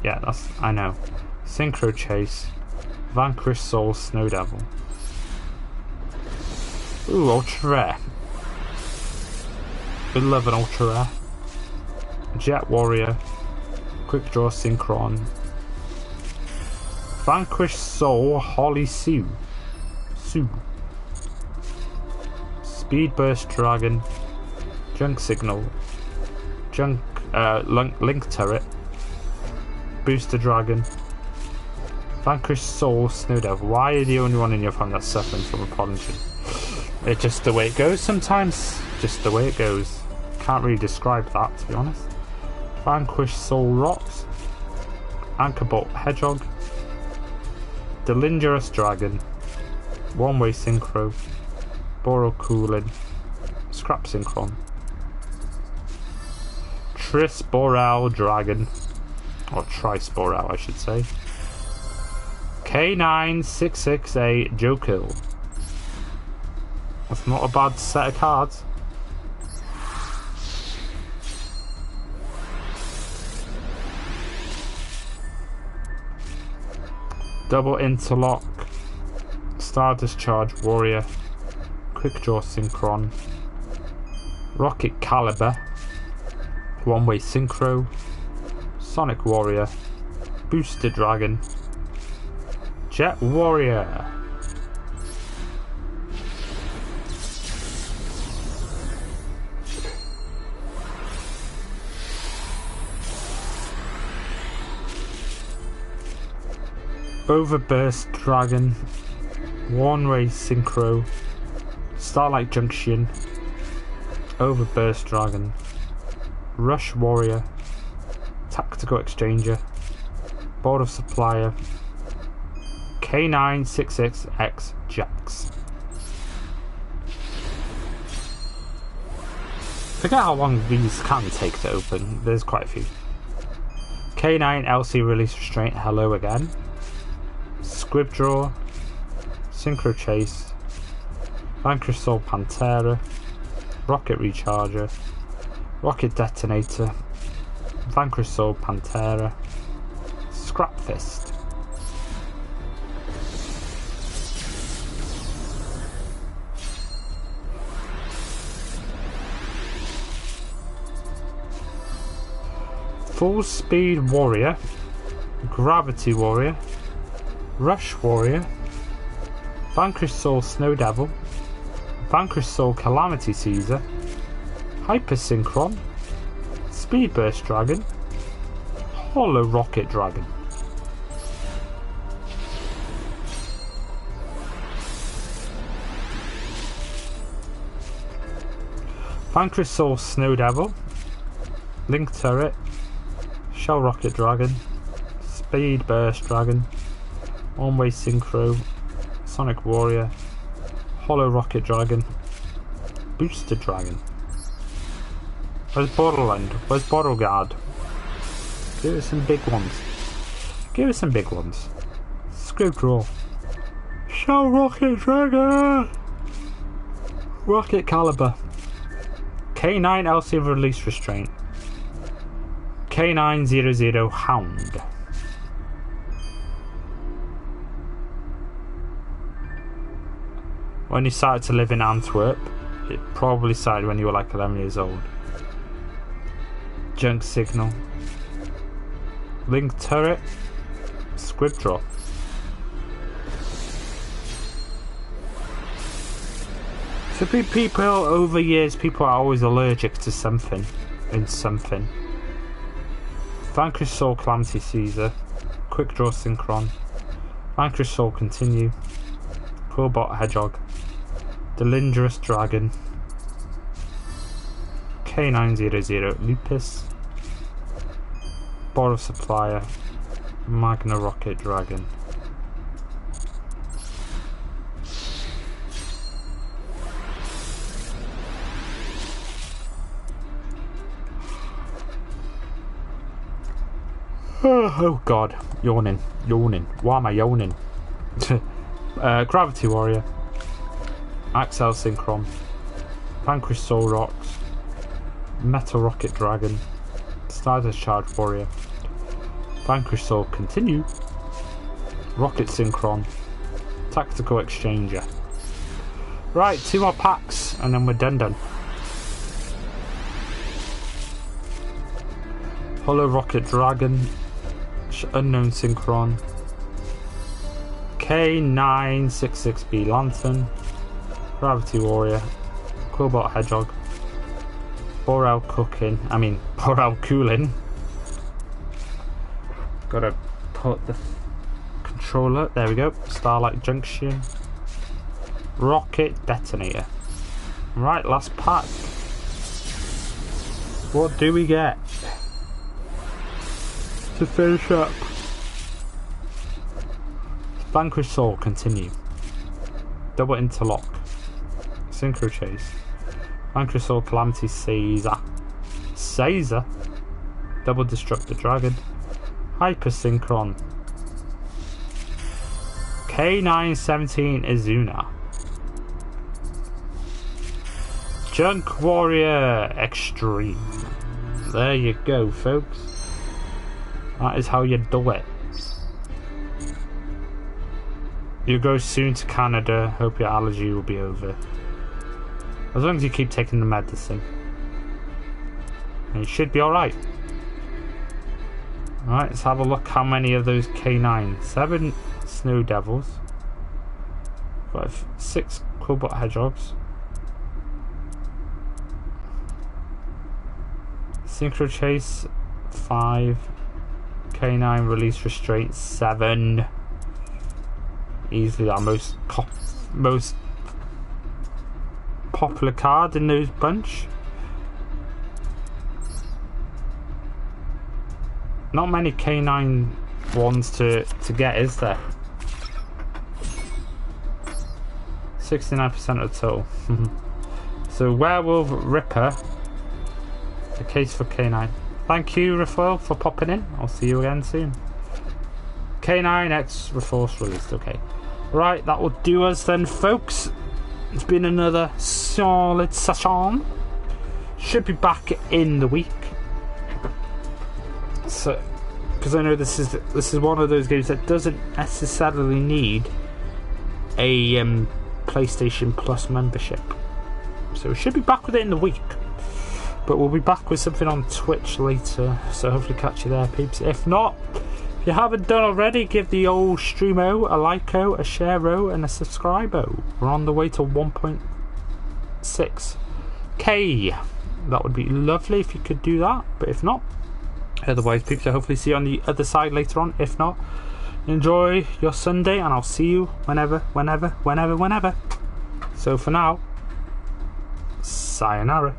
yeah, that's, I know, Synchro Chase, Vanquish Soul Snow Devil. Ooh, Ultra Rare. We love an Ultra Rare. Jet Warrior, Quick Draw Synchron, Vanquish Soul Holly Sue, Speed Burst Dragon, Junk Signal, Link Turret, Booster Dragon, Vanquish Soul Snow Devil. Why are you the only one in your family that's suffering from a pollution? It's just the way it goes sometimes. Just the way it goes. Can't really describe that, to be honest. Vanquish Soul Rocks, Anchor Bolt Hedgehog, Delingerous Dragon, One Way Synchro, Boro Cooling, Scrap Synchron, Trisporel Dragon, or Trisporel I should say, K9668 Jokill. That's not a bad set of cards. Double Interlock, Star Discharge Warrior, Quick Draw Synchron, Rocket Caliber, One Way Synchro, Sonic Warrior, Booster Dragon, Jet Warrior. Overburst Dragon, One Way Synchro, Starlight Junction, Overburst Dragon, Rush Warrior, Tactical Exchanger, Board of Supplier, K966X Jax. Forget how long these can take to open, there's quite a few. K9 LC Release Restraint, hello again. Scriptdraw, Synchro Chase, Vanquish Soul Pantera, Rocket Recharger, Rocket Detonator, Vanquish Soul Pantera, Scrap Fist. Full Speed Warrior, Gravity Warrior, Rush Warrior, Vanquish Soul Snow Devil, Vanquish Soul Calamity Caesar, Hyper Synchron, Speed Burst Dragon, Hollow Rocket Dragon. Vanquish Soul Snow Devil, Link Turret, Shell Rocket Dragon, Speed Burst Dragon, One Way Synchro, Sonic Warrior, Hollow Rocket Dragon, Booster Dragon. Where's Borderland? Where's Borderguard? Give us some big ones. Give us some big ones. Script Draw. Shell Rocket Dragon! Rocket Caliber. K9 LC Release Restraint. K900 Hound. When you started to live in Antwerp, it probably started when you were like 11 years old. Junk Signal. Link Turret. Squib Drop. So people, over years, people are always allergic to something. In something. Vanquish Soul Calamity Caesar. Quick Draw Synchron. Vanquish Soul Continue. Quillbot Hedgehog. Delindrous Dragon. K900 Lupus. Borrow Supplier. Magna Rocket Dragon. Oh god, yawning. Why am I yawning? Gravity Warrior, Axel Synchron, Vanquish Soul Rocks, Metal Rocket Dragon, Stardust Charge Warrior, Vanquish Soul Continue, Rocket Synchron, Tactical Exchanger. Right, 2 more packs and then we're done. Hollow Rocket Dragon, Unknown Synchron, K966B Lantern, Gravity Warrior, Quillbot Hedgehog, Borel Cooling. Gotta put the controller, there we go, Starlight Junction, Rocket Detonator. Right, last pack. What do we get to finish up? Vanquish Soul Continue, Double Interlock, Synchro Chase, Vanquish Soul Calamity Caesar, Double Destructor Dragon, Hyper Synchron, K917 Izuna, Junk Warrior Extreme. There you go, folks. That is how you do it. You go soon to Canada. Hope your allergy will be over. As long as you keep taking the medicine. And you should be alright. Alright, let's have a look how many of those K9. 7 Snow Devils. 6 Quillbot Hedgehogs. Synchro Chase 5. K9 Release Restraint 7. Easily our most popular card in those bunch. Not many K9 ones to get, is there? 69% of the total. So Werewolf Ripper, a case for K9. Thank you, Refoil, for popping in. I'll see you again soon. K9 X Reforce released. Okay. Right, that will do us then, folks. It's been another solid session. Should be back in the week. So, because I know this is one of those games that doesn't necessarily need a PlayStation Plus membership. So we should be back with it in the week. But we'll be back with something on Twitch later, so hopefully catch you there, peeps. If not, if you haven't done already, give the old streamo a like-o, a share-o, and a subscribe-o. We're on the way to 1.6k. That would be lovely if you could do that, but if not, otherwise, peeps, I'll hopefully see you on the other side later on. If not, enjoy your Sunday, and I'll see you whenever. So for now, sayonara.